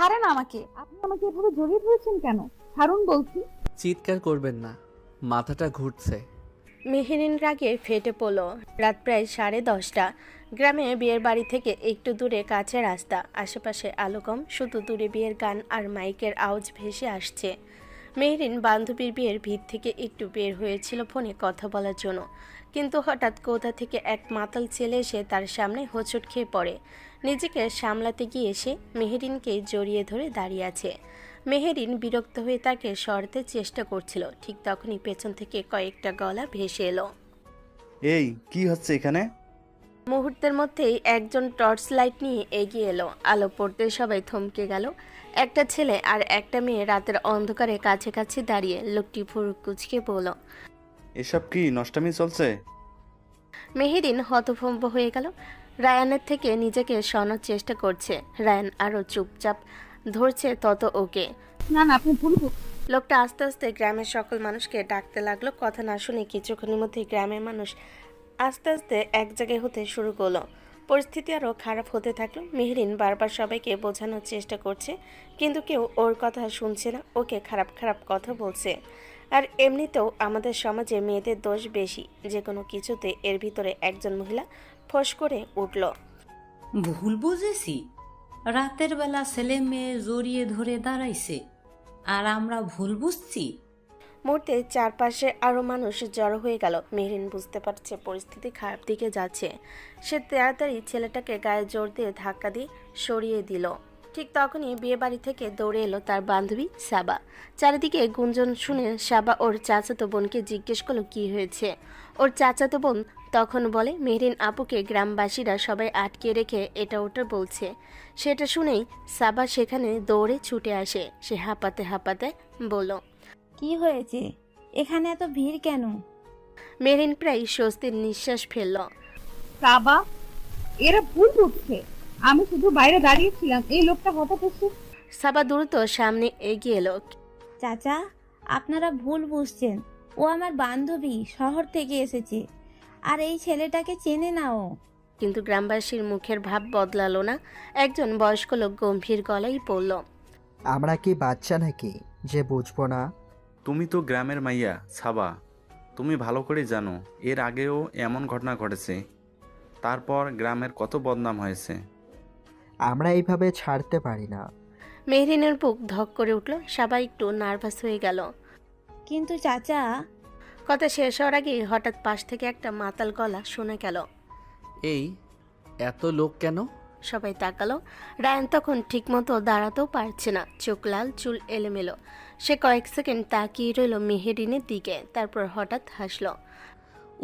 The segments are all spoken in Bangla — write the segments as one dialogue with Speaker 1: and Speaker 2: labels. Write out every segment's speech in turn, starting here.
Speaker 1: ছাড়েন আমাকে, আপনি আমাকে এভাবে জড়িয়ে ধরেছেন কেন? ছাড়ুন বলছি।
Speaker 2: চিৎকার করবেন না, মাথাটা ঘুরছে।
Speaker 3: মেহেরিন রাগে ফেটে পড়ল। রাত প্রায় 10:30। গ্রামে বিয়ের বাড়ি থেকে একটু দূরে কাছে রাস্তা, আশেপাশে আলো কম, শুধু দূরে বিয়ের গান আর মাইকের আওয়াজ ভেসে আসছে। মেহরিন বান্ধবীর বিয়ের ভিড় থেকে একটু বের হয়েছিল ফোনে কথা বলার জন্য, কিন্তু হঠাৎ কোথা থেকে এক মাতাল ছেলে এসে তার সামনে হোঁচট খেয়ে পড়ে। নিজেকে সামলাতে গিয়ে এসে মেহরিনকে জড়িয়ে ধরে দাঁড়িয়ে আছে। মেহেরিন বিরক্ত হয়ে তাকে সরাতে চেষ্টা করছিল, ঠিক তখনই পেছন থেকে কয়েকটা গলা ভেসে এলো।
Speaker 4: এই কি হচ্ছে এখানে?
Speaker 3: মুহূর্তের মধ্যেই একজন টর্চ লাইট নিয়ে এগিয়ে এলো। আলো পড়তে সবাই থমকে গেল। একটা ছেলে আর একটা মেয়ে রাতের অন্ধকারে কাছাকাছি দাঁড়িয়ে। লোকটি ভুরু কুঁচকে বলল,
Speaker 4: এসব কি নষ্টামি চলছে?
Speaker 3: মেহেরিন হতভম্ব হয়ে গেল। রায়ানের থেকে নিজেকে সরানোর চেষ্টা করছে। রায়ান আরও চুপচাপ ধরছে তত ওকে।
Speaker 1: না না, আপনি ভুল
Speaker 3: লোকটা আস্তে আস্তে গ্রামের সকল মানুষকে ডাকতে লাগলো। কথা না শুনে কিছুক্ষণের মধ্যে গ্রামের মানুষ আস্তে আস্তে এক জায়গায় হতে শুরু করলো। পরিস্থিতি আরও খারাপ হতে থাকলো। মেহরিন বারবার সবাইকে বোঝানোর চেষ্টা করছে, কিন্তু কেউ ওর কথা শুনছে না। ওকে খারাপ খারাপ কথা বলছে। আর এমনিতেও আমাদের সমাজে মেয়েদের দোষ বেশি, যে কোনো কিছুতে। এর ভিতরে একজন মহিলা ফোঁস করে উঠল,
Speaker 5: ভুল বুঝেছি? রাতের বেলা ছেলে মেয়ে জড়িয়ে ধরে দাঁড়াইছে আর আমরা ভুল বুঝছি?
Speaker 3: মুহূর্তে চারপাশে আরও মানুষ জড়ো হয়ে গেল। মেহরিন বুঝতে পারছে পরিস্থিতি খারাপ দিকে যাচ্ছে। সে তাড়াতাড়ি ছেলেটাকে গায়ে জোর দিয়ে ধাক্কা দিয়ে সরিয়ে দিল। ঠিক তখনই বিয়ে বাড়ি থেকে দৌড়ে এলো তার বান্ধবী সাবা। চারিদিকে গুঞ্জন শুনে সাবা ওর চাচাতো বোনকে জিজ্ঞেস করলো কি হয়েছে। ওর চাচাতো বোন তখন বলে, মেহরিন আপুকে গ্রামবাসীরা সবাই আটকে রেখে এটা ওটা বলছে। সেটা শুনেই সাবা সেখানে দৌড়ে ছুটে আসে। সে হাঁপাতে হাঁপাতে বলল,
Speaker 6: কি হয়েছে? এখানে এত ভিড় কেন?
Speaker 3: মেরিন প্রায় স্বস্তির নিঃশ্বাস ফেলল।
Speaker 1: বাবা, এরা ভুল বুঝছে। আমি শুধু বাইরে দাঁড়িয়েছিলাম, এই লোকটা হঠাৎ এসে।
Speaker 3: সাবা দ্রুত সামনে এগিয়ে এলো।
Speaker 6: চাচা, আপনারা ভুল বুঝছেন। ও আমার বান্ধবী, শহর থেকে এসেছে। আর এই ছেলেটাকে চেনে না ও।
Speaker 3: কিন্তু গ্রামবাসীর মুখের ভাব বদলালো না। একজন বয়স্ক লোক গম্ভীর গলায় বলল,
Speaker 7: আমরা কি বাচ্চা নাকি যে বুঝবো না?
Speaker 4: তুমি তো গ্রামের মাইয়া সাবা, তুমি ভালো করে জানো এর আগেও এমন ঘটনা ঘটেছে। তারপর গ্রামের কত বদনাম হয়েছে।
Speaker 7: আমরা এইভাবে ছাড়তে পারি না।
Speaker 3: মেহরিনের বুক ধক করে উঠল। সবাই একটু নার্ভাস হয়ে গেল।
Speaker 6: কিন্তু চাচা।
Speaker 3: কথা শেষ হওয়ার আগে হঠাৎ পাশ থেকে একটা মাতাল গলা শোনা গেল।
Speaker 2: এই এত লোক কেন?
Speaker 3: সবাই তাকালো। রায়ান তখন ঠিকমতো দাঁড়াতেও পারছে না, চোখ লাল, চুল এলোমেলো। সে কয়েক সেকেন্ড তাকিয়ে রইল মেহেরিনের দিকে, তারপর হঠাৎ হাসলো।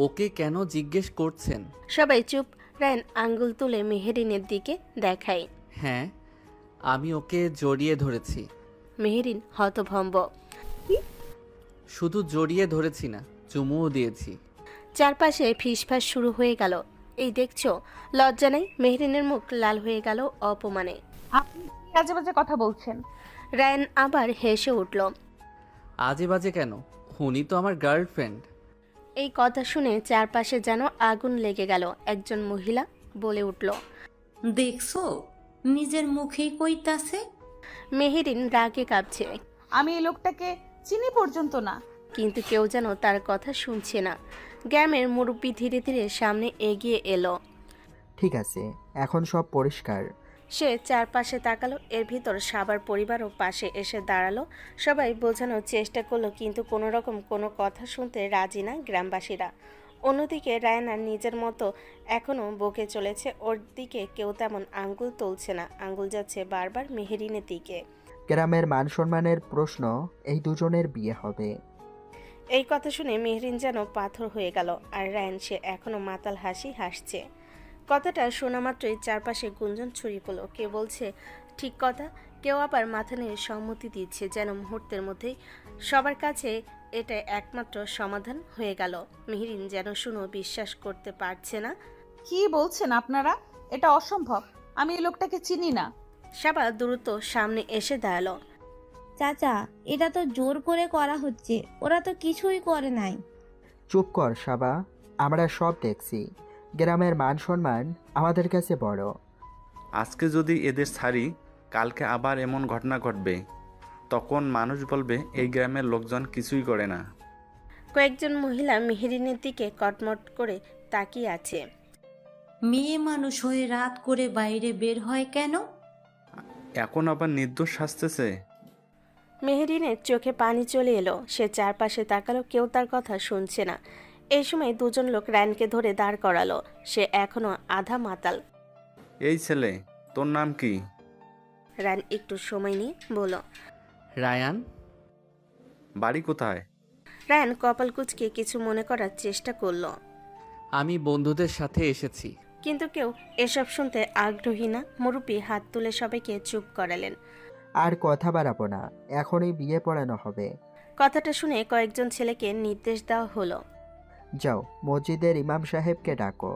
Speaker 2: ওকে কেন জিজ্ঞেস করছেন?
Speaker 3: সবাই চুপ। রায়ান আঙ্গুল তুলে মেহেরিনের দিকে দেখায়।
Speaker 2: হ্যাঁ, আমি ওকে জড়িয়ে ধরেছি।
Speaker 3: মেহেরিন হতভম্ব।
Speaker 2: শুধু জড়িয়ে ধরেছি না, চুমুও দিয়েছি।
Speaker 3: চারপাশে ফিসফাস শুরু হয়ে গেল। এই দেখছো, লজ্জা নেই? মেহরিনের মুখ লাল হয়ে গেল অপমানে।
Speaker 1: আপনি কি আজে বাজে কথা বলছেন?
Speaker 3: রায়ান আবার হেসে উঠল।
Speaker 2: আজে বাজে কেন? উনি তো আমার গার্লফ্রেন্ড।
Speaker 3: এই কথা শুনে চারপাশে যেন আগুন লেগে গেল। একজন মহিলা বলে উঠল,
Speaker 5: দেখছো, নিজের মুখেই কইতাছে।
Speaker 3: মেহেরিন রাগে কাঁপছে,
Speaker 1: আমি এই লোকটাকে চিনি পর্যন্ত না।
Speaker 3: কিন্তু কেউ যেন তার কথা শুনছে না। গ্রামের মুরব্বি ধীরে ধীরে সামনে এগিয়ে এলো।
Speaker 7: ঠিক আছে, এখন সব পরিষ্কার।
Speaker 3: সে চারপাশে তাকালো। এর ভিতর সাবার পরিবারও পাশে এসে দাঁড়ালো। সবাই বোঝানোর চেষ্টা করলো, কিন্তু কোনো রকম কোনো কথা শুনতে রাজি না গ্রামবাসীরা। অন্যদিকে রায়নার নিজের মতো এখনও বকে চলেছে। ওর দিকে কেউ তেমন আঙ্গুল তুলছে না, আঙ্গুল যাচ্ছে বারবার মেহেরিনের দিকে।
Speaker 7: গ্রামের মান সম্মানের প্রশ্ন, এই দুজনের বিয়ে হবে।
Speaker 3: এই কথা শুনে মেহরিন যেন পাথর হয়ে গেল। আর রায়ান, সে এখনো মাতাল হাসি হাসছে। কথাটা শোনা মাত্রই চারপাশে গুঞ্জন ছড়িয়ে পড়ল। কেউ বলছে ঠিক কথা, কেউ আবার মাথা নিয়ে সম্মতি দিচ্ছে, যেন মুহূর্তের মধ্যেই সবার কাছে এটা একমাত্র সমাধান হয়ে গেল। মেহরিন যেন শুনো বিশ্বাস করতে পারছে না।
Speaker 1: কি বলছেন আপনারা? এটা অসম্ভব। আমি এই লোকটাকে চিনি না।
Speaker 3: সাবা দ্রুত সামনে এসে দাঁড়ালো।
Speaker 6: চাচা, এটা তো জোর করে করা হচ্ছে। ওরা তো কিছুই করে নাই।
Speaker 7: চুপ কর সাবা, আমরা সব দেখছি। গ্রামের মান সম্মান আমাদের কাছে বড়।
Speaker 4: আজকে যদি এদের ছাড়ি, কালকে আবার এমন ঘটনা ঘটবে, তখন মানুষ বলবে এই গ্রামের লোকজন কিছুই করে না।
Speaker 3: কয়েকজন মহিলা মেহেরিনের দিকে কটমট করে তাকিয়ে আছে।
Speaker 5: মেয়ে মানুষ হয়ে রাত করে বাইরে বের হয় কেন?
Speaker 4: এখন আবার নির্দোষ শাস্তেছে।
Speaker 3: মেহেরিনের চোখে পানি চলে এলো। সে চারপাশে তাকালো, কেউ তার কথা শুনছে না। এই সময় দুজন লোক রায়নকে ধরে দাঁড় করালো। সে এখনো আধা মাতাল।
Speaker 4: এই ছেলে, তোর নাম কি?
Speaker 3: রায়ন একটু সময় নিয়ে বলল।
Speaker 2: রায়ান।
Speaker 4: বাড়ি কোথায়?
Speaker 3: রায়ন কপাল কুঁচকে কিছু মনে করার চেষ্টা করলো,
Speaker 2: আমি বন্ধুদের সাথে এসেছি।
Speaker 3: কিন্তু কেউ এসব শুনতে আগ্রহী না। মুরব্বী হাত তুলে সবাইকে চুপ করালেন।
Speaker 7: আর কথা বাড়াবো না, এখনই বিয়ে পড়ানো হবে।
Speaker 3: কথাটা শুনে কয়েকজন ছেলেকে নির্দেশ দেওয়া হলো।
Speaker 7: যাও, মসজিদের ইমাম সাহেবকে ডাকো।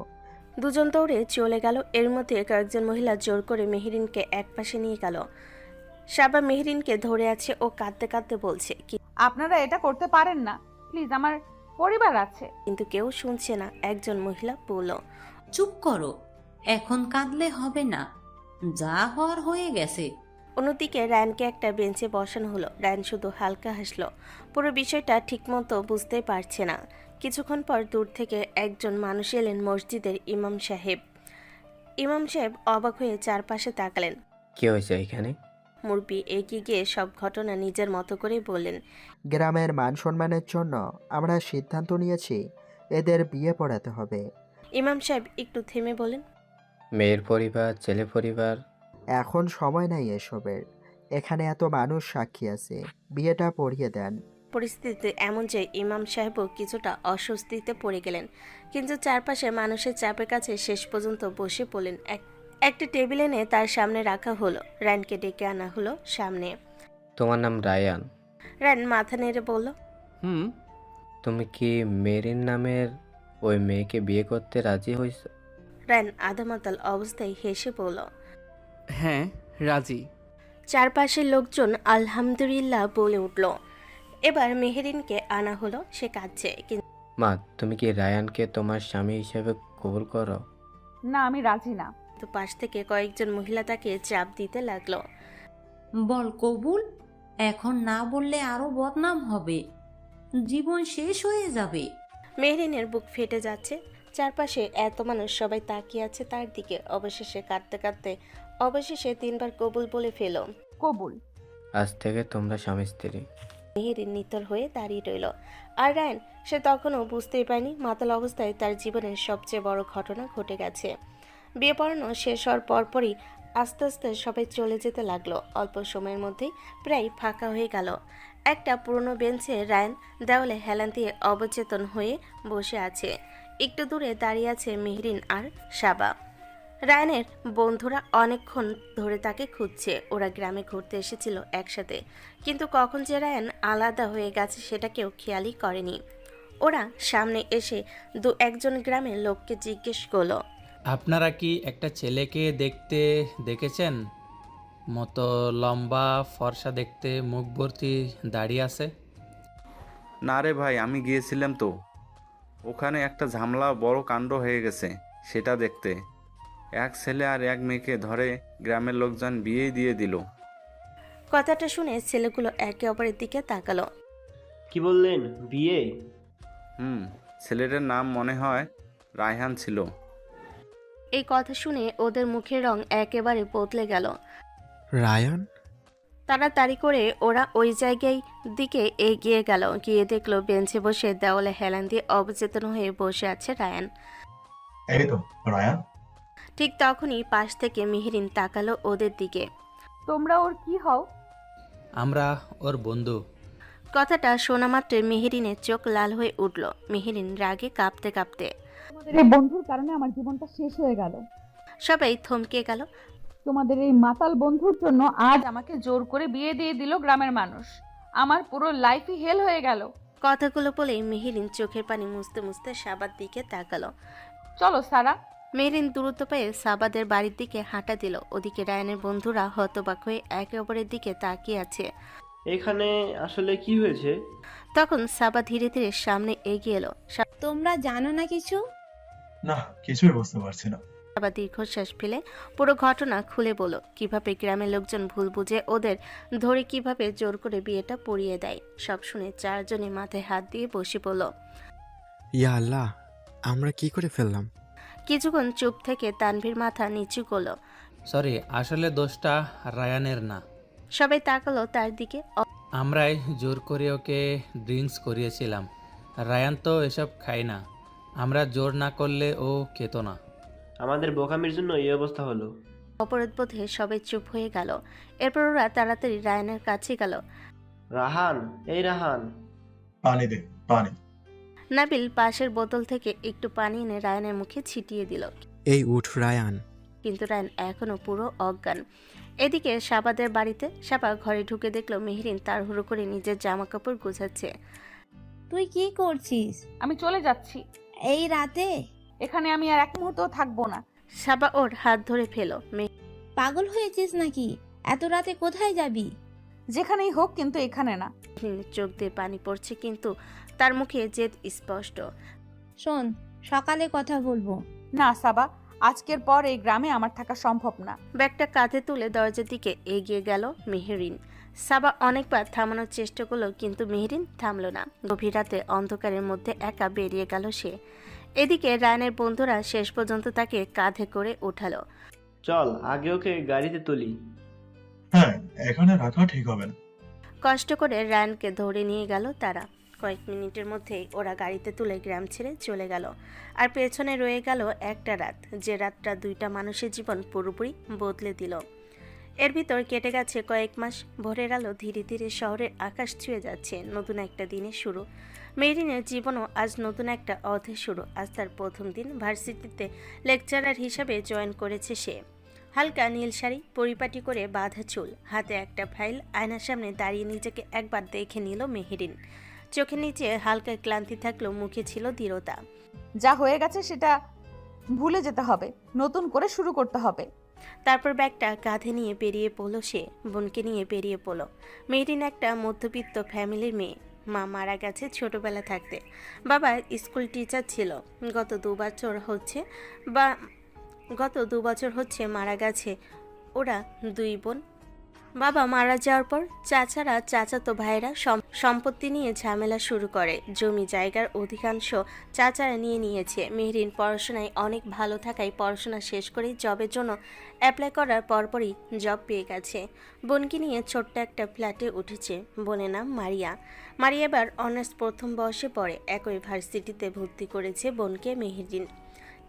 Speaker 3: দুজন দৌড়ে চলে গেল। এর মধ্যে কয়েকজন মহিলা জোর করে মেহেরিনকে একপাশে নিয়ে গেল। সাবা মেহেরিনকে ধরে আছে ও কাঁদতে কাঁদতে বলছে
Speaker 1: আপনারা এটা করতে পারেন না, প্লিজ, আমার পরিবার আছে।
Speaker 3: কিন্তু কেউ শুনছে না। একজন মহিলা বলল,
Speaker 5: চুপ করো, এখন কাঁদলে হবে না, যা হওয়ার হয়ে গেছে।
Speaker 3: অন্যদিকে রায়নকে একটা বেঞ্চে বসানো হলো। রায়ন শুধু হালকা হাসলো। পুরো বিষয়টা ঠিকমতো বুঝতে পারছে না। কিছুক্ষণ পর দূর থেকে একজন মানুষ এলেন, মসজিদের ইমাম সাহেব। ইমাম সাহেব অবাক হয়ে চারপাশে তাকালেন।
Speaker 8: কি হয়েছে এখানে?
Speaker 3: মুরব্বি এগিয়ে গিয়ে সব ঘটনা নিজের মতো করে বললেন।
Speaker 7: গ্রামের মান সম্মানের জন্য আমরা সিদ্ধান্ত নিয়েছি এদের বিয়ে পড়াতে হবে।
Speaker 3: ইমাম সাহেব একটু থেমে বলেন,
Speaker 8: মেয়ের পরিবার, ছেলে পরিবার।
Speaker 7: এখন সময় নাই এসবের, এখানে এত মানুষ সাক্ষী আছে, বিয়েটা পড়িয়ে দেন।
Speaker 3: পরিস্থিতি এমন যে ইমাম সাহেবও কিছুটা অস্বস্তিতে পড়ে গেলেন। কিন্তু চারপাশে মানুষের চাপের কাছে শেষ পর্যন্ত বসে পড়লেন। একটা টেবিল এনে তার সামনে রাখা হলো। রায়নকে ডেকে আনা হলো সামনে।
Speaker 8: তোমার নাম রায়ান?
Speaker 3: রায়ন মাথা নেড়ে বলল,
Speaker 2: হুম।
Speaker 8: তুমি কি মেরিন নামের ওই মেয়েকে বিয়ে করতে রাজি হয়েছ?
Speaker 3: রায়ন আধামাতাল অবস্থায় হেসে বলল,
Speaker 2: হ্যাঁ, রাজি।
Speaker 3: চারপাশের লোকজন আলহামদুলিল্লাহ বলে উঠল। এবার মেহেরিনকে আনা হলো। সে কাঁদছে।
Speaker 8: মা, তুমি কি রায়ানকে তোমার স্বামী হিসেবে কবুল করো?
Speaker 1: না, আমি রাজি না।
Speaker 3: কিন্তু পাশ থেকে কয়েকজন মহিলা তাকে চাপ দিতে লাগলো।
Speaker 5: বল কবুল, এখন না বললে আরো বদনাম হবে, জীবন শেষ হয়ে যাবে।
Speaker 3: মেহরিনের বুক ফেটে যাচ্ছে। চারপাশে এত মানুষ, সবাই তাকিয়ে আছে তার দিকে। অবশেষে কাঁদতে কাঁদতে অবশেষে 3 বার কবুল বলে ফেল।
Speaker 1: কবুল।
Speaker 8: আজ থেকে তোমরা স্বামী স্ত্রী।
Speaker 3: মেহেরিন নিতর হয়ে দাঁড়িয়ে রইল। আর রায়ন, সে তখনও বুঝতেই পারেনি মাতাল অবস্থায় তার জীবনের সবচেয়ে বড় ঘটনা ঘটে গেছে। বিয়ে পড়ানো শেষ হওয়ার পরপরই আস্তে আস্তে সবাই চলে যেতে লাগলো। অল্প সময়ের মধ্যেই প্রায় ফাঁকা হয়ে গেল। একটা পুরনো বেঞ্চে রায়ন দেওয়ালে হেলান দিয়ে অবচেতন হয়ে বসে আছে। একটু দূরে দাঁড়িয়ে আছে মেহরিন আর সাবা। রায়নের বন্ধুরা অনেকক্ষণ ধরে তাকে খুঁজছে। ওরা গ্রামে ঘুরতে এসেছিল একসাথে, কিন্তু কখন যে রায়ন আলাদা হয়ে গেছে সেটা কেউ খেয়ালই করেনি। ওরা সামনে এসে একজন গ্রামের লোককে জিজ্ঞেস করলো,
Speaker 9: আপনারা কি একটা ছেলেকে দেখতে দেখেছেন? মতো লম্বা, ফর্সা দেখতে, মুখ ভর্তি দাড়ি আছে।
Speaker 4: না রে ভাই, আমি গিয়েছিলাম তো, ওখানে একটা ঝামেলা, বড় কাণ্ড হয়ে গেছে সেটা দেখতে। এক ছেলে আর এক মেয়েকে ধরে গ্রামের লোকজন বিয়েই দিয়ে দিল।
Speaker 3: কথাটা শুনে ছেলেগুলো একে অপরের দিকে তাকালো।
Speaker 10: কি বললেন, বিয়ে?
Speaker 4: ছেলেটার নাম মনে হয় রায়হান ছিল।
Speaker 3: এই কথা শুনে ওদের মুখের রং একেবারে বদলে গেল।
Speaker 11: রায়ান?
Speaker 3: তাড়াতাড়ি করে ওরা ওই জায়গায় দিকে এগিয়ে গেল। গিয়ে দেখলো বেঞ্চে বসে দেওয়ালে হেলান দিয়ে অবচেতন হয়ে বসে আছে রায়ান।
Speaker 12: এই তো রায়ান।
Speaker 3: ঠিক তখনই পাশ থেকে মেহরিন তাকালো ওদের দিকে।
Speaker 1: তোমরা ওর কি হও?
Speaker 9: আমরা ওর বন্ধু।
Speaker 3: কথাটা শোনা মাত্র মেহরিনের চোখ লাল হয়ে উঠল। মেহরিন রাগে কাঁপতে কাঁপতে,
Speaker 1: তোমাদের এই বন্ধুর কারণে আমার জীবনটা শেষ হয়ে গেল।
Speaker 3: সবাই থমকে গেল।
Speaker 1: তোমাদের এই মাতাল বন্ধুর জন্য আজ আমাকে জোর করে বিয়ে দিয়ে দিল গ্রামের মানুষ। আমার পুরো লাইফই হেল হয়ে গেল।
Speaker 3: কথাগুলো বলেই মেহরিন চোখের পানি মুছতে মুছতে সাবার দিকে তাকালো।
Speaker 1: চলো সারা।
Speaker 3: মেহরিন দ্রুত পায়ে সাবাদের বাড়ির দিকে হাঁটা দিল। ওদিকে রায়ানের বন্ধুরা হতবাক হয়ে একে অপরের দিকে তাকিয়ে আছে।
Speaker 10: এখানে আসলে কি হয়েছে?
Speaker 3: তখন সাবা ধীরে ধীরে সামনে এগিয়ে এলো।
Speaker 6: তোমরা জানো না কিছু?
Speaker 12: না, কিছুই বুঝতে পারছি না।
Speaker 3: আবার দীর্ঘশ্বাস ফেলে পুরো ঘটনা খুলে বলল কিভাবে গ্রামের লোকজন ভুল বুঝে ওদের ধরে কিভাবে জোর করে বিয়েটা পড়িয়ে দেয়। সব শুনে চারজনে মাথায় হাত দিয়ে বসে পড়ল।
Speaker 11: ইয়া আল্লাহ, আমরা কি করে ফেললাম?
Speaker 3: কিছুক্ষণ চুপ থেকে তানভীর মাথা নিচু করলো।
Speaker 9: সরি, আসলে দোষটা রায়ানের না।
Speaker 3: সবাই তাকালো তার দিকে।
Speaker 9: আমরাই জোর করে ওকে ড্রিঙ্কস করিয়েছিলাম। রায়ান তো এসব খায় না। আমরা জোর না করলে ও খেত না।
Speaker 10: আমাদের বোকামির জন্য এই অবস্থা হলো।
Speaker 3: অপরাধ বোধে সবাই চুপ হয়ে গেল। এরপর ওরা তাড়াতাড়ি রায়ানের কাছে গেল।
Speaker 10: রাহান, এই রাহান,
Speaker 12: পানি দে, পানি।
Speaker 3: নাবিল পাশের বোতল থেকে একটু পানি এনে রায়ানের মুখে ছিটিয়ে দিল।
Speaker 11: এই উঠ রায়ান।
Speaker 3: কিন্তু রায়ান এখনো পুরো অজ্ঞান। এদিকে সাবাদের বাড়িতে সাবা ঘরে ঢুকে দেখলো মেহরিন তাড়াহুড়ো করে নিজের জামা কাপড় গোছাচ্ছে।
Speaker 6: তুই কি করছিস?
Speaker 1: আমি চলে যাচ্ছি।
Speaker 6: এই রাতে?
Speaker 1: এখানে আমি আর এক মুহূর্ত থাকবো না।
Speaker 3: সাবা ওর হাত ধরে ফেলো।
Speaker 6: পাগল হয়েছিস নাকি? এত রাতে কোথায় যাবি?
Speaker 1: যেখানেই হোক, কিন্তু এখানে না।
Speaker 3: চোখ দিয়ে পানি পড়ছে, কিন্তু তার মুখে জেদ স্পষ্ট।
Speaker 6: শোন, সকালে কথা বলবো।
Speaker 1: না সাবা, আজকের পর এই গ্রামে আমার থাকা সম্ভব না।
Speaker 3: ব্যাগটা কাঁধে তুলে দরজার দিকে এগিয়ে গেল মেহরিন। সাবা অনেকবার থামানোর চেষ্টা করলো, কিন্তু মেহরিন থামলো না। গভীর রাতে অন্ধকারের মধ্যে একা বেরিয়ে গেল সে। এদিকে রায়ানের বন্ধুরা শেষ পর্যন্ত তাকে কাঁধে করে উঠালো।
Speaker 10: চল আগে ওকে গাড়িতে তুলি।
Speaker 12: হ্যাঁ, এখানে রাখা ঠিক হবে না।
Speaker 3: কষ্ট করে রায়ানকে ধরে নিয়ে গেল তারা। কয়েক মিনিটের মধ্যেই ওরা গাড়িতে তুলে গ্রাম ছেড়ে চলে গেল। আর পেছনে রয়ে গেল একটা রাত, যে রাতটা দুইটা মানুষের জীবন পুরোপুরি বদলে দিল। এর ভিতর কেটে গেছে কয়েক মাস। ভোরের আলো ধীরে ধীরে শহরের আকাশ ছুঁয়ে যাচ্ছে। নতুন একটা দিনের শুরু। মেহরিনের জীবনও আজ নতুন একটা অধ্যায় শুরু। আজ তার প্রথম দিন। ভার্সিটিতে লেকচারার হিসাবে জয়েন করেছে সে। হালকা নীল শাড়ি, পরিপাটি করে বাঁধা চুল, হাতে একটা ফাইল। আয়নার সামনে দাঁড়িয়ে নিজেকে একবার দেখে নিল মেহরিন। চোখের নিচে হালকা ক্লান্তি থাকলেও মুখে ছিল দৃঢ়তা।
Speaker 1: যা হয়ে গেছে সেটা ভুলে যেতে হবে, নতুন করে শুরু করতে হবে।
Speaker 3: তারপর ব্যাগটা কাঁধে নিয়ে বেরিয়ে পড়ল সে। বোনকে নিয়ে বেরিয়ে পড়ল। মেহরিন একটা মধ্যবিত্ত ফ্যামিলির মেয়ে। মা মারা গেছে ছোটবেলা থাকতে। বাবা স্কুল টিচার ছিল। গত দু বছর হচ্ছে মারা গেছে। ওরা দুই বোন। বাবা মারা যাওয়ার পর চাচারা, চাচাতো ভাইরা সম্পত্তি নিয়ে ঝামেলা শুরু করে। জমি জায়গার অধিকাংশ চাচারা নিয়ে নিয়েছে। মেহরিন পড়াশোনায় অনেক ভালো থাকায় পড়াশোনা শেষ করে জবের জন্য অ্যাপ্লাই করার পরপরই জব পেয়ে গেছে। বোনকে নিয়ে ছোট্ট একটা ফ্ল্যাটে উঠেছে। বোনের নাম মারিয়া। মারিয়া এবার অনার্স প্রথম বর্ষে পড়ে। একই ভার্সিটিতে ভর্তি করেছে বোনকে মেহরিন।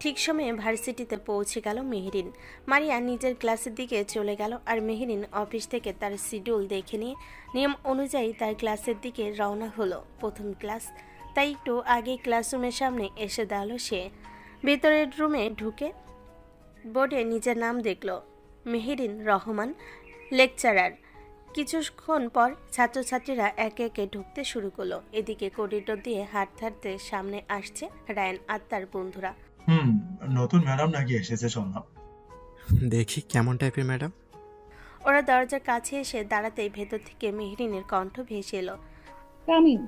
Speaker 3: ঠিক সময়ে ভার্সিটিতে পৌঁছে গেল মেহরিন। মারিয়া নিজের ক্লাসের দিকে চলে গেল, আর মেহরিন অফিস থেকে তার শিডিউল দেখে নিয়ে নিয়ম অনুযায়ী তার ক্লাসের দিকে রওনা হলো। প্রথম ক্লাস, তাই একটু আগে ক্লাসরুমের সামনে এসে দাঁড়ালো সে। ভেতরের রুমে ঢুকে বোর্ডে নিজের নাম দেখল, মেহরিন রহমান, লেকচারার। কিছুক্ষণ পর ছাত্রছাত্রীরা একে একে ঢুকতে শুরু করলো। এদিকে করিডোর দিয়ে হাঁটতে হাঁটতে সামনে আসছে রায়ান আর তার বন্ধুরা।
Speaker 12: নতুন ম্যাডাম নাকি এসেছে শুনলাম।
Speaker 11: দেখি কেমন টাইপের ম্যাডাম।
Speaker 3: ওরা দরজার কাছে এসে দাঁড়াতেই ভেতর থেকে মেহরিনের কণ্ঠ ভেসে এলো,
Speaker 1: কামিন।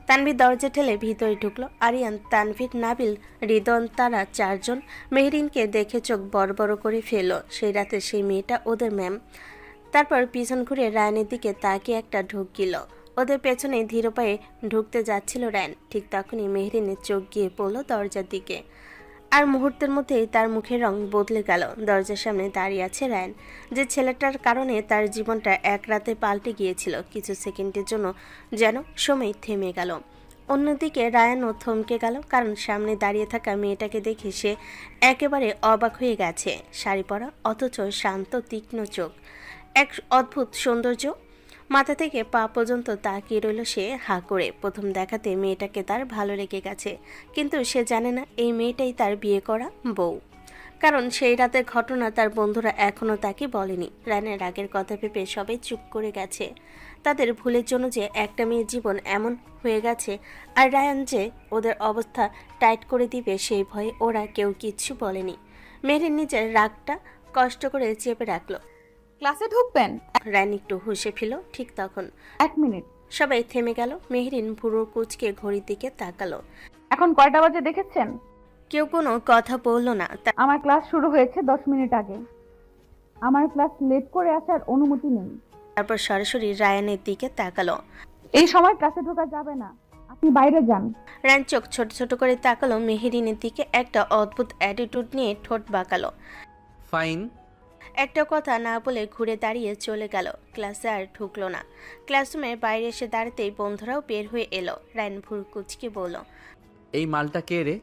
Speaker 3: তানভীর দরজা ঠেলে ভিতরে ঢুকলো। আরিয়ান, তানভীর, নাবিল, রিদন, তারা চারজন মেহরিনকে দেখে চোখ বড় বড় করে ফেলল। সেই রাতে সেই মেয়েটা ওদের ম্যাম। তারপর পিছন ঘুরে রায়ানের দিকে তাকিয়ে একটা ঢুক গেল। ওদের পেছনে ধীর পায়ে ঢুকতে যাচ্ছিল রায়ান। ঠিক তখনই মেহরিনের চোখ গিয়ে পড়লো দরজার দিকে। আর মুহূর্তের মধ্যেই তার মুখের রং বদলে গেল। দরজার সামনে দাঁড়িয়ে আছে রায়ান, যে ছেলেটার কারণে তার জীবনটা এক রাতে পাল্টে গিয়েছিল। কিছু সেকেন্ডের জন্য যেন সময় থেমে গেল। অন্যদিকে রায়ানও থমকে গেল, কারণ সামনে দাঁড়িয়ে থাকা মেয়েটাকে দেখে সে একেবারে অবাক হয়ে গেছে। শাড়ি পরা, অথচ শান্ত তীক্ষ্ণ চোখ, এক অদ্ভুত সৌন্দর্য। মাথা থেকে পা পর্যন্ত তাকিয়ে রইল সে হাঁ করে। প্রথম দেখাতে মেয়েটাকে তার ভালো লেগে গেছে, কিন্তু সে জানে না এই মেয়েটাই তার বিয়ে করা বউ। কারণ সেই রাতের ঘটনা তার বন্ধুরা এখনও তাকে বলেনি। রায়ানের রাগের কথা ভেবে সবাই চুপ করে গেছে। তাদের ভুলের জন্য যে একটা মেয়ের জীবন এমন হয়ে গেছে, আর রায়ান যে ওদের অবস্থা টাইট করে দিবে সেই ভয়ে ওরা কেউ কিচ্ছু বলেনি। মেহরিন নিজের রাগটা কষ্ট করে চেপে রাখলো।
Speaker 1: ক্লাসে ঢুকবেন?
Speaker 3: রায়ান একটু হুঁশে ফেল। ঠিক তখন
Speaker 1: 1 মিনিট।
Speaker 3: সবাই থেমে গেল। মেহরিন ভুরু কুচকে ঘড়ির দিকে তাকালো।
Speaker 1: এখন কয়টা বাজে দেখেছেন?
Speaker 3: কেউ কোনো কথা বলল না।
Speaker 1: আমার ক্লাস শুরু হয়েছে 10 মিনিট আগে। আমার ক্লাস লেট করে আসার অনুমতি নেই।
Speaker 3: তারপর সরাসরি রায়ানের দিকে তাকালো।
Speaker 1: এই সময় ক্লাসে ঢোকা যাবে না, আপনি বাইরে যান।
Speaker 3: রায়ান চোখ ছোট ছোট করে তাকালো মেহেরিনের দিকে, একটা অদ্ভুত অ্যাটিটিউড নিয়ে ঠোঁট বাঁকালো।
Speaker 2: ফাইন।
Speaker 3: একটা কথা না বলে ঘুরে দাঁড়িয়ে চলে গেল। ক্লাসে আর ঢুকলো না। ক্লাসরুমে বাইরে এসে দাঁড়াতেই বন্ধুরাও বের হয়ে এলো। রায়ান ভুরু কুচকে বলল,
Speaker 2: এই মালটা কে রে?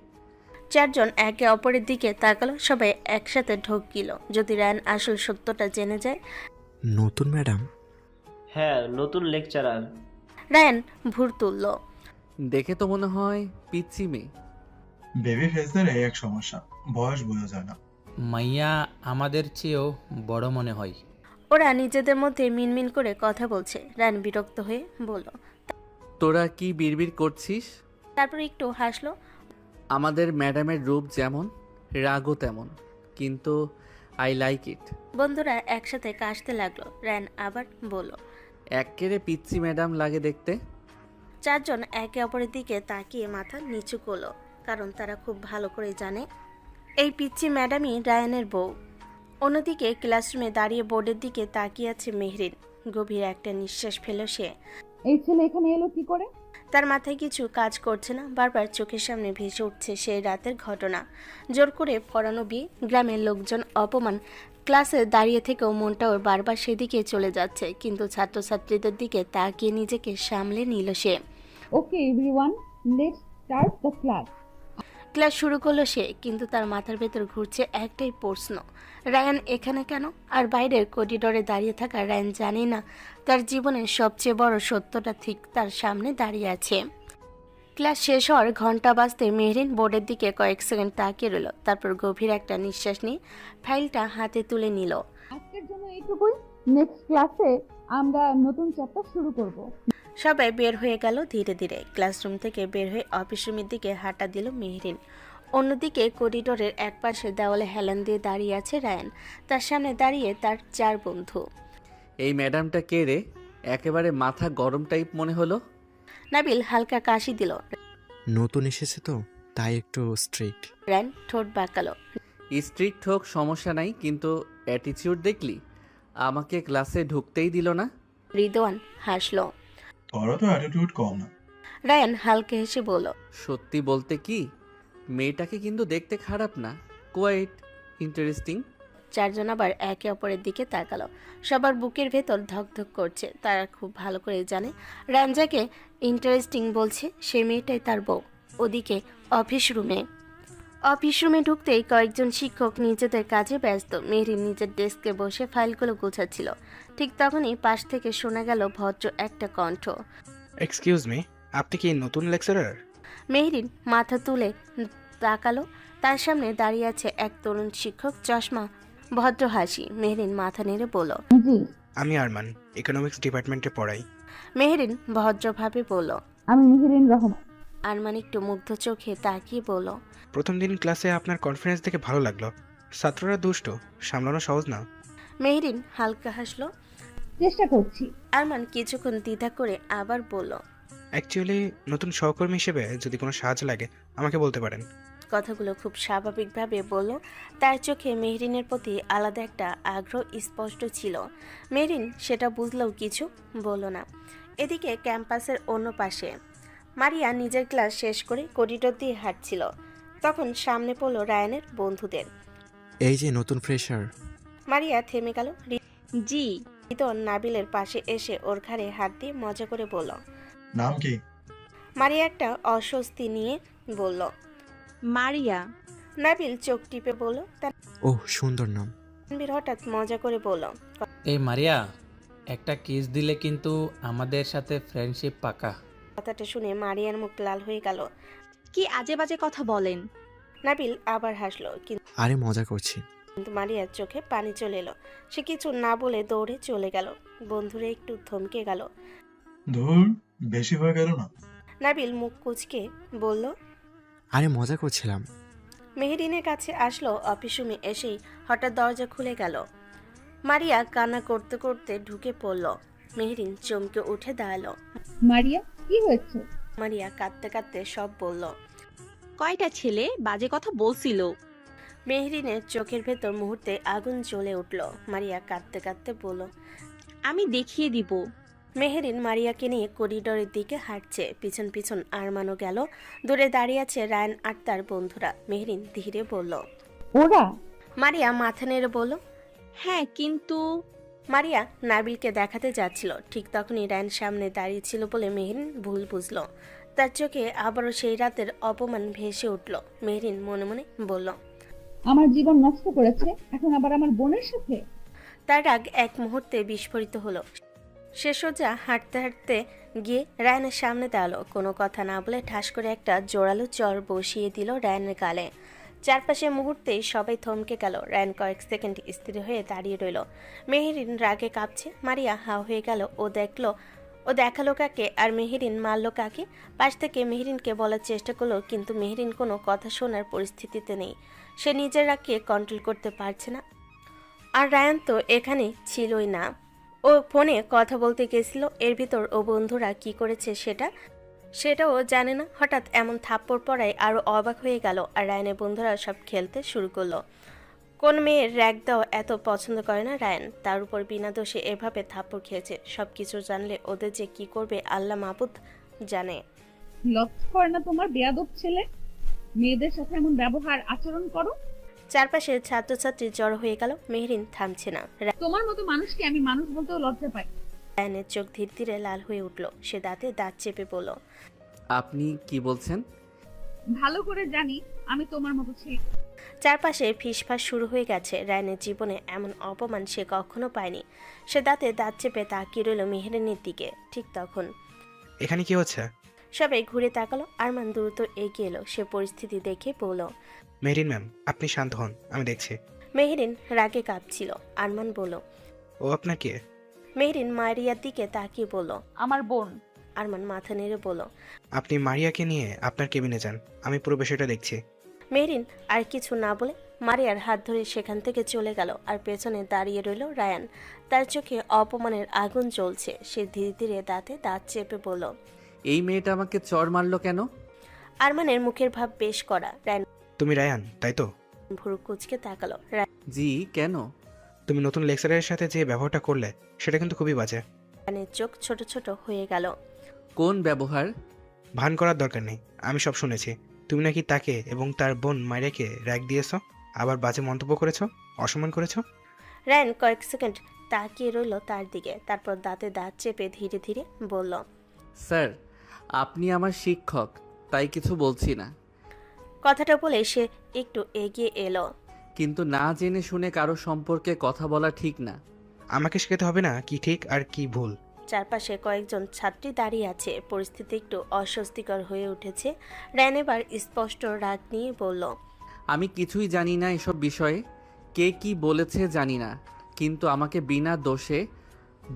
Speaker 3: চারজন একে অপরের দিকে তাকালো। সবাই একসাথে ঢোক গেল। যদি রায়ান আসল সত্যটা জেনে যায়।
Speaker 11: নতুন ম্যাডাম?
Speaker 10: হ্যাঁ, নতুন লেকচারার।
Speaker 3: রায়ান ভুর তুলল।
Speaker 2: দেখে তো মনে হয় পিচ্চি মেয়ে।
Speaker 12: বেবি ফেসদের এই এক সমস্যা, বয়স বোঝা যায় না।
Speaker 9: মাইয়া আমাদের চেয়েও বড় মনে হয়।
Speaker 3: ওরা নিজেদের মধ্যে মিনমিন করে কথা বলছে। রায়ান বিরক্ত হয়ে বলল,
Speaker 2: তোরা কি বিড়বিড় করছিস?
Speaker 3: তারপর একটু হাসলো।
Speaker 2: আমাদের ম্যাডামের রূপ যেমন, রাগও তেমন, কিন্তু আই লাইক ইট।
Speaker 3: বন্ধুরা একসাথে কাশতে লাগলো। রায়ান আবার বলল,
Speaker 2: এক্কেরে পিচ্চি ম্যাডাম লাগে দেখতে।
Speaker 3: চারজন একে অপরের দিকে তাকিয়ে মাথা নিচু করলো, কারণ তারা খুব ভালো করে জানে এই পিচ্চি ম্যাডামই রায়ানের বউ। অন্যদিকে ক্লাসরুমে দাঁড়িয়ে বোর্ডের দিকে তাকিয়ে আছে মেহরিন। গভীর একটা নিঃশ্বাস ফেল সে।
Speaker 1: এই ছেলে এখানে এলো কি করে?
Speaker 3: তার মাথায় কিছু কাজ করছে না। বারবার চোখের সামনে ভেসে উঠছে সেই রাতের ঘটনা। জোর করে পড়ানো বিয়ে, গ্রামের লোকজন অপমান। ক্লাসে দাঁড়িয়ে থেকেও মনটা ওর বারবার সেদিকে চলে যাচ্ছে, কিন্তু ছাত্রছাত্রীদের দিকে তাকিয়ে নিজেকে সামলে নিল সে।
Speaker 1: Okay everyone, let's start the class.
Speaker 3: Class শুরু করলো সে, কিন্তু তার মাথার ভেতর ঘুরছে একটাই প্রশ্ন, রায়ান এখানে কেন? আর বাইরের করিডোরে দাঁড়িয়ে থাকা রায়ান জানে না তার জীবনের সবচেয়ে বড় সত্যটা ঠিক তার সামনে দাঁড়িয়ে আছে। ক্লাস শেষ হওয়ার ঘন্টা বাজতে মেহরিন বোর্ডের দিকে কয়েক সেকেন্ড তাকিয়ে রইল। তারপর গভীর একটা নিঃশ্বাস নিয়ে ফাইলটা হাতে তুলে নিল।
Speaker 1: আজকের জন্য এইটুকুই। নেক্সট ক্লাসে আমরা নতুন চ্যাপ্টার শুরু করব।
Speaker 3: সবাই বের হয়ে গেল ধীরে ধীরে। ক্লাসরুম থেকে বের হয়ে অফিস রুমের দিকে হাঁটা দিল মেহরিন। অন্যদিকে করিডোরের একপাশে দেওয়ালে হেলান দিয়ে দাঁড়িয়ে আছে রায়ান। তার সামনে দাঁড়িয়ে তার 4 বন্ধু।
Speaker 2: এই ম্যাডামটা কে রে? একেবারে মাথা গরম টাইপ মনে হলো।
Speaker 3: নাবিল হালকা কাশি দিল।
Speaker 11: নতুন এসেছে তো, তাই একটু স্ট্রিক্ট।
Speaker 3: রায়ান ঠোঁট বাঁকালো।
Speaker 2: স্ট্রিক্ট হোক সমস্যা নাই, কিন্তু অ্যাটিটিউড দেখলি? আমাকে ক্লাসে ঢুকতেই দিল না।
Speaker 3: রিদওয়ান হাসলো।
Speaker 12: তোরা তো অ্যাটিটিউড কম না।
Speaker 3: রায়ান হালকা হেসে বলল,
Speaker 2: সত্যি বলতে কি, মেয়েটাকে কিন্তু দেখতে খারাপ না, কোয়াইট ইন্টারেস্টিং।
Speaker 3: চারজন আবার একে অপরের দিকে তাকালো। সবার বুকের ভেতর ধকধক করছে। তারা খুব ভালো করে জানে রায়ান যাকে ইন্টারেস্টিং বলছে সে মেয়েটাই তার বউ। ওদিকে অফিস রুমে ঢুকতেই কয়েকজন শিক্ষক নিজেদের কাজে ব্যস্ত। মেহরিন নিজের ডেস্কে বসে ফাইলগুলো গোছাচ্ছিল। ঠিক তখনই পাশ থেকে শোনা গেল ভদ্র একটা কণ্ঠ।
Speaker 13: এক্সকিউজ মি, আপনি কি নতুন লেকচারার?
Speaker 3: মেহরিন মাথা তুলে তাকালো। তার সামনে দাঁড়িয়ে আছে এক তরুণ শিক্ষক, চশমা, ভদ্র হাসি। মেহরিন মাথা নেড়ে বলল,
Speaker 1: জি।
Speaker 13: আমি আরমান, ইকোনমিক্স ডিপার্টমেন্টে পড়াই।
Speaker 3: মেহরিন ভদ্রভাবে বলল,
Speaker 1: আমি মেহরিন রহমান।
Speaker 3: আরমান একটু মুগ্ধ চোখে তাকিয়ে বলল,
Speaker 13: প্রথম দিন ক্লাসে আপনার কনফিডেন্স দেখে ভালো লাগলো। ছাত্ররা দুষ্ট, সামলানো সহজ না।
Speaker 3: মেহরিন হালকা হাসলো।
Speaker 1: চেষ্টা করছি।
Speaker 3: আরমান কিছুক্ষণ দ্বিধা করে আবার বলল,
Speaker 13: অ্যাকচুয়ালি নতুন সহকর্মী হিসেবে যদি কোনো সাহায্য লাগে আমাকে বলতে পারেন।
Speaker 3: কথাগুলো খুব স্বাভাবিকভাবে বলল। তার চোখে মেহরিনের প্রতি আলাদা একটা আগ্রহ স্পষ্ট ছিল। মেহরিন সেটা বুঝলেও কিছু বলল না। এদিকে ক্যাম্পাসের অন্য পাশে মারিয়া নিজের ক্লাস শেষ করে করিডোর দিয়ে হাঁটছিল। তখন সামনে পড়ল রায়ানের বন্ধুদের।
Speaker 11: এই যে নতুন ফ্রেশার।
Speaker 3: মারিয়া থেমে গেল।
Speaker 6: জি।
Speaker 3: রিদন নাবিলের পাশে এসে ওর ঘাড়ে হাত দিয়ে মজা করে বলল,
Speaker 12: নাম কি?
Speaker 3: মারিয়া একটা অস্বস্তি নিয়ে বলল,
Speaker 6: মারিয়া।
Speaker 3: নাবিল চোখ টিপে বলল।
Speaker 11: ওহ, সুন্দর নাম।
Speaker 3: তানভীর হঠাৎ মজা করে বলল,
Speaker 9: এই মারিয়া, একটা কিস দিলে কিন্তু আমাদের সাথে ফ্রেন্ডশিপ পাকা।
Speaker 3: কথাটা শুনে মারিয়ার মুখ লাল হয়ে গেল।
Speaker 6: কি আজে বাজে কথা বলেন?
Speaker 3: নাবিল আবার হাসলো,
Speaker 11: আরে মজা করছি।
Speaker 3: কিন্তু মারিয়ার চোখে পানি চলে এলো। সে কিছু না বলে দৌড়ে চলে গেল। বন্ধুরা একটু থমকে গেল।
Speaker 12: ধুর, বেশি হয়ে গেল না?
Speaker 3: নাবিল মুখ কুঁচকে বলল,
Speaker 11: আরে মজা করছিলাম।
Speaker 3: মেহরিনের কাছে আসলো। অফিস রুমে এসেই হঠাৎ দরজা খুলে গেল। মারিয়া কান্না করতে করতে ঢুকে পড়ল। মেহরিন চমকে উঠে দাঁড়ালো।
Speaker 1: মারিয়া, কি হয়েছে?
Speaker 3: মারিয়া কাঁদতে কাঁদতে সব বলল।
Speaker 14: কয়টা ছেলে বাজে কথা বলছিল?
Speaker 3: মেহরিনের চোখের ভেতর মুহূর্তে আগুন জ্বলে উঠল। মারিয়া কাঁদতে কাঁদতে বলল,
Speaker 14: আমি দেখিয়ে দিব।
Speaker 3: মেহরিন মারিয়াকে নিয়ে করিডোরের দিকে হাঁটছে, পিছন পিছন আরমানও গেল। দূরে দাঁড়িয়ে আছে রায়ান আর তার বন্ধুরা। মেহরিন ধীরে বলল,
Speaker 1: ওরা?
Speaker 3: মারিয়া মাথা নেড়ে বলল,
Speaker 14: হ্যাঁ, কিন্তু
Speaker 3: মারিয়া নাবিলকে দেখাতে যাচ্ছিল। ঠিক তখনই রায়ান সামনে দাঁড়িয়ে ছিল বলে মেহরিন ভুল বুঝল। তার চোখে আবারও সেই রাতের অপমান ভেসে উঠল। মেহরিন মনে মনে বলল,
Speaker 1: আমার জীবন নষ্ট করেছে, এখন আবার আমার বোনের সাথে।
Speaker 3: তার রাগ এক মুহূর্তে বিস্ফোরিত হলো। সে সোজা হাঁটতে হাঁটতে গিয়ে রায়ানের সামনে দাঁড়ালো। কোনো কথা না বলে ঠাস করে একটা জোরালো চর বসিয়ে দিল রায়ানের গালে। চারপাশে মুহূর্তেই সবাই থমকে গেল। রায়ান কয়েক সেকেন্ড স্থির হয়ে দাঁড়িয়ে রইল। মেহরিন রাগে কাঁপছে। মারিয়া হা হয়ে গেল। ও দেখালো কাকে আর মেহরিন মারল কাকে। পাশ থেকে মেহরিনকে বলার চেষ্টা করলো, কিন্তু মেহরিন কোনো কথা শোনার পরিস্থিতিতে নেই। সে নিজের রাগকে কন্ট্রোল করতে পারছে না। আর রায়ান তো এখানে ছিলই না। ও ফোনে কথা বলতে গেছিল। এর ভিতর ও বন্ধুরা কি করেছে সেটাও জানে না। হঠাৎ এমন থাপ্পড় পড়ায় আরও অবাক হয়ে গেল। আর রায়ানের বন্ধুরা সব খেলতে শুরু করলো। কোন মেয়ের র্যাগ দেওয়া এত পছন্দ করে না রায়ান? তার উপর বিনা দোষে এভাবে থাপ্পড় খেয়েছে। সব কিছু জানলে ওদের যে কি করবে আল্লাহ মাহবুদ জানে।
Speaker 1: লক্ষ্য করে না তোমার বেয়াদব ছেলে? মেয়েদের সাথে এমন ব্যবহার আচরণ করো।
Speaker 3: চারপাশে ছাত্রছাত্রী জড়ো হয়ে গেল। মেহরিন থামছে না।
Speaker 1: তোমার মতো মানুষকে আমি মানুষ বলতেও লজ্জা পাই।
Speaker 3: রায়ানের চোখ ধীরে ধীরে লাল হয়ে উঠল। সে দাঁতে দাঁত চেপে বলল,
Speaker 2: আপনি কি বলছেন?
Speaker 1: ভালো করে জানি আমি তোমার মতো ছেলে।
Speaker 3: চারপাশে ফিসফাস শুরু হয়ে গেছে। রায়ানের জীবনে এমন অপমান সে কখনো পায়নি। সে দাঁতে দাঁত চেপে তাকিয়ে রইল মেহরিনের দিকে। ঠিক তখন
Speaker 13: এখানে কি হচ্ছে?
Speaker 3: সবাই ঘুরে তাকালো। আরমান দ্রুত এগিয়ে এলো। সে পরিস্থিতি দেখে বলল,
Speaker 13: মেহরিন ম্যাম, আপনি শান্ত হন, আমি দেখছি।
Speaker 3: মেহরিন রাগে কাঁপছিল। আরমান বলল,
Speaker 13: ও আপনার কে?
Speaker 3: মেহরিন মারিয়ার দিকে তাকিয়ে বলল,
Speaker 1: আমার বোন।
Speaker 3: আরমান মাথা নেড়ে বলল,
Speaker 13: আপনি মারিয়াকে নিয়ে আপনার কেবিনে যান, আমি পুরো বিষয়টা দেখছি।
Speaker 3: মেহরিন আর কিছু না বলে মারিয়ার হাত ধরে সেখান থেকে চলে গেল। আর পেছনে দাঁড়িয়ে রইল রায়ান। তার চোখে অপমানের আগুন জ্বলছে। সে ধীরে ধীরে দাঁতে দাঁত চেপে বলল,
Speaker 2: এই মেয়েটা আমাকে চড় মারলো কেন?
Speaker 3: আরমানের মুখের ভাব বেশ কড়া। রায়ান
Speaker 13: তুমি রায়ান, তাই তো?
Speaker 3: ভুরু কুচকে তাকালো।
Speaker 2: জি, কেন?
Speaker 13: তুমি নতুন লেকচারের সাথে যে ব্যবহারটা করলে সেটা কিন্তু খুবই বাজে।
Speaker 3: রায়ানের চোখ ছোট ছোট হয়ে গেল।
Speaker 2: কোন ব্যবহার?
Speaker 13: ভান করার দরকার নেই, আমি সব শুনেছি। তুমি নাকি তাকে এবং তার বোন মারিয়াকে র্যাগ দিয়েছো, আবার বাজে মন্তব্য করেছো, অসম্মান করেছো।
Speaker 3: রায়ান কয়েক সেকেন্ড তাকিয়ে রইল তার দিকে। তারপর দাঁতে দাঁত চেপে ধীরে ধীরে বলল,
Speaker 2: স্যার, আপনি আমার শিক্ষক, তাই কিছু বলছি না।
Speaker 3: কথাটা বলে সে একটু এগিয়ে এলো।
Speaker 2: কিন্তু না জেনে শুনে কারো সম্পর্কে কথা বলা ঠিক না।
Speaker 13: আমাকে শেখাতে হবে না কি ঠিক আর কি ভুল।
Speaker 3: চারপাশে কয়েকজন ছাত্রী দাঁড়িয়ে আছে। পরিস্থিতি একটু অস্বস্তিকর হয়ে উঠেছে। রায়ান এবার স্পষ্ট রাগ নিয়ে বলল,
Speaker 2: আমি কিছুই জানি না এসব বিষয়ে। কে কি বলেছে জানি না, কিন্তু আমাকে বিনা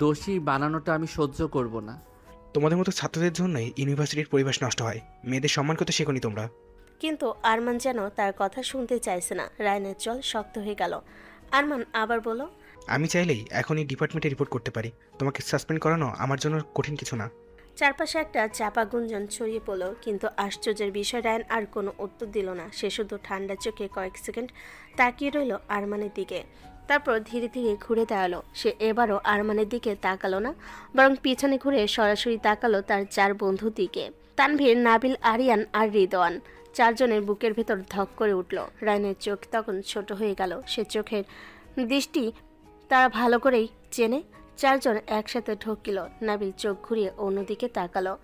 Speaker 2: দোষী বানানোটা আমি সহ্য করব না।
Speaker 13: তোমাদের মতো ছাত্রদের জন্যই ইউনিভার্সিটির পরিবেশ নষ্ট হয়। মেয়েদের সম্মান করতে শেখনি তোমরা।
Speaker 3: কিন্তু আরমান যেন তার কথা শুনতে চাইছে না। রায়ানের জল শক্ত হয়ে গেল। আরমান আবার বলল,
Speaker 13: আমি চাইলেই এখনই ডিপার্টমেন্টে রিপোর্ট করতে পারি। তোমাকে সাসপেন্ড করানো আমার জন্য কঠিন কিছু না।
Speaker 3: চারপাশে একটা চাপা গুঞ্জন ছড়িয়ে পড়ল। কিন্তু আশ্চর্যের বিষয়, রায়ান আর কোনো উত্তর দিল না। সে শুধু ঠান্ডা চোখে কয়েক সেকেন্ড তাকিয়ে রইল আরমানের দিকে। তারপর ধীরে ধীরে ঘুরে দাঁড়ালো। সে এবারও আরমানের দিকে তাকালো না, বরং পিছনে ঘুরে সরাসরি তাকালো তার চার বন্ধুর দিকে। তানভীর, নাবিল, আরিয়ান আর রিদওয়ান। চারজনের বুকের ভেতর ধক করে উঠল। রায়ানের চোখ তখন ছোট হয়ে গেল। সে চোখের দৃষ্টি তারা ভালো করেই চেনে। চারজন একসাথে ঢোকিল। নাবিল চোখ ঘুরিয়ে অন্যদিকে তাকালো।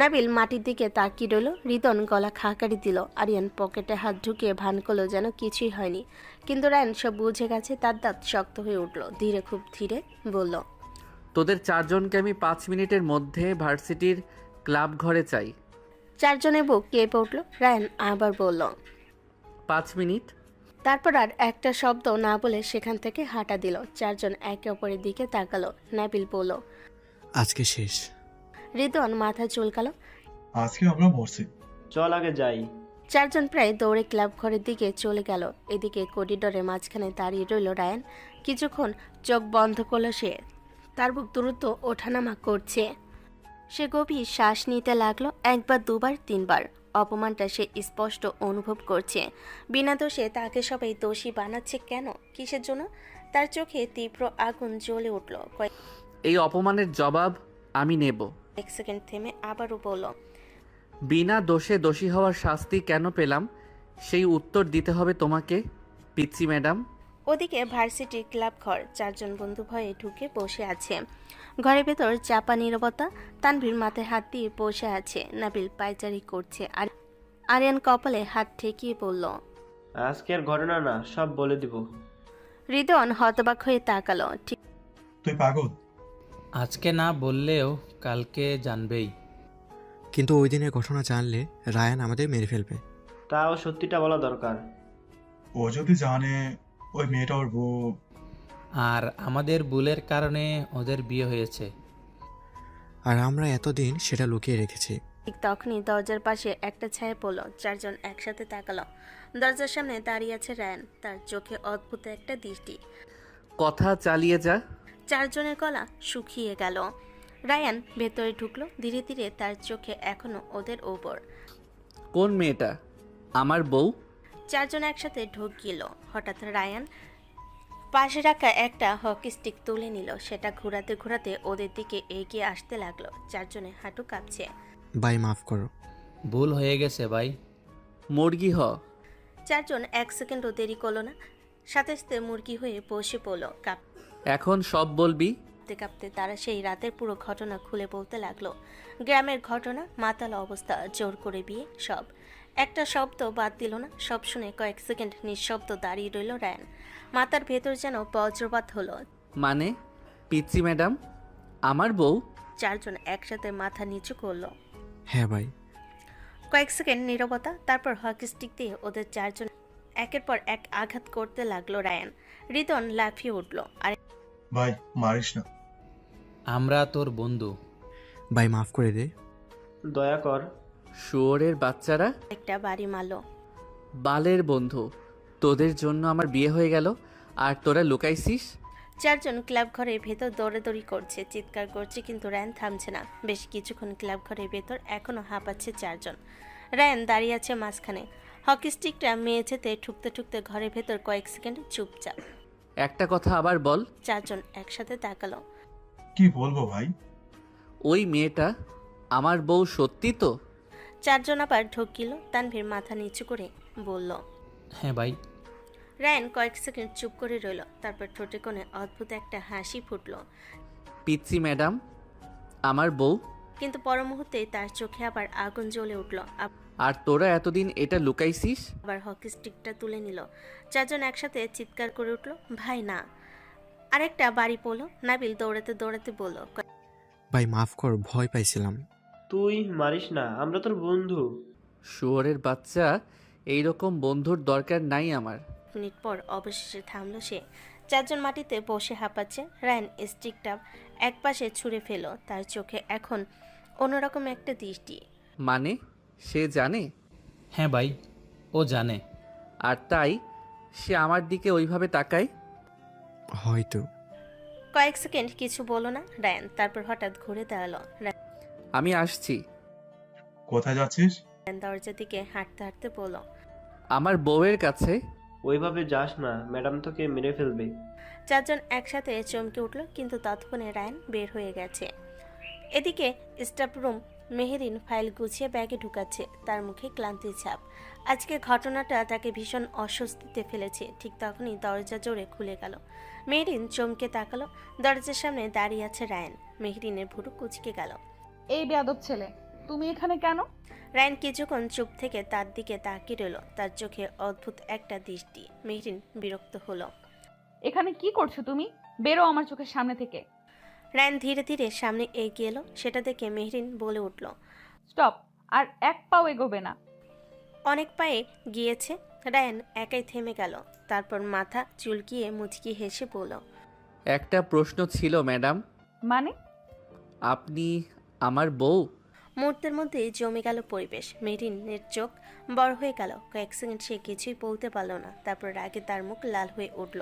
Speaker 3: নাবিল মাটির দিকে তাকিয়ে রইল। রিদন গলা খাকারি দিল। আরিয়ান পকেটে হাত ঢুকিয়ে ভান করলো যেন কিছুই হয়নি। কিন্তু রায়ান সব বুঝে গেছে। তার দাঁত শক্ত হয়ে উঠল। ধীরে, খুব ধীরে বলল,
Speaker 2: তোদের চারজনকে আমি 5 মিনিটের মধ্যে ভার্সিটির ক্লাব ঘরে চাই।
Speaker 3: চারজনের বুক কেঁপে উঠল। রায়ান আবার বলল,
Speaker 2: 5 মিনিট।
Speaker 3: তারপর আর একটা শব্দ না বলে সেখান থেকে হাঁটা দিল। চারজন একে অপরের দিকে তাকালো। নাবিল বলল,
Speaker 11: আজকে শেষ।
Speaker 3: রিদওয়ান মাথা চুলকালো।
Speaker 12: আজকে আমরা মরছি,
Speaker 10: চল আগে যাই।
Speaker 3: চারজন প্রায় দৌড়ে ক্লাব ঘরের দিকে চলে গেল। এদিকে করিডোরের মাঝখানে দাঁড়িয়ে রইল রায়ান। কিছুক্ষণ চোখ বন্ধ করলো সে। তার বুক দ্রুত ওঠানামা করছে। সে গভীর শ্বাস নিতে লাগলো। একবার, দুবার, তিনবার। অপমানটা সে স্পষ্ট অনুভব করছে। বিনা দোষে তাকে সবাই দোষী বানাচ্ছে কেন, কিসের জন্য? তার চোখে তীব্র আগুন জ্বলে উঠল।
Speaker 2: এই অপমানের জবাব আমি নেব।
Speaker 3: কয়েক সেকেন্ড থেমে আবারও বলল,
Speaker 2: বিনা দোষে দোষী হওয়ার শাস্তি কেন পেলাম সেই উত্তর দিতে হবে তোমাকে, পিচ্চি ম্যাডাম।
Speaker 3: ওদিকে ভার্সিটি ক্লাব ঘর, 4 জন বন্ধু ভয়ে ঢুকে বসে আছে। ঘরের ভেতর চাপা নীরবতা। তানভীর মাথায় হাত দিয়ে বসে আছে, নাবিল পায়চারি করছে, আর আরিয়ান কপালে হাত ঠেকিয়ে বলল,
Speaker 10: আজকের ঘটনা না, সব বলে দিব।
Speaker 3: হৃদয়ন হতবাক হয়ে তাকালো। ঠিক
Speaker 12: তুই পাগল?
Speaker 9: আজকে না বললেও কালকে জানবেই।
Speaker 11: কিন্তু ওই দিনের ঘটনা জানলে রায়ান আমাদের মেরে ফেলবে।
Speaker 10: তাও সত্যিটা বলা দরকার।
Speaker 12: ও যদি জানে ওই মেয়েটা ওর বউ।
Speaker 9: আর আমাদের ভুলের কারণে ওদের বিয়ে হয়েছে।
Speaker 11: আর আমরা এতদিন সেটা লুকিয়ে রেখেছি।
Speaker 3: ঠিক তখনই দরজার পাশে একটা ছায়া পড়ল। 4 জন একসাথে তাকালো। দরজার সামনে দাঁড়িয়ে আছে রায়ান, তার চোখে অদ্ভুত একটা দৃষ্টি।
Speaker 2: কথা চালিয়ে যা।
Speaker 3: 4 জনের গলা শুকিয়ে গেল। রায়ান ভেতরে ঢুকলো ধীরে ধীরে, তার চোখে এখনো ওদের ওপর।
Speaker 2: কোন মেয়েটা? আমার বউ?
Speaker 3: 4 জন একসাথে ঢোক গেল। হঠাৎ রায়ান পাশে রাখা একটা হকি স্টিক তুলে নিল, সেটা ঘোরাতে ঘোরাতে ওদের দিকে এগিয়ে আসতে লাগলো। 4 জনের হাঁটু কাঁপছে।
Speaker 11: ভাই মাফ করো।
Speaker 9: ভুল হয়ে গেছে ভাই।
Speaker 2: মুরগি হ।
Speaker 3: 4 জন 1 সেকেন্ডও দেরি করলো না, সাথে সাথে মুরগি হয়ে বসে পড়লো।
Speaker 2: এখন সব বলবি?
Speaker 3: কাঁপতে কাঁপতে তারা সেই রাতের পুরো ঘটনা খুলে বলতে লাগলো। গ্রামের ঘটনা, মাতাল অবস্থা, জোর করে বিয়ে, সব। একটা শব্দ বাদ দিল না। সব শুনে কয়েক সেকেন্ড নিঃশব্দ দাঁড়িয়ে রইল রায়ান। মাথার ভেতর যেন বজ্রপাত হলো।
Speaker 2: মানে পিচ্চি ম্যাডাম আমার বউ?
Speaker 3: 4 জন একসাথে মাথা নিচু করলো।
Speaker 11: হ্যাঁ ভাই।
Speaker 3: কয়েক সেকেন্ড নীরবতা, তারপর হকি স্টিক দিয়ে ওদের 4 জন একের পর এক আঘাত করতে লাগলো রায়ান। রিদন লাফিয়ে উঠল। আর
Speaker 12: ভাই মারিস না।
Speaker 9: আমরা তোর বন্ধু।
Speaker 11: ভাই মাফ করে দে।
Speaker 10: দয়া কর।
Speaker 2: শুয়োরের বাচ্চারা।
Speaker 3: একটা বাড়ি মারলো।
Speaker 2: বালের বন্ধু, তোদের জন্য আমার বিয়ে হয়ে গেল আর তোরা লুকাইছিস।
Speaker 3: 4 জন ক্লাব ঘরের ভেতর দৌড়াদৌড়ি করছে, চিৎকার করছে, কিন্তু রায়ান থামছে না। বেশ কিছুক্ষণ ক্লাব ঘরের ভেতর এখনো হাঁপাচ্ছে 4 জন। রায়ান দাঁড়িয়ে আছে মাঝখানে, হকি স্টিকটা মেঝেতে ঠুকতে ঠুকতে ঘরের ভেতর কয়েক সেকেন্ড চুপচাপ।
Speaker 2: একটা কথা আবার বল।
Speaker 3: 4 জন একসাথে তাকালো।
Speaker 12: কি বলবো ভাই?
Speaker 2: ওই মেয়েটা আমার বউ সত্যি তো?
Speaker 3: 4 জন আবার ঢোকিল। তানভীর মাথা নিচু করে বলল,
Speaker 9: হ্যাঁ ভাই।
Speaker 3: রায়ান কয়েক সেকেন্ড চুপ করে রইল, তারপর ঠোঁটে কোণে অদ্ভুত একটা হাসি ফুটলো।
Speaker 2: পিচ্চি ম্যাডাম আমার বউ?
Speaker 3: কিন্তু পর মুহূর্তেই তার চোখে আবার আগুন জ্বলে উঠল।
Speaker 2: আর তোরা এতদিন এটা লুকাইছিস?
Speaker 3: আবার হকি স্টিকটা তুলে নিল। 4 জন একসাথে চিৎকার করে উঠল, ভাই না। আরেকটা বাড়ি পড়লো। নাবিল দৌড়াতে দৌড়াতে বলল,
Speaker 11: ভাই মাফ কর, ভয় পাইছিলাম।
Speaker 10: তুই মারিস না, আমরা তোর বন্ধু।
Speaker 2: শুয়োরের বাচ্চা, এইরকম বন্ধুর দরকার নাই আমার।
Speaker 3: মিনিট পর অবশেষে থামলো সে। 4 জন মাটিতে বসে হাঁপাচ্ছে। রায়ান স্টিকটা একপাশে ছুঁড়ে ফেলো। তার চোখে এখন অন্যরকম একটা দৃষ্টি।
Speaker 2: মানে সে জানে?
Speaker 9: হ্যাঁ ভাই, ও জানে।
Speaker 2: আর তাই সে আমার দিকে ওইভাবে তাকায়?
Speaker 11: হয়তো।
Speaker 3: কয়েক সেকেন্ড কিছু বলো না রায়ান, তারপর হঠাৎ ঘুরে দাঁড়ালো।
Speaker 2: আমি আসছি।
Speaker 12: কোথায় যাচ্ছিস?
Speaker 3: রায়ান দরজার দিকে হাঁটতে হাঁটতে বলল,
Speaker 2: আমার বউয়ের কাছে।
Speaker 10: ওইভাবে যাস না, ম্যাডাম তোকে মেরে ফেলবে।
Speaker 3: 4 জন একসাথে চমকে উঠল, কিন্তু ততক্ষণে রায়ান বের হয়ে গেছে। এদিকে স্টাফ রুম, মেহেরিন ফাইল গুছিয়ে ব্যাগে ঢুকাচ্ছে, তার মুখে ক্লান্তির ছাপ। আজকে ঘটনাটা তাকে ভীষণ অস্বস্তিতে ফেলেছে। ঠিক তখনই দরজা জোরে খুলে গেল। মেহেরিন চমকে তাকালো। দরজার সামনে দাঁড়িয়ে আছে রায়ান। মেহেরিনের ভুরু কুচকে গেল।
Speaker 1: এই বেয়াদব ছেলে, তুমি এখানে কেন?
Speaker 3: রায়ান কিছুক্ষণ চুপ থেকে তার দিকে তাকিয়ে রইল, তার চোখে অদ্ভুত একটা দৃষ্টি। মেহেরিন বিরক্ত হলো।
Speaker 1: এখানে কি করছো তুমি? বেরো আমার চোখের সামনে থেকে।
Speaker 3: রায়ান ধীরে ধীরে সামনে এগিয়ে এলো। সেটা দেখে মেহেরিন বলে উঠল,
Speaker 1: স্টপ, আর এক পাও এগোবে না।
Speaker 3: অনেক পায়ে গিয়েছে। রায়ান একাই থেমে গেল, তারপর মাথা চুলকিয়ে মুচকি হেসে বলল,
Speaker 2: একটা প্রশ্ন ছিল ম্যাডাম।
Speaker 1: মানে?
Speaker 2: আপনি আমার বউ?
Speaker 3: মুহূর্তের মধ্যেই জমে গেল পরিবেশ। মেরিনের চোখ বড় হয়ে গেল। কয়েক সেকেন্ড সে কিছুই বলতে পারল না, তারপর রাগে তার মুখ লাল হয়ে উঠল।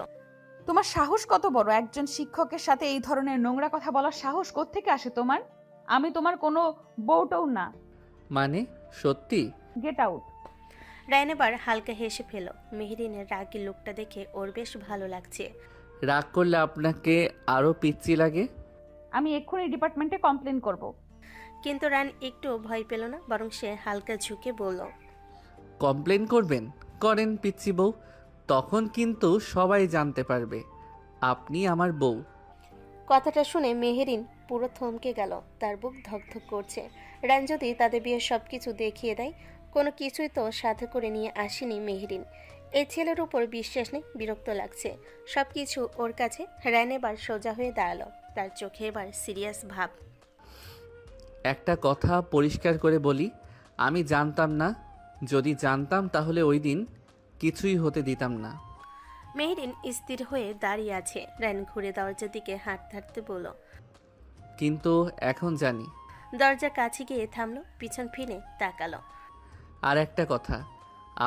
Speaker 1: তোমার সাহস কত বড়? একজন শিক্ষকের সাথে এই ধরনের নোংরা কথা বলার সাহস কোত্থেকে আসে তোমার? আমি তোমার কোনো বউটাও না।
Speaker 2: মানে সত্যি?
Speaker 1: Get out.
Speaker 3: রায়ান এবার হালকা হেসে ফেল। মেহেরিনের রাগী লোকটা দেখে ওর বেশ ভালো লাগছে।
Speaker 2: রাগ করলে আপনাকে আরও পিচ্ছি লাগে?
Speaker 1: আমি এক্ষুনি ডিপার্টমেন্টে কমপ্লেন করব।
Speaker 3: কিন্তু রায়ান একটু ভয় পেল না, বরং সে হালকা ঝুঁকে বলল,
Speaker 2: কমপ্লেন করবেন? করেন পিচ্ছি বউ, তখন কিন্তু সবাই জানতে পারবে আপনি আমার বউ।
Speaker 3: কথাটা শুনে মেহেরিন পুরো থমকে গেল। তার বুক ধকধক করছে। রায়ান যদি তাদের বিয়ের সবকিছু দেখিয়ে দেয়, কোনো কিছুই তো সাথে করে নিয়ে আসেনি মেহেরিন। এই ছেলের উপর বিশ্বাস নেই, বিরক্ত লাগছে সবকিছু ওর কাছে। রায়ান এবার সোজা হয়ে দাঁড়ালো, তার চোখে এবার সিরিয়াস ভাব।
Speaker 2: একটা কথা পরিষ্কার করে বলি, আমি জানতাম না, যদি জানতাম তাহলে ওই দিন কিছুই হতে দিতাম না।
Speaker 3: মেহেরিন স্থির হয়ে দাঁড়িয়ে আছে। রায়ান ঘুরে দরজার দিকে হাঁটতে হাঁটতে বলল,
Speaker 2: কিন্তু এখন জানি।
Speaker 3: দরজা কাছে গিয়ে থামলো, পিছন ফিরে তাকালো।
Speaker 2: আর একটা কথা,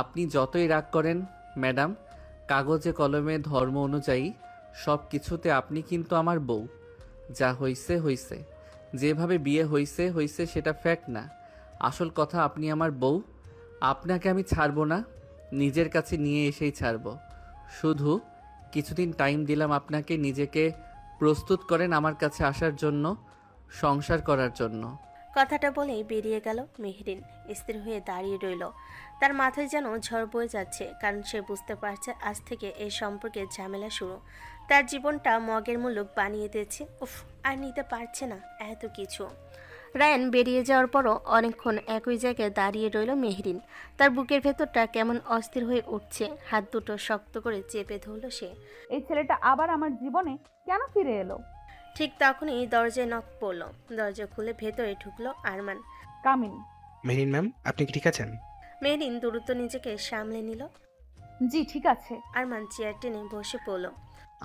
Speaker 2: আপনি যতই রাগ করেন ম্যাডাম, কাগজে কলমে ধর্ম অনুযায়ী সব কিছুতে আপনি কিন্তু আমার বউ। যা হইছে হইছে, যেভাবে বিয়ে হইছে হইছে, সেটা ফ্যাক্ট না। আসল কথা, আপনি আমার বউ। আপনাকে আমি ছাড়বো না, নিজের কাছে নিয়ে এসেই ছাড়বো। শুধু কিছুদিন টাইম দিলাম আপনাকে, নিজেকে প্রস্তুত করেন আমার কাছে আসার জন্য, সংসার করার জন্য।
Speaker 3: কথাটা বলেই বেরিয়ে গেল মেহেরিন। স্থির হয়ে দাঁড়িয়ে রইল। তার মাথায় যেন ঝড় বয়ে যাচ্ছে, কারণ সে বুঝতে পারছে আজ থেকে এই সম্পর্কে ঝামেলা শুরু। তার জীবনটা মগের মুলুক বানিয়ে দিয়েছে। উফ, আর নিতে পারছে না এত কিছু। রায়ান বেরিয়ে যাওয়ার পরও অনেকক্ষণ একই জায়গায় দাঁড়িয়ে রইল মেহেরিন। তার বুকের ভেতরটা কেমন অস্থির হয়ে উঠছে। হাত দুটো শক্ত করে চেপে ধরল সে।
Speaker 1: এই ছেলেটা আবার আমার জীবনে কেন ফিরে এলো?
Speaker 3: ঠিক তখনই দরজায় নক পড়ল। দরজা খুলে ভেতরে ঢুকলো আরমান।
Speaker 1: কামিন।
Speaker 13: মেরিন ম্যাম, আপনি কি ঠিক আছেন?
Speaker 3: মেরিন দ্রুত নিজেকে সামলে নিল।
Speaker 1: জি ঠিক আছে।
Speaker 3: আরমান চেয়ার টেনে বসে পড়ল।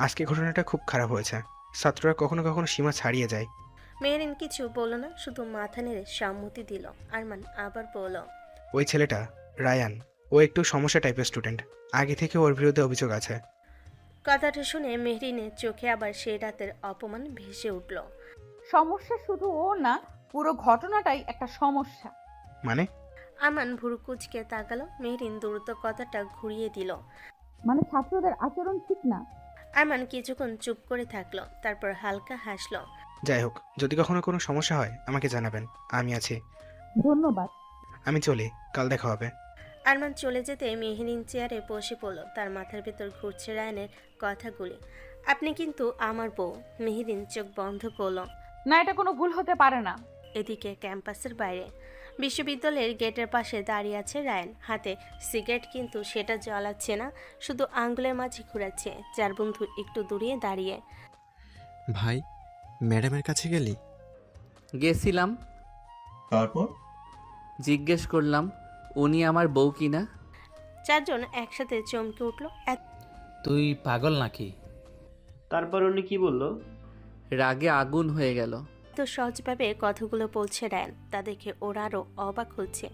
Speaker 13: আজকে ঘটনাটা খুব খারাপ হয়েছে। ছাত্ররা কখনো কখনো সীমা ছাড়িয়ে যায়।
Speaker 3: মেরিন কিছু বলল না, শুধু মাথা নেড়ে সম্মতি দিল। আরমান আবার বলল,
Speaker 13: ওই ছেলেটা রায়ান, ও একটু সমস্যা টাইপের স্টুডেন্ট। আগে থেকে ওর বিরুদ্ধে অভিযোগ আছে।
Speaker 3: কথাটা শুনে মেহরিনের চোখে আবার সেই রাতের অপমান ভেসে উঠল।
Speaker 1: সমস্যা শুধু ও না, পুরো ঘটনাটাই একটা সমস্যা।
Speaker 13: মানে?
Speaker 3: আরমান ভুরু কুচকে তাকালো। মেহরিন দ্রুত কথাটা ঘুরিয়ে দিল।
Speaker 1: মানে ছাত্রদের আচরণ ঠিক না।
Speaker 3: আরমান কিছুক্ষণ চুপ করে থাকলো, তারপর হালকা হাসলো।
Speaker 13: যাই হোক, যদি কখনো কোনো সমস্যা হয় আমাকে জানাবেন, আমি আছি।
Speaker 1: ধন্যবাদ।
Speaker 13: আমি চলি, কাল দেখা হবে।
Speaker 3: আরমান চলে যেতে মেহরিন চেয়ারে বসে পড়ল। তার মাথার ভেতর ঘুরছে রায়ানের কথাগুলি। আপনি কিন্তু আমার বউ। মেহরিন চোখ বন্ধ করলো।
Speaker 1: না, এটা কোনো ভুল হতে পারে না।
Speaker 3: এদিকে ক্যাম্পাসের বাইরে বিশ্ববিদ্যালয়ের গেটের পাশে দাঁড়িয়ে আছে রায়ান। হাতে সিগারেট, কিন্তু সেটা জ্বালাচ্ছে না, শুধু আঙ্গুলের মাঝে ঘুরাচ্ছে। চার বন্ধু একটু দূরিয়ে দাঁড়িয়ে।
Speaker 11: ভাই, ম্যাডামের কাছে গেলি?
Speaker 2: গেছিলাম।
Speaker 12: তারপর
Speaker 2: জিজ্ঞেস করলাম উনি আমার বউ কিনা।
Speaker 3: চারজন একসাথে চমকে উঠল।
Speaker 9: তুই পাগল নাকি?
Speaker 10: তারপর উনি কি বলল?
Speaker 2: রাগে আগুন হয়ে গেল।
Speaker 3: তো সহজভাবে কথাগুলো বলছে রায়ান, তা দেখে ওরা আরও অবাক হচ্ছে।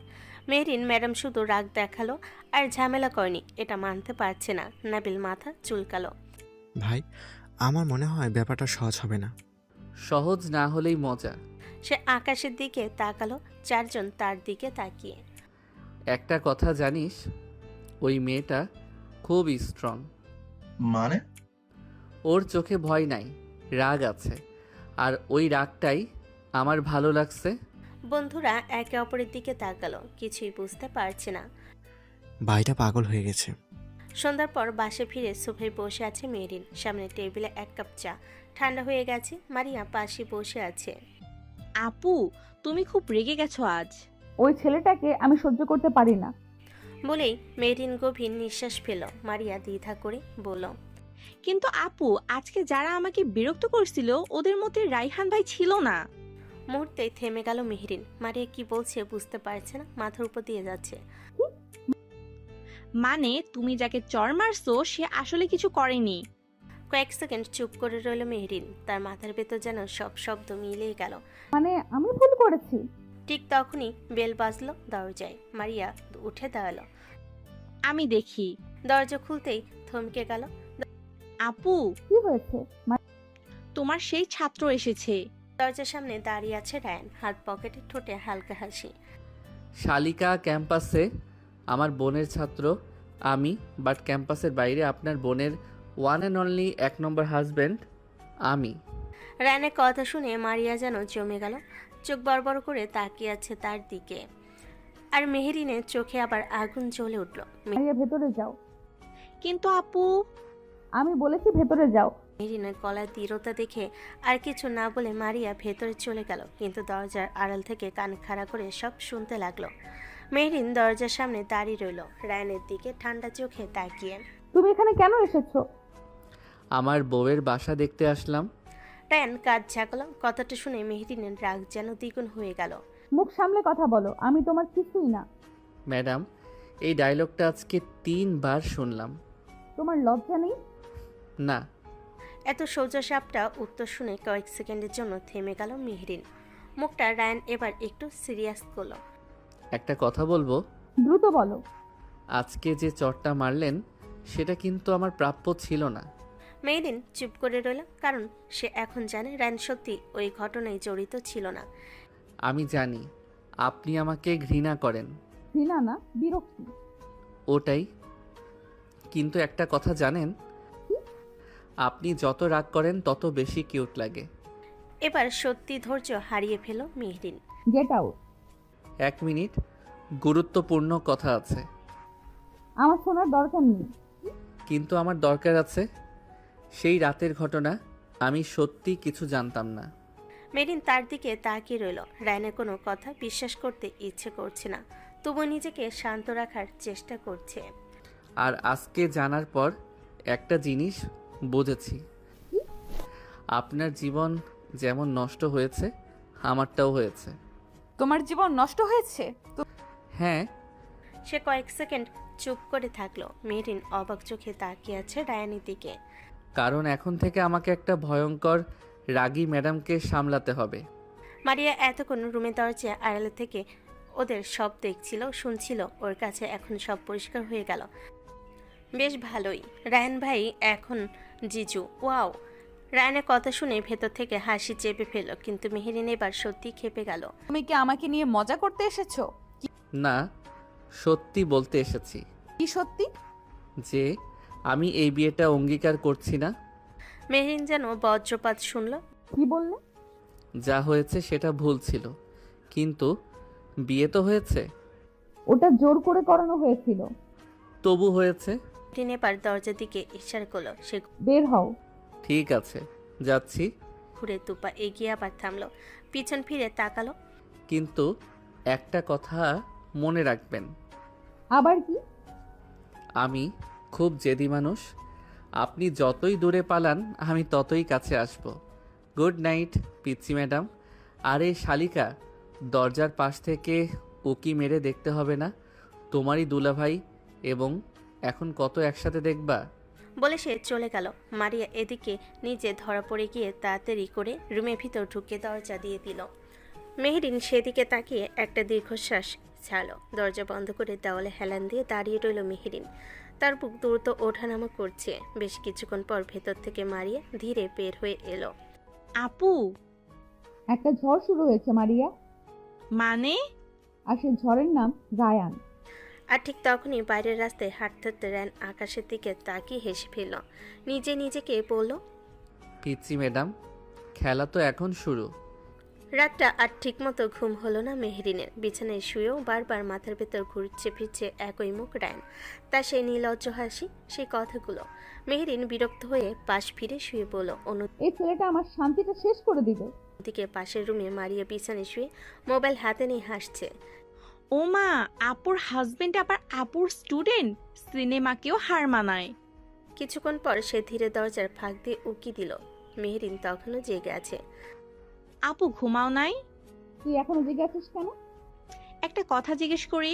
Speaker 3: মেহরিন ম্যাডাম শুধু রাগ দেখালো আর ঝামেলা করেনি, এটা মানতে পারছে না। নাবিল মাথা চুলকালো।
Speaker 11: ভাই, আমার মনে হয় ব্যাপারটা সহজ হবে না।
Speaker 2: সহজ না হলেই মজা।
Speaker 3: সে আকাশের দিকে তাকালো, চারজন তার দিকে তাকিয়ে।
Speaker 2: একটা কথা জানিস, ওই মেয়েটা খুব স্ট্রং।
Speaker 12: মানে?
Speaker 2: ওর চোখে ভয় নাই, রাগ আছে, আর ওই রাগটাই আমার ভালো লাগছে।
Speaker 3: বন্ধুরা একে অপরের দিকে তাকালো, কিছুই বুঝতে পারছে না।
Speaker 11: ভাইটা পাগল হয়ে গেছে।
Speaker 3: সন্ধ্যার পর বাসে ফিরে সোফায় বসে আছে মেরিন। সামনে টেবিলে এক কাপ চা, ঠান্ডা হয়ে গেছে। মারিয়া পাশে বসে আছে।
Speaker 14: আপু, তুমি খুব রেগে গেছো আজ।
Speaker 1: ওই ছেলেটাকে আমি সহ্য করতে পারি না।
Speaker 3: বলেই মেরিন গভীর নিঃশ্বাস ফেল। মারিয়া দ্বিধা করে বলল,
Speaker 14: কিন্তু আপু, আজকে যারা আমাকে বিরক্ত করছিল ওদের মধ্যে রাইহান ভাই ছিল না।
Speaker 3: মুহূর্তে থেমে গেল মেহরিন। মারিয়া কি বলছে বুঝতে পারছে না, মাথার উপর দিয়ে যাচ্ছে।
Speaker 14: মানে তুমি যাকে চর মারছো সে আসলে কিছু করেনি।
Speaker 3: কয়েক সেকেন্ড চুপ করে রইল মেহরিন। তার মাথার ভেতর যেন সব শব্দ মিলিয়ে গেল।
Speaker 1: মানে আমি ভুল করেছি।
Speaker 3: ঠিক তখনই বেল বাজলো দরজায়। মারিয়া উঠে দাঁড়ালো।
Speaker 14: আমি দেখি।
Speaker 3: দরজা খুলতেই থমকে গেল।
Speaker 14: আপু,
Speaker 1: কি হয়েছে?
Speaker 14: তোমার সেই ছাত্র এসেছে।
Speaker 3: দরজার সামনে দাঁড়িয়ে আছে রায়ান, হাত পকেটে, ঠোঁটে হালকা হাসি।
Speaker 2: শালিকা ক্যাম্পাসে আমার বোনের ছাত্র আমি, বাট ক্যাম্পাসের বাইরে আপনার বোনের one and only 1 number husband আমি।
Speaker 3: রায়ানের কথা শুনে মারিয়া যেন জমে গেল, চোখ বড় করে তাকিয়ে আছে তার দিকে। আর মেহেরিনের চোখে আবার আগুন জ্বলে উঠল।
Speaker 1: মারিয়া ভেতরে যাও।
Speaker 14: কিন্তু আপু,
Speaker 1: আমি বলেছি ভেতরে যাও।
Speaker 3: মেহেরিনের গলার দৃঢ়তা দেখে আর কিছু না বলে মারিয়া ভেতরে চলে গেল, কিন্তু দরজার আড়াল থেকে কান খাড়া করে সব শুনতে লাগলো। মেহেরিন দরজার সামনে দাঁড়িয়ে রইল, রায়ানের দিকে ঠান্ডা চোখে তাকিয়ে।
Speaker 1: তুমি এখানে কেন এসেছো?
Speaker 2: আমার বউয়ের বাসা দেখতে আসলাম।
Speaker 3: রায়ান কাজ ঝাঁকল। কথাটা শুনে মেহেরিনের রাগ যেন দ্বিগুণ হয়ে গেল।
Speaker 1: মুখ সামলে কথা বলো, আমি তোমার কিছুই না।
Speaker 2: ম্যাডাম, এই ডায়লগটা আজকে 3 বার শুনলাম।
Speaker 1: তোমার লজ্জা নেই?
Speaker 2: না।
Speaker 3: এত সোজা সাপটা উত্তর শুনে কয়েক সেকেন্ডের জন্য থেমে গেল মেহেরিন। মুখটা রায়ান এবার একটু সিরিয়াস করলো।
Speaker 2: একটা কথা বলবো?
Speaker 1: দ্রুত বলো।
Speaker 2: আজকে যে চটটা মারলেন সেটা কিন্তু আমার প্রাপ্য ছিল না।
Speaker 3: মেহেরিন চুপ করে রইল, কারণ সে এখন জানে রায়ান সত্যি ওই ঘটনায় জড়িত ছিল না।
Speaker 2: আমি জানি আপনি আমাকে ঘৃণা করেন।
Speaker 1: ঘৃণা না, বিরক্তি।
Speaker 2: ওটাই। কিন্তু একটা কথা জানেন, আপনি যত রাগ করেন তত বেশি কিউট লাগে।
Speaker 3: এবার সত্যি ধৈর্য হারিয়ে fail Meherin.
Speaker 1: Get out.
Speaker 2: 1 minute, গুরুত্বপূর্ণ কথা আছে।
Speaker 1: আমার শোনার দরকার নেই।
Speaker 2: কিন্তু আমার দরকার আছে। সেই রাতের ঘটনা আমি সত্যি কিছু জানতাম না।
Speaker 3: মেহেরিন তার দিকে তাকিয়ে রইল। রায়ানের কোনো কথা বিশ্বাস করতে ইচ্ছে করছে না, তবু নিজেকে শান্ত রাখার চেষ্টা করছে।
Speaker 2: আর আজকে জানার পর একটা জিনিস বুঝেছি, আপনার জীবন যেমন নষ্ট হয়েছে আমারটাও হয়েছে।
Speaker 1: তোমার জীবন নষ্ট হয়েছে?
Speaker 2: হ্যাঁ।
Speaker 3: সে কয়েক সেকেন্ড চুপ করে থাকলো। মেহেরিন অবাক চোখে তাকিয়ে আছে রায়ানের দিকে।
Speaker 2: কারণ এখন থেকে আমাকে একটা ভয়ঙ্কর রাগী ম্যাডামকে সামলাতে হবে।
Speaker 3: মারিয়া এতক্ষণ রুমের দরজা আড়ালে থেকে ওদের সব দেখছিল, শুনছিল। ওর কাছে এখন সব পরিষ্কার হয়ে গেল। বেশ ভালোই, রায়ান ভাই এখন জিজু। ওয়াও! রায়ানের কথা শুনে ভেতর থেকে হাসি চেপে ফেলল, কিন্তু মেহেরিন এবার সত্যি খেপে গেল।
Speaker 1: তুমি কি আমাকে নিয়ে মজা করতে এসেছো?
Speaker 2: না, সত্যি বলতে এসেছি।
Speaker 1: কি সত্যি?
Speaker 2: যে আমি এই বিয়েটা অঙ্গীকার করছি না।
Speaker 3: মেহেরিন যেন বজ্রপাত শুনল।
Speaker 1: কি বললে?
Speaker 2: যা হয়েছে সেটা ভুল ছিল, কিন্তু বিয়ে তো হয়েছে।
Speaker 1: ওটা জোর করে করানো হয়েছিল।
Speaker 2: তবু হয়েছে।
Speaker 3: মেহেরিন এবার দরজার দিকে ইশারা করলো। সে
Speaker 1: বের হও।
Speaker 2: ঠিক আছে, যাচ্ছি।
Speaker 3: ঘুরে দুপা এগিয়ে আবার থামলো, পিছন ফিরে তাকালো।
Speaker 2: কিন্তু একটা কথা মনে রাখবেন।
Speaker 1: আবার কি?
Speaker 2: আমি খুব জেদি মানুষ। আপনি যতই দূরে পালান আমি ততই কাছে আসব। গুড নাইট পিচ্চি ম্যাডাম। আরে শালিকা, দরজার পাশ থেকে উকি মেরে দেখতে হবে না? তোমারই দুলাভাই, এবং এখন কত একসাথে দেখবা।
Speaker 3: বলে সে চলে গেল। মারিয়া এদিকে নিজে ধরা পড়ে গিয়ে তাড়াতাড়ি করে রুমের ভিতর ঢুকে দরজা দিয়ে দিল। মেহেরিন সেদিকে তাকিয়ে একটা দীর্ঘশ্বাস ছাড়ল। দরজা বন্ধ করে দেওয়ালে হেলান দিয়ে দাঁড়িয়ে রইল মেহেরিন। তার বুক দ্রুত ওঠানামা করছে। বেশ কিছুক্ষণ পর ভেতর থেকে মারিয়া ধীরে বের হয়ে এলো।
Speaker 14: আপু,
Speaker 1: একটা ঝড় শুরু হয়েছে মারিয়া।
Speaker 14: মানে?
Speaker 1: আর সে ঝড়ের নাম রায়ান।
Speaker 3: আর ঠিক তখনই বাইরের রাস্তায় হাঁটতে হাঁটতে রায়ান আকাশের দিকে তাকিয়ে হেসে ফেলল। নিজেকে বলল,
Speaker 2: পিচ্চি ম্যাডাম, খেলা তো এখন শুরু।
Speaker 3: রাতটা আর ঠিক মতো ঘুম হলো না মেহেরিনের। বিছানায় শুয়েও বারবার মাথার ভেতর ঘুরছে ফিরছে একই মুখ রায়ান, তার সেই নির্লজ্জ হাসি, সেই কথাগুলো। মেহেরিন বিরক্ত হয়ে পাশ ফিরে শুয়ে বলল।
Speaker 1: এই ছেলেটা আমার শান্তিটা শেষ করে দিবে।
Speaker 3: অন্যদিকে পাশের রুমে মারিয়া বিছানায় শুয়ে মোবাইল হাতে নিয়ে হাসছে।
Speaker 14: ও মা, আপুর হাজবেন্ড আবার আপুর স্টুডেন্ট, সিনেমাকেও হার মানায়।
Speaker 3: কিছুক্ষণ পর সে ধীরে দরজার ফাঁক দিয়ে উকি দিল। মেহেরিন তখনও জেগে আছে।
Speaker 14: আপু ঘুমাও নাই?
Speaker 1: তুই এখনো জেগে আছিস কেন?
Speaker 14: একটা কথা জিজ্ঞেস করি।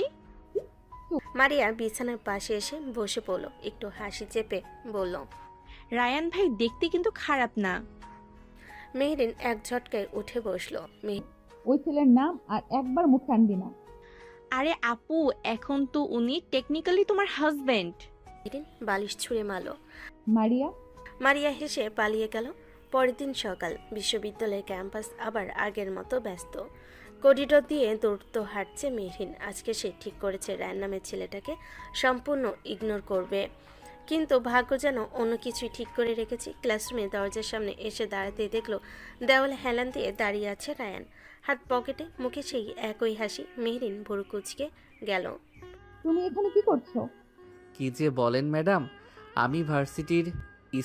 Speaker 3: মারিয়া বিছানার পাশে এসে বসে পড়ল, একটু হাসি চেপে বলল,
Speaker 14: রায়ান ভাই দেখতে কিন্তু খারাপ না।
Speaker 3: মেহেরিন এক ঝটকায় উঠে বসলো।
Speaker 1: ওই ছেলের নাম আর একবার মুখ টানবি না।
Speaker 14: আরে আপু, এখন তো উনি টেকনিক্যালি তোমার হাজবেন্ড।
Speaker 3: মেহেরিন বালিশ ছুঁড়ে মারল।
Speaker 1: মারিয়া
Speaker 3: মারিয়া হেসে পালিয়ে গেল। পরের দিন সকাল, বিশ্ববিদ্যালয়ের ক্যাম্পাস আবার আগের মতো ব্যস্ত। করিডোর দিয়ে দ্রুত হাঁটছে মেহরিন। আজকে সে ঠিক করেছে রায়ান নামের ছেলেটাকে সম্পূর্ণ ইগনোর করবে, কিন্তু ভাগ্য যেন অন্য কিছুই ঠিক করে রেখেছে। ক্লাসরুমে দরজার সামনে এসে দাঁড়াতে দেখলো দেওয়ালে হেলান দিয়ে দাঁড়িয়ে আছে রায়ান, হাত পকেটে, মুখে সেই একই হাসি। মেহরিন ভুরু কুঁচকে গেল।
Speaker 1: তুমি এখানে কি করছো?
Speaker 2: কি যে বলেন ম্যাডাম, আমি ভার্সিটির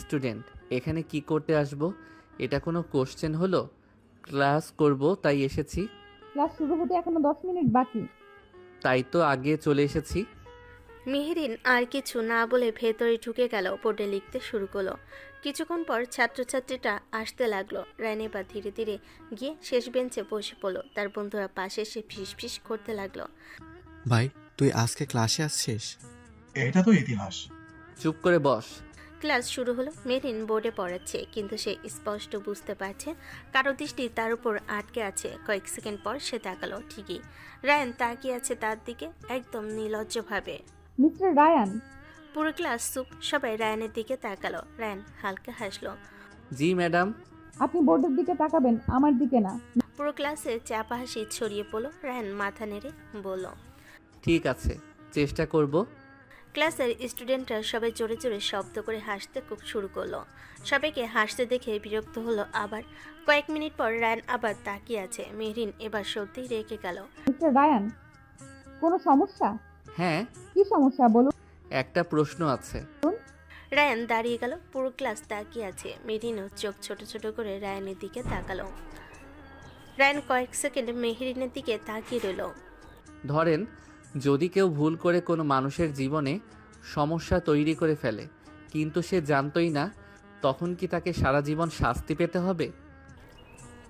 Speaker 2: স্টুডেন্ট, এখানে কি করতে আসব? এটা কোনো কোশ্চেন হলো? ক্লাস করব তাই এসেছি।
Speaker 1: ক্লাস শুরু হতে এখনো 10 মিনিট বাকি।
Speaker 2: তাই তো আগে চলে এসেছি।
Speaker 3: মেহরিন আর কিছু না বলে ভেতরে ঢুকে গেল, বোর্ডে লিখতে শুরু করলো। কিছুক্ষণ পর ছাত্রছাত্রীটা আসতে লাগলো। রায়ান এবার ধীরে ধীরে গিয়ে শেষ বেঞ্চে বসে পড়লো। তার বন্ধুরা পাশে এসে ফিস করতে লাগলো।
Speaker 11: ভাই তুই আজকে ক্লাসে আসছিস?
Speaker 12: এটা তো ইতিহাস।
Speaker 2: চুপ করে বস।
Speaker 3: ক্লাস শুরু হলো। মেহরিন বোর্ডে পড়াচ্ছে, কিন্তু সে স্পষ্ট বুঝতে পারছে কারো দৃষ্টি তার উপর আটকে আছে। কয়েক সেকেন্ড পর সে তাকালো, ঠিকই রায়ান তাকিয়ে আছে তার দিকে, একদম নির্লজ্জভাবে।
Speaker 1: Mister Ryan.
Speaker 3: পুরো ক্লাস চুপ, সবাই রায়ানের দিকে তাকালো। রায়ান হালকা হাসলো।
Speaker 2: জি ম্যাডাম।
Speaker 1: আপনি বোর্ডের দিকে তাকাবেন, আমার দিকে না।
Speaker 3: পুরো ক্লাসে চাপা হাসি ছড়িয়ে পড়লো। রায়ান মাথা নেড়ে বলল,
Speaker 2: ঠিক আছে, চেষ্টা করব।
Speaker 3: ক্লাসের স্টুডেন্টরা সবাই জোরে জোরে শব্দ করে হাসতে খুব শুরু করলো। সবাইকে হাসতে দেখে বিরক্ত হলো আবার। কয়েক মিনিট পর রায়ান আবার তাকিয়ে আছে। মেহরিন এবার সত্যিই রেগে গেল।
Speaker 1: মিস্টার রায়ান, কোনো সমস্যা?
Speaker 2: হ্যাঁ।
Speaker 1: কি সমস্যা বলুন?
Speaker 2: একটা প্রশ্ন আছে।
Speaker 3: রায়ান দাঁড়িয়ে গেল। পুরো ক্লাস তাকিয়ে আছে। মেহরিনও চোখ ছোট ছোট করে রায়ানের দিকে তাকালো। রায়ান কয়েক সেকেন্ড মেহরিনের দিকে তাকিয়ে রইল।
Speaker 2: ধরেন যদি কেউ ভুল করে কোনো মানুষের জীবনে সমস্যা তৈরি করে ফেলে, কিন্তু সে জানতই না, তখন কি তাকে সারা জীবন শাস্তি পেতে হবে?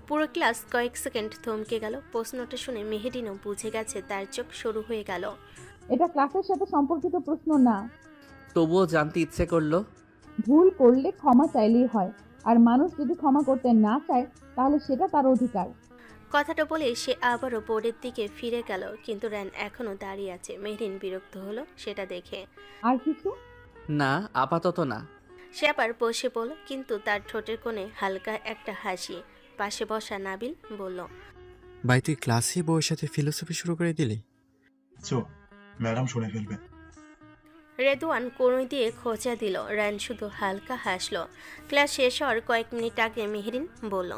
Speaker 3: পুরো ক্লাস কয়েক সেকেন্ড থমকে গেল। প্রশ্নটা শুনে মেহরিনও বুঝে গেছে, তার চোখ শুরু হয়ে গেল।
Speaker 1: এটা ক্লাসের সাথে সম্পর্কিত প্রশ্ন না।
Speaker 2: তবুও জানতে ইচ্ছে করলো।
Speaker 1: ভুল করলে ক্ষমা চাইলেই হয়, আর মানুষ যদি ক্ষমা করতে না চায় তাহলে সেটা তার অধিকার।
Speaker 3: কথাটা বলে সে আবারও বোর্ডের দিকে ফিরে গেল, কিন্তু রায়ান এখনো দাঁড়িয়ে আছে। মেহরিন বিরক্ত হলো সেটা দেখে।
Speaker 1: আর কিছু?
Speaker 2: না, আপাতত না।
Speaker 3: সে আবার বসে পড়ল, কিন্তু তার ঠোঁটের কোণে হালকা একটা হাসি। পাশে বসা নাবিল বলল,
Speaker 11: ভাই তুই ক্লাসে বউয়ের সাথে ফিলোসফি শুরু করে দিলি?
Speaker 12: চুপ, ম্যাডাম শুনে ফেলবে।
Speaker 3: রেদওয়ান কোণই দিয়ে খোঁচা দিল। রায়ান শুধু হালকা হাসলো। ক্লাস শেষ হওয়ার কয়েক মিনিট আগে মেহরিন বলল,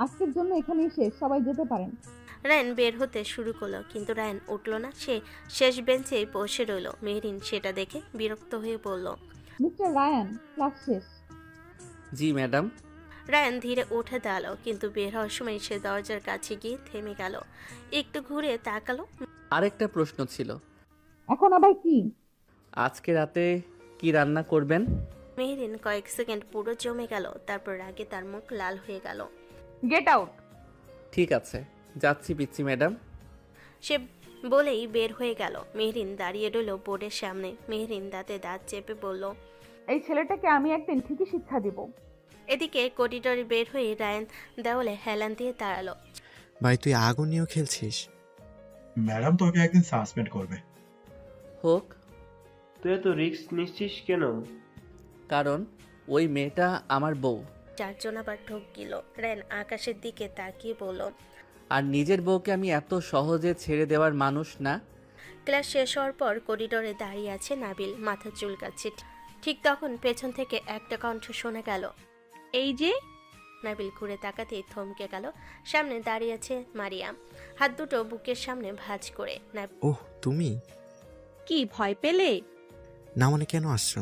Speaker 1: আজকের জন্য এখানেই শেষ, সবাই যেতে পারেন।
Speaker 3: রায়ান বের হতে শুরু করলো, কিন্তু রায়ান উঠল না। সে শেষ বেঞ্চে বসে রইল। মেহরিন সেটা দেখে বিরক্ত হয়ে বলল,
Speaker 1: মিস্টার রায়ান, ক্লাস শেষ।
Speaker 2: জি ম্যাডাম।
Speaker 3: রায়ান ধীরে উঠে দাঁড়ালো, কিন্তু বের হওয়ার সময় সে দরজার কাছে গিয়ে থেমে গেল। একটু ঘুরে তাকালো।
Speaker 2: আরেকটা প্রশ্ন ছিল।
Speaker 1: এখন আবার কি?
Speaker 2: আজকে রাতে কি রান্না করবেন?
Speaker 3: মেহরিন কয়েক সেকেন্ড পুরো জমে গেল, তারপর রাগে তার মুখ লাল হয়ে গেল।
Speaker 1: Get out.
Speaker 2: ঠিক আছে, যাচ্ছি পিচ্ছি ম্যাডাম।
Speaker 3: সে বলেই বের হয়ে গেল। মেহরিন দাঁড়িয়ে রইল বোর্ডের সামনে। মেহরিন দাঁতে দাঁত চেপে বলল,
Speaker 1: এই ছেলেটাকে আমি একদিন ঠিকই শিক্ষা দিব।
Speaker 3: এদিকে করিডোরে বের হয়ে রায়ান দেওয়ালে হেলান দিয়ে দাঁড়ালো।
Speaker 11: ভাই তুই আগুন নিয়েও খেলছিস?
Speaker 12: ম্যাডাম তোকে একদিন সাসপেন্ড করবে।
Speaker 2: হোক।
Speaker 10: তুই এত রিস্ক নিচ্ছিস কেন?
Speaker 2: কারণ ওই মেয়েটা আমার বউ।
Speaker 3: চারজন আবার ঢোক গেল। রায়ান আকাশের দিকে তাকিয়ে বলল,
Speaker 2: আর নিজের বউকে আমি এত সহজে ছেড়ে দেওয়ার মানুষ না।
Speaker 3: ক্লাস শেষ হওয়ার পর করিডোরে দাঁড়িয়ে আছে নাবিল, মাথা চুলকাচ্ছে। ঠিক তখন পেছন থেকে একটা কণ্ঠ শোনা গেল,
Speaker 14: এই যে।
Speaker 3: নাবিল ঘুরে তাকাতেই থমকে গেল। সামনে দাঁড়িয়ে আছে মারিয়াম, হাত দুটো বুকের সামনে ভাঁজ করে।
Speaker 11: ওহ তুমি?
Speaker 14: কি ভয় পেলে?
Speaker 11: না মানে কেন আসছো?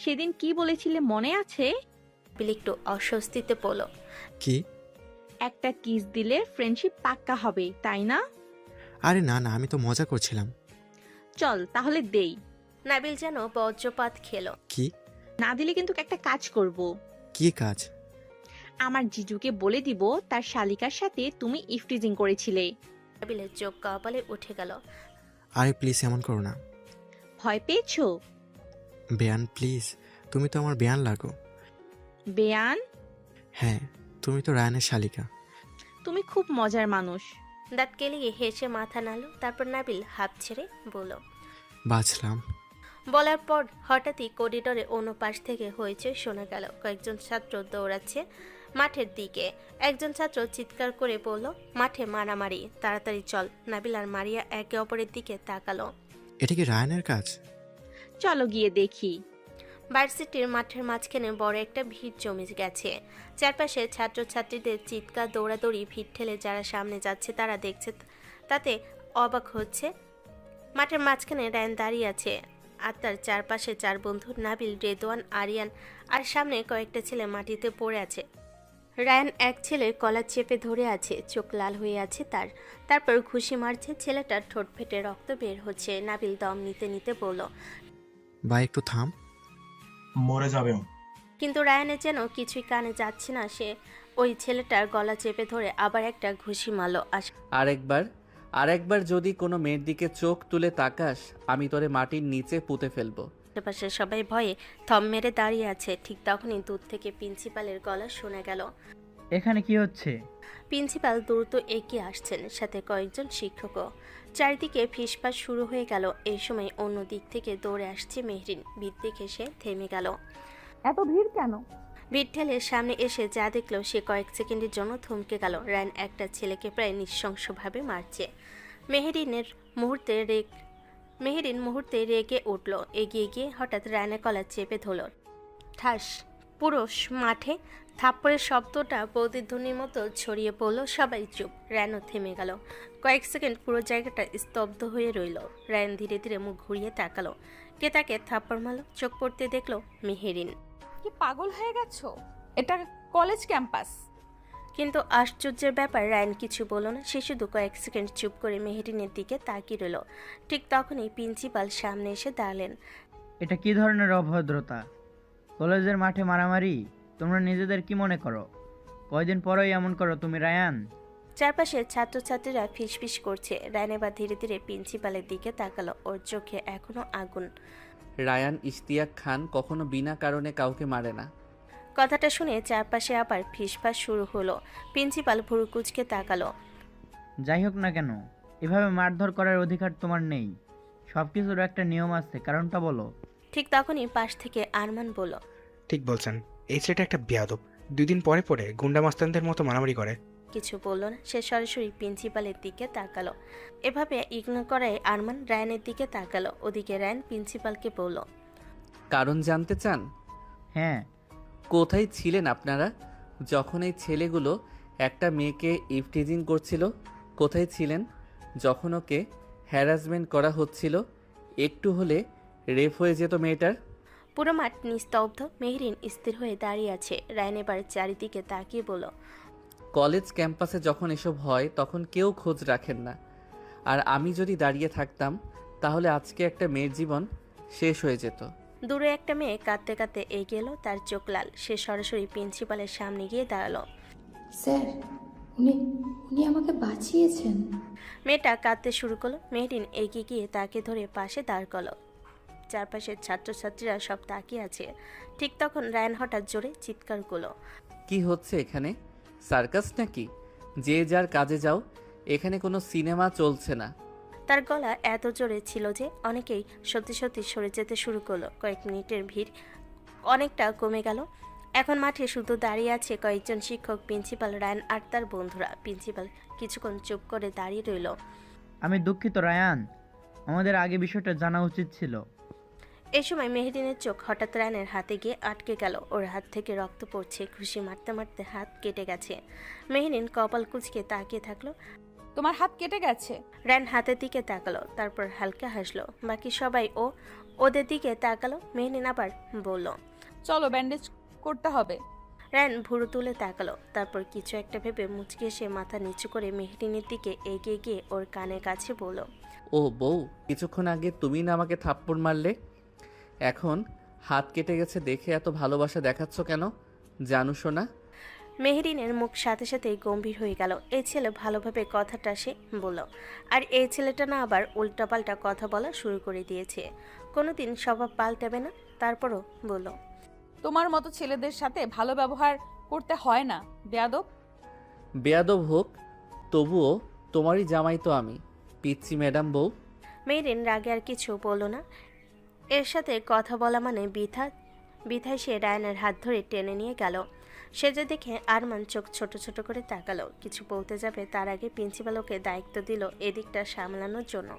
Speaker 14: সেদিন কি বলেছিলে মনে আছে?
Speaker 3: নাবিল একটু অস্বস্তিতে পড়ল।
Speaker 11: কি?
Speaker 14: একটা কিস দিলে ফ্রেন্ডশিপ পাক্কা হবে, তাই না?
Speaker 11: আরে না না, আমি তো মজা করছিলাম।
Speaker 14: চল তাহলে দেই।
Speaker 3: নাবিল যেন বজ্রপাত খেলো।
Speaker 11: কি?
Speaker 14: না দিলে কিন্তু একটা কাজ করব।
Speaker 11: কি কাজ?
Speaker 14: আমার জিজুকে বলে দিব তার শালিকার সাথে তুমি ইফটিজিং করেছিলে।
Speaker 3: নাবিলের চোখ কপালে উঠে গেল।
Speaker 11: আরে প্লিজ এমন করো না।
Speaker 14: ভয় পেয়েছো?
Speaker 11: বেয়ান প্লিজ, তুমি তো আমার বেয়ান লাগো।
Speaker 14: বেয়ান?
Speaker 11: হ্যাঁ, তুমি তো রায়ানের শালিকা।
Speaker 14: তুমি খুব মজার মানুষ।
Speaker 3: দাঁত কেলিয়ে হেসে মাথা নাড়ল। তারপর নাবিল হাঁপ ছেড়ে বলল,
Speaker 11: বাঁচলাম।
Speaker 3: বলার পর হঠাৎই করিডোরে অন্য পাশ থেকে হইচই শোনা গেল। কয়েকজন ছাত্র দৌড়াচ্ছে। মাঠের দিকে। একজন ছাত্র চিৎকার করে বলল, মাঠে মারামারি, তাড়াতাড়ি চল। নাবিল আর মারিয়া একে অপরের দিকে তাকালো।
Speaker 11: এটা কি রায়ানের কাজ?
Speaker 14: চলো গিয়ে দেখি।
Speaker 3: ভার্সিটির মাঠের মাঝখানে বড় একটা ভিড় জমে গেছে। চারপাশে ছাত্রছাত্রীদের চিৎকার, দৌড়াদৌড়ি, ভিড় ঠেলে যারা সামনে যাচ্ছে তারা দেখছে, তাতে অবাক হচ্ছে। মাঠের মাঝখানে রায়ান দাঁড়িয়ে আছে, আর তার চারপাশে 4 বন্ধু নাবিল, রেদওয়ান, আরিয়ান, আর সামনে কয়েকটা ছেলে মাটিতে পড়ে আছে। রায়ান এক ছেলের কলার চেপে ধরে আছে, চোখ লাল হয়ে আছে তারপর ঘুষি মারছে। ছেলেটার ঠোঁট ফেটে রক্ত বের হচ্ছে। নাবিল দম নিতে নিতে বলল,
Speaker 11: ভাই একটু থাম।
Speaker 12: মরে যাবে ও।
Speaker 3: কিন্তু রায়ানের যেন কিছুই কানে যাচ্ছে না। সে ওই ছেলেটার গলা চেপে ধরে আবার একটা ঘুষি মারল।
Speaker 2: আরেকবার যদি কোনো মেয়ের দিকে চোখ তুলে তাকাস, আমি তোরে মাটির নিচে পুঁতে ফেলবো।
Speaker 3: আশেপাশে সবাই ভয়ে থম মেরে দাঁড়িয়ে আছে। ঠিক তখনই দূর থেকে প্রিন্সিপালের গলা শোনা গেল।
Speaker 15: এখানে কি হচ্ছে?
Speaker 3: প্রিন্সিপাল দ্রুত এগিয়ে আসছেন, সাথে কয়েকজন শিক্ষকও। চারিদিকে ফিসফাস শুরু হয়ে গেল। এই সময় অন্য দিক থেকে দৌড়ে আসছে মেহরিন। ভিড় দেখে সে থেমে গেল।
Speaker 1: এত ভিড় কেন?
Speaker 3: ভিড় ঠেলে সামনে এসে যা দেখলো সে কয়েক সেকেন্ডের জন্য থমকে গেল। রায়ান একটা ছেলেকে প্রায় নৃশংসভাবে মারছে। মেহরিন মুহূর্তে রেগে উঠল। এগিয়ে গিয়ে হঠাৎ রায়ানের কলার চেপে ধরল। ঠাস! পুরো মাঠে থাপ্পড়ের শব্দটা প্রতিধ্বনির মতো ছড়িয়ে পড়ল। সবাই চুপ। রায়ানও থেমে গেল। কয়েক সেকেন্ড পুরো জায়গাটা স্তব্ধ হয়ে রইল। রায়ান ধীরে ধীরে মুখ ঘুরিয়ে তাকালো। কে তাকে থাপ্পড় মারল? চোখ পড়তে দেখলো মেহরিন।
Speaker 1: কি পাগল হয়ে গেছো? এটা কলেজ ক্যাম্পাস।
Speaker 3: কিন্তু আশ্চর্যের ব্যাপার, রায়ান কিছু বলল না। সে শুধু কয়েক সেকেন্ড চুপ করে মেহরিনের দিকে তাকিয়ে রইল। ঠিক তখনই প্রিন্সিপাল সামনে এসে দাঁড়ালেন।
Speaker 15: এটা কি ধরনের অভদ্রতা? কলেজের মাঠে মারামারি? তোমরা নিজেদের কি মনে করো? কয়দিন পরই এমন করো তুমি, রায়ান?
Speaker 3: চারপাশে ছাত্রছাত্রীরা ফিসফিস করছে। রায়ান এবার ধীরে ধীরে প্রিন্সিপালের দিকে তাকালো। ওর চোখে এখনো আগুন।
Speaker 2: রায়ান ইশতিয়াক খান কখনো বিনা কারণে কাউকে মারে না।
Speaker 3: কথাটা শুনে চারপাশে আবার ফিসফাস শুরু হলো। প্রিন্সিপাল ভুরু কুঁচকে তাকালো।
Speaker 15: যাই হোক না কেন, এভাবে মারধর করার অধিকার তোমার নেই। সবকিছুর একটা নিয়ম আছে, কারণটা বলো।
Speaker 3: ঠিক তখনই পাশ থেকে আরমান বলল,
Speaker 13: ঠিক বলছেন, এই ছেলেটা একটা বেয়াদব। 2 দিন পরে পরে গুন্ডা মাস্তানদের মতো মারামারি করে।
Speaker 3: কিছু বলল না। সে সরাসরি প্রিন্সিপালের দিকে তাকালো। এভাবে ইগনোর করায় আরমান রায়ানের দিকে তাকালো। ওদিকে রায়ান প্রিন্সিপালকে বলল,
Speaker 2: কারণ জানতে চান?
Speaker 15: হ্যাঁ।
Speaker 2: কোথায় ছিলেন আপনারা যখন এই ছেলেগুলো একটা মেয়েকে ইফটিজিং করছিল? কোথায় ছিলেন যখন ওকে হ্যারাসমেন্ট করা হচ্ছিল? একটু হলে রেপ হয়ে যেত মেয়েটার।
Speaker 3: পুরো মাঠ নিস্তব্ধ। মেহরিন স্থির হয়ে দাঁড়িয়ে আছে। রায়ান এবার চারিদিকে তাকিয়ে বলল,
Speaker 2: কলেজ ক্যাম্পাসে যখন এসব হয় তখন কেউ খোঁজ রাখেন না। আর আমি যদি দাঁড়িয়ে থাকতাম তাহলে আজকে একটা মেয়ের জীবন শেষ হয়ে যেত।
Speaker 3: দূরে একটা মেয়ে কাঁদতে কাঁদতে এগিয়ে এলো। তার চোখ লাল। সে সরাসরি প্রিন্সিপালের সামনে গিয়ে দাঁড়ালো।
Speaker 16: স্যার, উনি আমাকে বাঁচিয়েছেন।
Speaker 3: মেয়েটা কাঁদতে শুরু করলো। মেহরিন এগিয়ে গিয়ে তাকে ধরে পাশে দাঁড় করলো। চারপাশের ছাত্রছাত্রীরা সব তাকিয়ে আছে। ঠিক তখন রায়ান হঠাৎ জোরে চিৎকার করলো,
Speaker 2: কি হচ্ছে এখানে? সার্কাস নাকি? যে যার কাজে যাও, এখানে কোনো সিনেমা চলছে না।
Speaker 3: তার গলা এত জোরে ছিল যে অনেকেই সত্যি সত্যি সরে যেতে শুরু করলো। কয়েক মিনিটের ভিড় অনেকটা কমে গেল। এখন মাঠে শুধু দাঁড়িয়ে আছে কয়েকজন শিক্ষক, প্রিন্সিপাল, রায়ান আর তার বন্ধুরা। প্রিন্সিপাল কিছুক্ষণ চুপ করে দাঁড়িয়ে রইল।
Speaker 15: আমি দুঃখিত রায়ান, আমাদের আগে বিষয়টা জানা উচিত ছিল।
Speaker 3: এই সময় মেহরিনের চোখ হঠাৎ রায়ানের হাতে গিয়ে আটকে গেল। ওর হাত থেকে রক্ত পড়ছে। ঘুষি মারতে মারতে হাত কেটে গেছে। মেহরিন কপাল কুঁচকে তাকিয়ে থাকলো।
Speaker 1: তোমার হাত কেটে গেছে?
Speaker 3: রায়ান হাতের দিকে তাকালো, তারপর হালকা হাসলো। বাকি সবাই ওদের দিকে তাকালো। মেহরিন আবার বলল,
Speaker 1: চলো ব্যান্ডেজ করতে হবে।
Speaker 3: রায়ান ভুরু তুলে তাকালো, তারপর কিছু একটা ভেবে মুচকে এসে মাথা নিচু করে মেহরিনের দিকে এগিয়ে গিয়ে ওর কানের কাছে বলল,
Speaker 2: ও বউ, কিছুক্ষণ আগে তুমি না আমাকে থাপ্পড় মারলে? এখন হাত কেটে গেছে দেখে এত ভালোবাসা দেখাচ্ছ কেন জানু শোনা?
Speaker 3: মেহরিনের মুখ সাথে সাথেই গম্ভীর হয়ে গেল। এই ছেলে ভালোভাবে কথাটা সে বলল, আর এই ছেলেটা না আবার উল্টাপাল্টা কথা বলা শুরু করে দিয়েছে। কোনোদিন স্বভাব পাল্টাবে না। তারপরও বলল,
Speaker 1: তোমার মতো ছেলেদের সাথে ভালো ব্যবহার করতে হয় না, বেয়াদব।
Speaker 2: বেয়াদব হোক, তবুও তোমারই জামাই তো আমি, পিচ্ছি ম্যাডাম বউ।
Speaker 3: মেহরিন রাগে আর কিছু বলল না। এর সাথে কথা বলা মানে বৃথায় সে রায়ানের হাত ধরে টেনে নিয়ে গেল। সেজে দেখে আরমান চোখ ছোট ছোট করে তাকালো। কিছু বলতে যাবে তার আগে প্রিন্সিপাল ওকে দায়িত্ব দিল এদিকটা সামলানোর জন্য।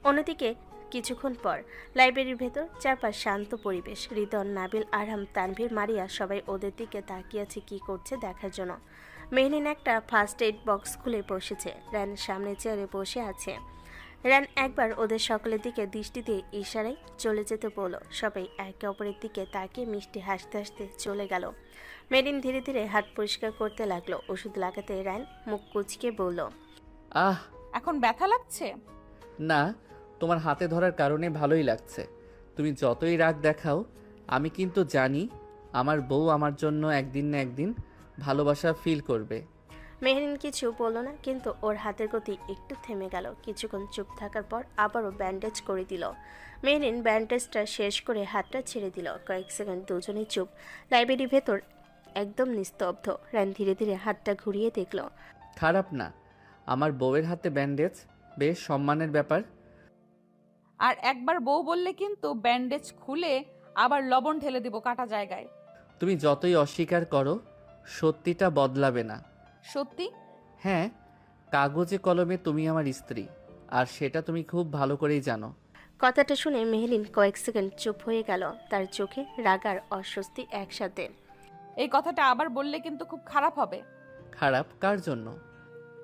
Speaker 3: অন্যদিকে কিছুক্ষণ পর লাইব্রেরির ভেতর চারপাশ শান্ত পরিবেশ। রিদন, নাবিল, আরহাম, তানভীর, মারিয়া সবাই ওদের দিকে তাকিয়ে আছে কি করছে দেখার জন্য। মেহরিন একটা ফার্স্ট এইড বক্স খুলে বসেছে। রান সামনে চেয়ারে বসে আছে। রান একবার ওদের সকলের দিকে দৃষ্টি দিয়ে ইশারায় চলে যেতে বলল। সবাই একে অপরের দিকে তাকিয়ে মিষ্টি হাসতে হাসতে চলে গেল। মেরিন ধীরে ধীরে হাত পরিষ্কার করতে লাগলো। ওষুধ লাগাতে রান মুখ কুচকে বলল,
Speaker 2: আহ
Speaker 1: এখন ব্যথা লাগছে?
Speaker 2: না, তোমার হাতে ধরার কারণে ভালোই লাগছে। তুমি যতই রাগ দেখাও, আমি কিন্তু জানি আমার বউ আমার জন্য একদিন না একদিন ভালোবাসা ফিল করবে।
Speaker 3: মেহরিন কিছু বলল না, কিন্তু ওর হাতের গতি একটু থেমে গেল। কিছুক্ষণ চুপ থাকার পর আবারও ব্যান্ডেজ করে দিল। মেহরিন ব্যান্ডেজটা শেষ করে হাতটা ছেড়ে দিল। কয়েক সেকেন্ড দুজনেই চুপ। লাইব্রেরির ভেতর একদম নিস্তব্ধ। রান ধীরে ধীরে হাতটা ঘুরিয়ে দেখল।
Speaker 2: খারাপ না, আমার বউয়ের হাতে ব্যান্ডেজ বেশ সম্মানের ব্যাপার।
Speaker 1: আর একবার বউ বললে কিন্তু ব্যান্ডেজ খুলে আবার লবণ ঢেলে দিব কাটা জায়গায়।
Speaker 2: তুমি যতই অস্বীকার করো, সত্যিটা বদলাবে না।
Speaker 1: সত্যি?
Speaker 2: হ্যাঁ, কাগজে কলমে তুমি আমার স্ত্রী, আর সেটা তুমি খুব ভালো করেই জানো।
Speaker 3: কথাটা শুনে মেহরিন কয়েক সেকেন্ড চুপ হয়ে গেল। তার চোখে রাগ আর অস্বস্তি একসাথে।
Speaker 1: এই কথাটা আবার বললে কিন্তু খুব খারাপ হবে।
Speaker 2: খারাপ কার জন্য?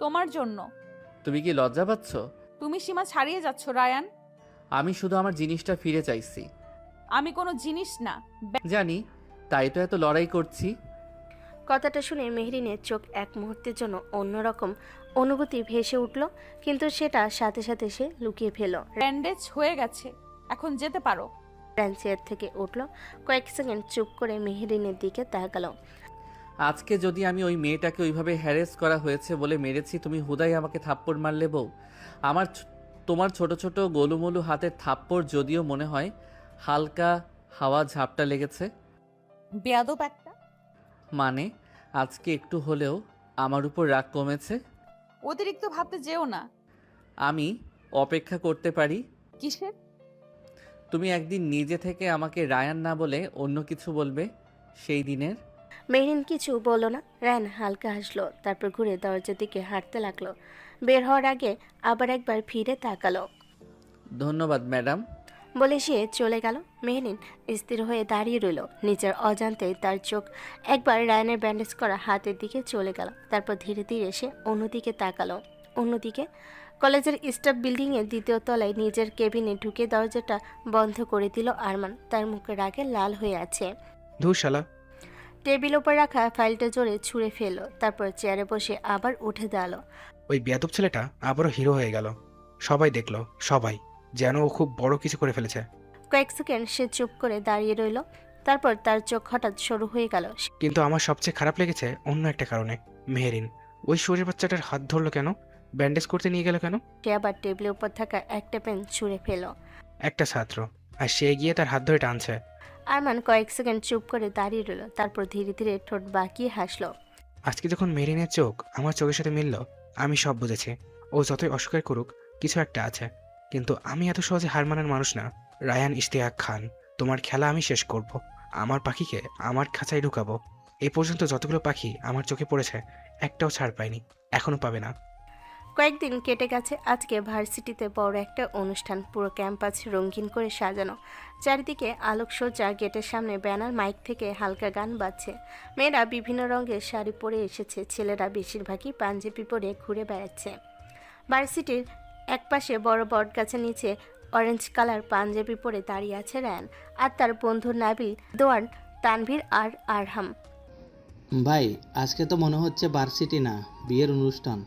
Speaker 1: তোমার জন্য।
Speaker 2: তুমি কি লজ্জা পাচ্ছ?
Speaker 1: তুমি সীমা ছাড়িয়ে যাচ্ছ রায়ান।
Speaker 2: আমি শুধু আমার জিনিসটা ফিরে চাইছি।
Speaker 1: আমি কোনো জিনিস না।
Speaker 2: জানি, তাই তো এত লড়াই করছি।
Speaker 3: কথাটা শুনে মেহরিনের চোখ এক মুহূর্তের জন্য অন্যরকম অনুভূতি ভেসে উঠল, কিন্তু সেটা সাথে সাথে সে লুকিয়ে ফেল।
Speaker 1: ব্যান্ডেজ হয়ে গেছে, এখন যেতে পারো।
Speaker 3: রান চেয়ার থেকে উঠল। কয়েক সেকেন্ড চুপ করে মেহরিনের দিকে তাকালো।
Speaker 2: আজকে যদি আমি ওই মেয়েটাকে ওইভাবে হ্যারেস করা হয়েছে বলে মেরেছি, তুমি হুদাই আমাকে থাপ্পড় মারলে বউ? তোমার ছোট ছোট গোলুমলু হাতের থাপ্পড় যদিও মনে হয় হালকা হাওয়া ঝাপটা লেগেছে।
Speaker 1: বেয়াদব একটা।
Speaker 2: মানে আজকে একটু হলেও আমার উপর রাগ কমেছে?
Speaker 1: অতিরিক্ত ভাবতে যেও না।
Speaker 2: আমি অপেক্ষা করতে পারি।
Speaker 1: কিসের?
Speaker 2: তুমি একদিন নিজে থেকে আমাকে রায়ান না বলে অন্য কিছু বলবে, সেই দিনের।
Speaker 3: মেহরিন কিছু বলল না। রায়ান হালকা হাসলো, তারপর ঘুরে দরজার দিকে হাঁটতে লাগলো। বের হওয়ার আগে আবার একবার ফিরে তাকালো।
Speaker 2: ধন্যবাদ ম্যাডাম
Speaker 3: বলে সে চলে গেল। মেহরিন স্থির হয়ে দাঁড়িয়ে রইল। নিজের অজান্তে তার চোখ একবার রায়ানের ব্যান্ডেজ করা হাতের দিকে চলে গেল। তারপর ধীরে ধীরে সে অন্যদিকে তাকালো। অন্যদিকে কলেজের স্টাফ বিল্ডিংয়ের দ্বিতীয় তলায় নিজের কেবিনে ঢুকে দরজাটা বন্ধ করে দিল আরমান। তার মুখে রাগে লাল হয়ে আছে।
Speaker 13: ধুর শালা।
Speaker 3: টেবিল ওপর রাখা ফাইলটা জোরে ছুঁড়ে ফেললো। তারপর চেয়ারে বসে আবার উঠে দাঁড়ালো।
Speaker 13: ওই বেয়াদব ছেলেটা আবারও হিরো হয়ে গেল। সবাই দেখলো, সবাই যেন ও খুব বড় কিছু করে ফেলেছে।
Speaker 3: কয়েক সেকেন্ড সে চুপ করে দাঁড়িয়ে রইল। তারপর তার চোখ হঠাৎ সরু হয়ে গেল।
Speaker 13: কিন্তু আমার সবচেয়ে খারাপ লেগেছে অন্য একটা কারণে। মেহরিন ওই শরীর বাচ্চাটার হাত ধরলো কেন? ব্যান্ডেজ করতে নিয়ে গেল কেন?
Speaker 3: সে আবার টেবিলের উপর থাকা একটা পেন ছুঁড়ে ফেল।
Speaker 13: একটা ছাত্র, আর সে গিয়ে তার হাত ধরে টানছে।
Speaker 3: আরমান কয়েক সেকেন্ড চুপ করে দাঁড়িয়ে রইল। তারপর ধীরে ধীরে ঠোঁট বাঁকিয়ে হাসলো।
Speaker 13: আজকে যখন মেহরিনের চোখ আমার চোখের সাথে মিলল, আমি সব বুঝেছি। ও যতই অস্বীকার করুক, কিছু একটা আছে। কিন্তু আমি এত সহজে হার মানার মানুষ না। রায়ান ইশতিয়াক খান, তোমার খেলা আমি শেষ করব। আমার পাখিকে আমার খাঁচায় ঢুকাবো। এই পর্যন্ত যতগুলো পাখি আমার চোখে পড়েছে, একটাও ছাড় পায়নি, এখনো পাবে না।
Speaker 3: কয়েকদিন কেটে গেছে। আজকে ভার্সিটিতে বড় একটা অনুষ্ঠান। পুরো ক্যাম্পাস রঙিন করে সাজানো। চারিদিকে আলোকসজ্জা। গেটের সামনে ব্যানার, মাইক থেকে হালকা গান বাজছে। মেয়েরা বিভিন্ন রঙের শাড়ি পরে এসেছে। ছেলেরা বেশিরভাগই পাঞ্জাবি পরে ঘুরে বেড়াচ্ছে। ভার্সিটির একপাশে বড় বট গাছের নিচে অরেঞ্জ কালার পাঞ্জাবি পরে দাঁড়িয়ে আছে রায়ান আর তার বন্ধু নাবিল, দোয়ান, তানভীর আর আরহাম।
Speaker 9: ভাই, আজকে তো মনে হচ্ছে ভার্সিটি না, বিয়ের অনুষ্ঠান।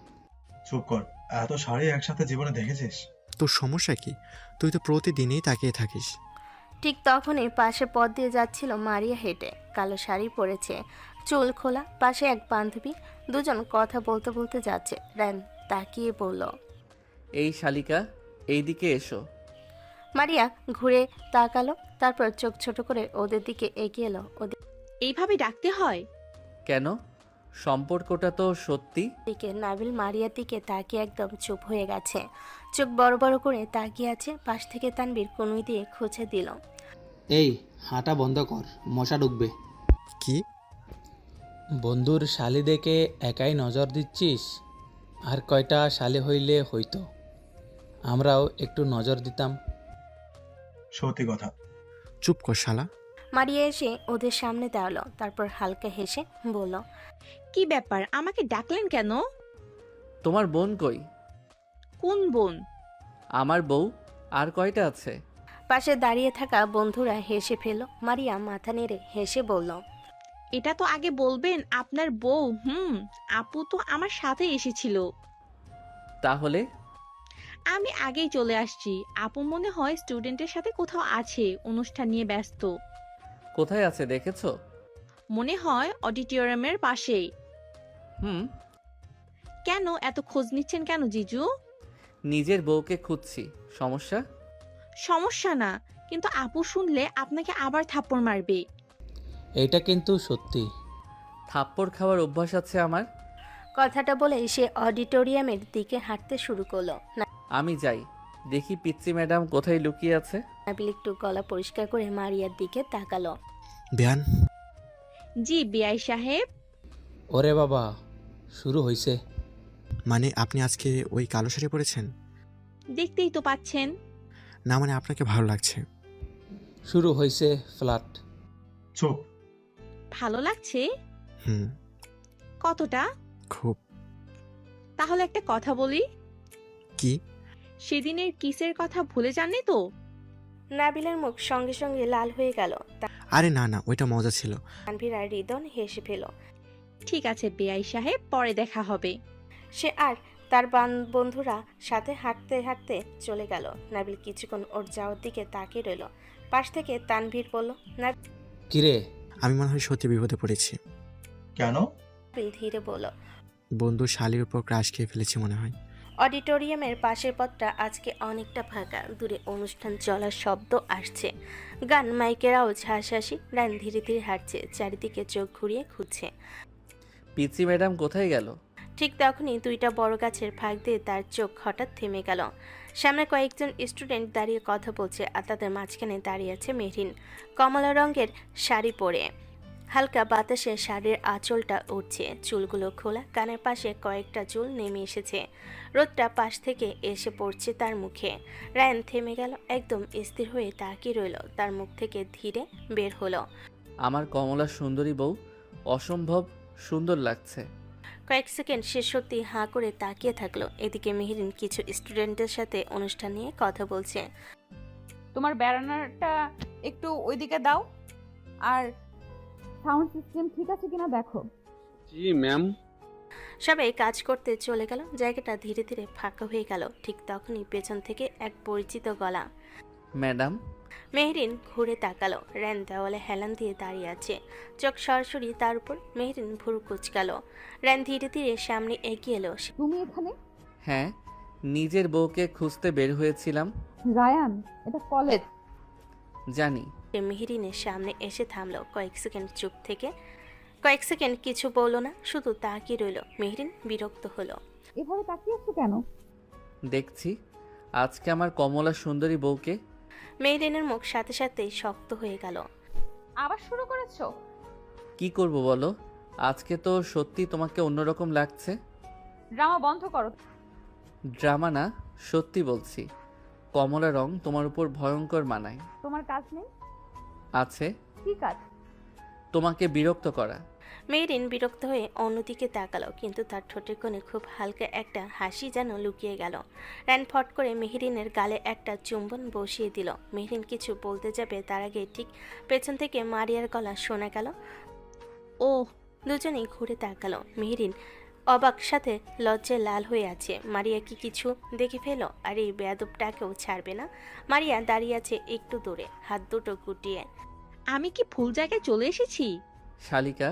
Speaker 12: চুপ কর। এত শাড়ি একসাথে জীবনে দেখেছিস?
Speaker 11: তোর সমস্যা কি? তুই তো প্রতিদিনই তাকিয়ে থাকিস।
Speaker 3: ঠিক তখনই পাশে পথ দিয়ে যাচ্ছিল মারিয়া হেঁটে। কালো শাড়ি পরেছে, চুল খোলা। পাশে এক বান্ধবী। দুজন কথা বলতে বলতে যাচ্ছে। রায়ান তাকিয়ে বলল,
Speaker 2: এই শালিকা, এইদিকে এসো।
Speaker 3: মারিয়া ঘুরে তাকালো। তারপর চোখ ছোট করে ওদের দিকে এগিয়ে এলো। ওদের
Speaker 14: এইভাবে ডাকতে হয়?
Speaker 2: কেন? সম্পর্কটা তো সত্যি।
Speaker 3: দিকে নাবিল মারিয়ার দিকে তাকিয়ে একদম চুপ হয়ে গেছে। চোখ বড় বড় করে তাকিয়ে আছে। পাশ থেকে তানবীর কনুই দিয়ে খুঁজে দিল।
Speaker 9: এই হাঁটা বন্ধ কর, মশা ঢুকবে।
Speaker 11: কি?
Speaker 9: বন্ধুর শালি দেখে একাই নজর দিচ্ছিস? আর কয়টা শালি হইলে হইতো আমরাও একটু নজর দিতাম।
Speaker 12: সত্যি কথা।
Speaker 11: চুপ কর শালা।
Speaker 3: মারিয়া এসে ওদের সামনে দাঁড়ালো, তারপর হালকা হেসে বলল,
Speaker 14: কি ব্যাপার, আমাকে ডাকলেন কেন?
Speaker 2: তোমার বোন কই?
Speaker 14: কোন বোন?
Speaker 2: আমার বউ। আর কয়টা আছে?
Speaker 3: পাশে দাঁড়িয়ে থাকা বন্ধুরা হেসে ফেলল। মারিয়া মাথা নেড়ে হেসে বলল,
Speaker 14: এটা তো আগে বলবেন আপনার বউ। আপু তো আমার সাথে এসেছিল।
Speaker 2: তাহলে?
Speaker 14: আমি আগেই চলে আসছি। আপু মনে হয় স্টুডেন্টের সাথে কোথাও আছে, অনুষ্ঠান নিয়ে ব্যস্ত।
Speaker 2: কোথায় আছে দেখেছো?
Speaker 14: মনে হয় অডিটোরিয়ামের পাশেই।
Speaker 2: হুম।
Speaker 14: কেন এত খোঁজ নিচ্ছেন কেন জিজু?
Speaker 2: নিজের বউকে খুঁজছি। সমস্যা?
Speaker 14: সমস্যা না, কিন্তু আপু শুনলে আপনাকে আবার থাপ্পড় মারবে।
Speaker 9: এইটা কিন্তু সত্যি।
Speaker 2: থাপ্পড় খাওয়ার অভ্যাস আছে আমার।
Speaker 3: কথাটা বলে সে অডিটোরিয়ামের দিকে হাঁটতে শুরু করলো।
Speaker 2: আমি যাই, দেখি পিচ্চি ম্যাডাম কোথায় লুকিয়ে আছে।
Speaker 3: নাবিল একটু গলা পরিষ্কার করে মারিয়ার দিকে তাকালো।
Speaker 11: বেয়ান।
Speaker 14: জি বিআই সাহেব।
Speaker 9: ওরে বাবা, শুরু হইছে।
Speaker 11: মানে আপনি আজকে ওই কালো শাড়ি পরেছেন?
Speaker 14: দেখতেই তো পাচ্ছেন।
Speaker 11: না মানে আপনাকে ভালো লাগছে।
Speaker 9: শুরু হইছে ফ্ল্যাট।
Speaker 12: চুপ।
Speaker 14: ভালো লাগছে?
Speaker 11: হুম।
Speaker 14: কতটা?
Speaker 11: খুব।
Speaker 14: তাহলে একটা কথা বলি।
Speaker 11: কি?
Speaker 14: সেদিনের কিসের কথা ভুলে যাননি তো?
Speaker 3: নাবিলের মুখ সঙ্গে সঙ্গে লাল হয়ে গেল।
Speaker 11: আরে না না, ওইটা মজা ছিল।
Speaker 3: তানভীর আর রিদন হেসে ফেল।
Speaker 14: ঠিক আছে বিআই সাহেব, পরে দেখা হবে।
Speaker 3: সে আর তার বন্ধুরা সাথে হাঁটতে হাঁটতে চলে গেল। নাবিল কিছুক্ষণ ওর যাওয়ার দিকে তাকিয়ে রইল। পাশ থেকে তানভীর বলল,
Speaker 9: কিরে?
Speaker 11: আমি মনে হয় সত্যি বিপদে পড়েছি।
Speaker 12: কেন?
Speaker 3: নাবিল ধীরে বলল,
Speaker 11: বন্ধু শালির উপর ক্রাশ খেয়ে ফেলেছি মনে হয়।
Speaker 3: অডিটোরিয়ামের পাশের পথটা আজকে অনেকটা ফাঁকা। দূরে অনুষ্ঠান চলার শব্দ আসছে, গান, মাইকের আওয়াজ, হাসাহাসি। রান ধীরে ধীরে হাঁটছে, চারিদিকে চোখ ঘুরিয়ে খুঁজছে।
Speaker 2: পিচ্চি ম্যাডাম কোথায় গেল?
Speaker 3: ঠিক তখনই দুইটা বড় গাছের ফাঁক দিয়ে তার চোখ হঠাৎ থেমে গেল। সামনে কয়েকজন স্টুডেন্ট দাঁড়িয়ে কথা বলছে, আর তাদের মাঝখানে দাঁড়িয়ে আছে মেহরিন, কমলা রঙের শাড়ি পরে। হালকা বাতাসে শাড়ির আঁচলটা উঠছে, চুলগুলো খোলা, কানের পাশে কয়েকটা চুল নেমে এসেছে। রোদটা পাশ থেকে এসে পড়ছে তার মুখে। রায়ান থেমে গেল, একদম স্থির হয়ে তাকিয়ে রইল। তার মুখ থেকে ধীরে বের হলো,
Speaker 2: আমার কমলা সুন্দরী বউ। অসম্ভব সুন্দর লাগছে।
Speaker 3: কয়েক সেকেন্ড সে সত্যি হাঁ করে তাকিয়ে থাকলো। এদিকে মেহরিন কিছু স্টুডেন্টের সাথে অনুষ্ঠান নিয়ে কথা বলছে।
Speaker 1: তোমার ব্যানারটা একটু ওইদিকে দাও, আর সাউন্ড সিস্টেম ঠিক আছে কিনা দেখো।
Speaker 17: জি ম্যাম।
Speaker 3: সবাই কাজ করতে চলে গেল। জায়গাটা ধীরে ধীরে ফাঁকা হয়ে গেল। ঠিক তখনই পেছন থেকে এক পরিচিত গলা।
Speaker 2: ম্যাডাম।
Speaker 3: মেহরিন ঘুরে তাকালো। র্যান দেওয়ালে হেলান দিয়ে দাঁড়িয়ে আছে, চোখ সরাসরি তার উপর। মেহরিন ভুরু কুচকালো। র্যান ধীরে ধীরে সামনে এগিয়ে এলো।
Speaker 1: তুমি এখানে?
Speaker 2: হ্যাঁ, নিজের বউকে খুঁজতে বের হয়েছিলাম।
Speaker 1: রায়ান, এটা কলেজ।
Speaker 2: জানি।
Speaker 3: মেহরিনের সামনে এসে থামলো। কয়েক সেকেন্ড কিছু বললো না, শুধু তাকিয়ে রইল। মেহরিন বিরক্ত হলো।
Speaker 1: এভাবে তাকিয়ে আছো কেন?
Speaker 2: দেখছি আজকে আমার কমলা সুন্দরী বউকে।
Speaker 3: মেহরিনের মুখ সাথে সাথেই শক্ত হয়ে গেল।
Speaker 1: আবার শুরু করেছো?
Speaker 2: কি করব বলো, আজকে তো সত্যি তোমাকে অন্যরকম লাগছে।
Speaker 1: ড্রামা বন্ধ করো।
Speaker 2: ড্রামা না, সত্যি বলছি। কমলা রং তোমার উপর ভয়ঙ্কর মানায়।
Speaker 1: তোমার কাজ নেই?
Speaker 2: আছে।
Speaker 1: কি কাজ?
Speaker 2: তোমাকে বিরক্ত করা।
Speaker 3: মেহরিন বিরক্ত হয়ে অন্যদিকে তাকালো, কিন্তু তার ঠোঁটের কোণে খুব হালকা একটা হাসি যেন লুকিয়ে গেল। র্যান ফট করে মেহরিনের গালে একটা চুম্বন বসিয়ে দিল। মেহরিন কিছু বলতে যাবে, তার আগে ঠিক পেছন থেকে মারিয়ার গলা শোনা গেল। ও! দুজনেই ঘুরে তাকালো। মেহরিন অবাক সাথে লজ্জায় লাল হয়ে আছে। মারিয়া কি কিছু দেখে ফেল? আর এই বেয়াদবটাকেও ছাড়বে না। মারিয়া দাঁড়িয়ে আছে একটু দূরে, হাত দুটো গুটিয়ে।
Speaker 14: আমি কি ভুল জায়গায় চলে এসেছি?
Speaker 2: শালিকা,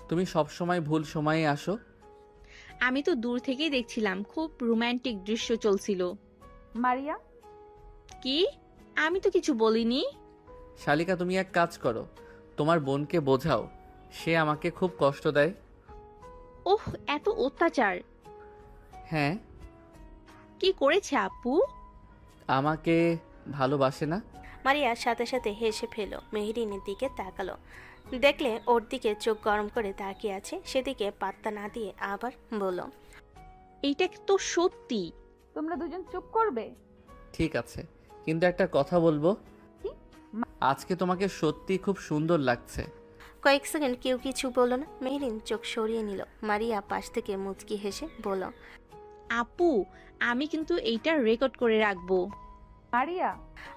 Speaker 2: তুমি সবসময় ভুল সময়ে আসো।
Speaker 14: আমি তো দূর থেকেই দেখছিলাম, খুব রোমান্টিক দৃশ্য চলছিল।
Speaker 1: মারিয়া।
Speaker 14: কি? আমি তো কিছু বলিনি।
Speaker 2: শালিকা, তুমি এক কাজ করো, তোমার বোনকে বোঝাও, সে আমাকে খুব কষ্ট দেয়।
Speaker 14: ওহ, এত অত্যাচার!
Speaker 2: হ্যাঁ।
Speaker 14: কি করেছে আপু?
Speaker 2: আমাকে ভালোবাসে না।
Speaker 3: মারিয়া সাথে সাথে হেসে ফেল, মেহরিনের দিকে তাকালো। দেখলে ওর দিকে চোখ গরম করে তাকিয়ে আছে, সেদিকে পাত্তা না দিয়ে আবার বলল,
Speaker 14: এইটা তো সত্যি।
Speaker 1: তোমরা দুজন চুপ করবে?
Speaker 2: ঠিক আছে, কিন্তু একটা কথা বলবো, আজকে তোমাকে সত্যি খুব সুন্দর লাগছে।
Speaker 3: কয়েক সেকেন্ড কেউ কিছু বলল না। মেহরিন চোখ সরিয়ে নিল। মারিয়া পাশ থেকে মুচকি হেসে বলল,
Speaker 14: আপু, আমি কিন্তু এইটা রেকর্ড করে রাখবো।
Speaker 1: মারিয়া।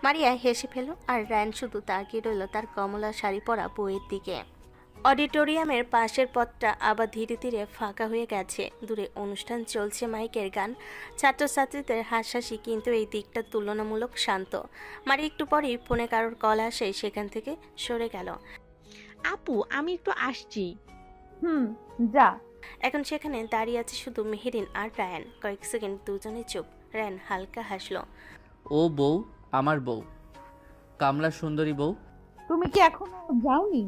Speaker 3: মারিয়া হেসে ফেল, আর রায়ান শুধু তাকিয়ে রইল তার কমলা শাড়ি পরা বউয়ের দিকে। অডিটোরিয়ামের পাশের পথটা আবার ধীরে ধীরে ফাঁকা হয়ে গেছে। দূরে অনুষ্ঠান চলছে, মাইকের গান, ছাত্রছাত্রীদের হাসাহাসি, কিন্তু এই দিকটা তুলনামূলক শান্ত। মারি একটু পরেই ফোনে কারোর কল আসে, সেখান থেকে সরে গেল।
Speaker 14: আপু, আমি একটু আসছি।
Speaker 1: যা।
Speaker 3: এখন সেখানে দাঁড়িয়ে আছে শুধু মেহেরিন আর রায়ান। কয়েক সেকেন্ড দুজনে চুপ। রায়ান হালকা হাসলো।
Speaker 2: ও বউ, আমার বউ, কামলা সুন্দরী বউ।
Speaker 1: তুমি কি এখনো যাওনি?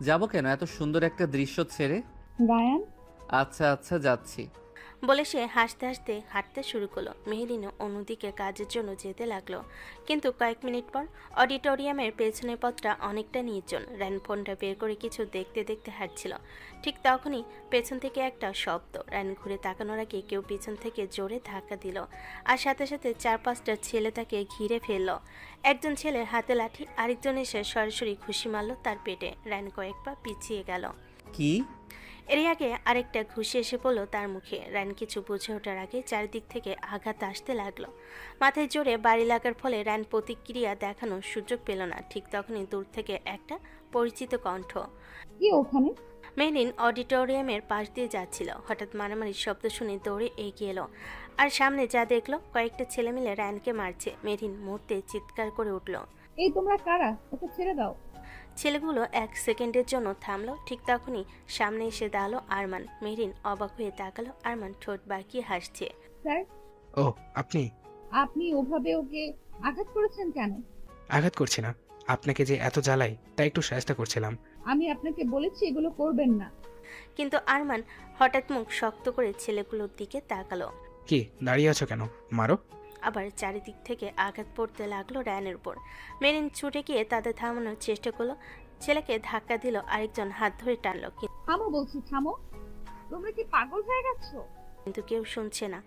Speaker 2: যাবো কেন, এত সুন্দর একটা দৃশ্য ছেড়ে।
Speaker 1: রায়ান।
Speaker 2: আচ্ছা আচ্ছা, যাচ্ছি
Speaker 3: বলে সে হাসতে হাসতে হাঁটতে শুরু করলো। মেহেরিনও অন্যদিকে কাজের জন্য যেতে লাগলো। কিন্তু কয়েক মিনিট পর অডিটোরিয়ামের পেছনের পথটা অনেকটা নির্জন। রায়ান ফোনটা বের করে কিছু দেখতে দেখতে হাঁটছিল। ঠিক তখনই পেছন থেকে একটা শব্দ। রায়ান ঘুরে তাকানোর আগে কেউ পিছন থেকে জোরে ধাক্কা দিল, আর সাথে সাথে 4-5টা ছেলে তাকে ঘিরে ফেলল। একজন ছেলের হাতে লাঠি, আরেকজন এসে সরাসরি ঘুষি মারল তার পেটে। রায়ান কয়েক পা পিছিয়ে গেল।
Speaker 2: কি?
Speaker 3: এর আগে আরেকটা ঘুষি এসে পড়ল তার মুখে। রায়ান কিছু বুঝে ওঠার আগে চারিদিক থেকে আঘাত আসতে লাগলো। মাথায় জোরে বাড়ি লাগার ফলে রায়ান প্রতিক্রিয়া দেখানোর সুযোগ পেল না। ঠিক তখনই দূর থেকে একটা পরিচিত কণ্ঠ।
Speaker 1: কি ওখানে?
Speaker 3: মেহরিন অডিটোরিয়ামের পাশ দিয়ে যাচ্ছিল। হঠাৎ মারামারির শব্দ শুনে দৌড়ে এগিয়ে এলো, আর সামনে যা দেখলো, কয়েকটা ছেলে মিলে রায়ানকে মারছে। মেহরিন মুহূর্তে চিৎকার করে উঠল,
Speaker 1: এই তোমরা কারা? ওকে ছেড়ে দাও।
Speaker 3: ছেলেগুলো এক সেকেন্ডের জন্য থামলো। ঠিক তখনই সামনে এসে দাঁড়ালো আরমান। মেহরিন অবাক হয়ে তাকালো। আরমান ঠোঁট বাঁকিয়ে হাসছে।
Speaker 1: স্যার।
Speaker 13: ও, আপনি?
Speaker 1: আপনি ওভাবে ওকে আঘাত করেছেন কেন?
Speaker 13: আঘাত করছি না, আপনাকে যে এত জ্বালাই তাই একটু চেষ্টা করছিলাম।
Speaker 1: আমি আপনাকে বলেছি এগুলো করবেন না।
Speaker 3: কিন্তু আরমান হঠাৎ মুখ শক্ত করে ছেলেগুলোর দিকে তাকালো।
Speaker 13: কি দাঁড়িয়ে আছো কেন, মারো।
Speaker 3: আবার চারিদিক থেকে আঘাত পড়তে লাগলো রায়ানের উপর। মেরিন ছুটে গিয়ে তাদের থামানোর চেষ্টা করলো। ছেলেকে ধাক্কা দিল, আরেকজন হাত ধরে টানলো,
Speaker 1: থামো বলছি, থামো। তোমরা কি পাগল হয়ে গেছো?
Speaker 3: কিন্তু কেউ শুনছে না।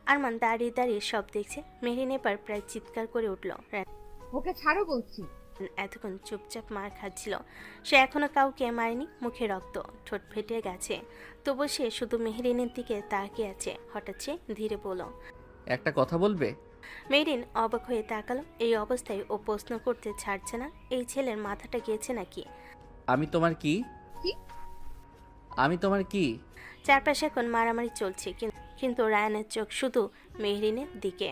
Speaker 3: আরমান দাঁড়িয়ে দাঁড়িয়ে সব দেখছে। মেরিন এবার প্রায় চিৎকার করে উঠল,
Speaker 1: ওকে ছাড়ো বলছি।
Speaker 3: এতক্ষণ চুপচাপ মার খাচ্ছিল। সে এখনো কাউকে মারেনি, মুখে রক্ত, ঠোঁট ফেটে গেছে, তবু সে শুধু মেহরিনের দিকে তাকিয়ে আছে। হঠাৎ সে ধীরে বলল,
Speaker 2: একটা কথা বলবে?
Speaker 3: মেহরিন অবাক হয়ে তাকালো। এই অবস্থায় ও প্রশ্ন করতে ছাড়ছে না। এই ছেলের মাথাটা গিয়েছে নাকি?
Speaker 2: আমি তোমার কি? আমি তোমার কি?
Speaker 3: চারপাশে এখন মারামারি চলছে, কিন্তু রায়ানের চোখ শুধু মেহরিনের দিকে।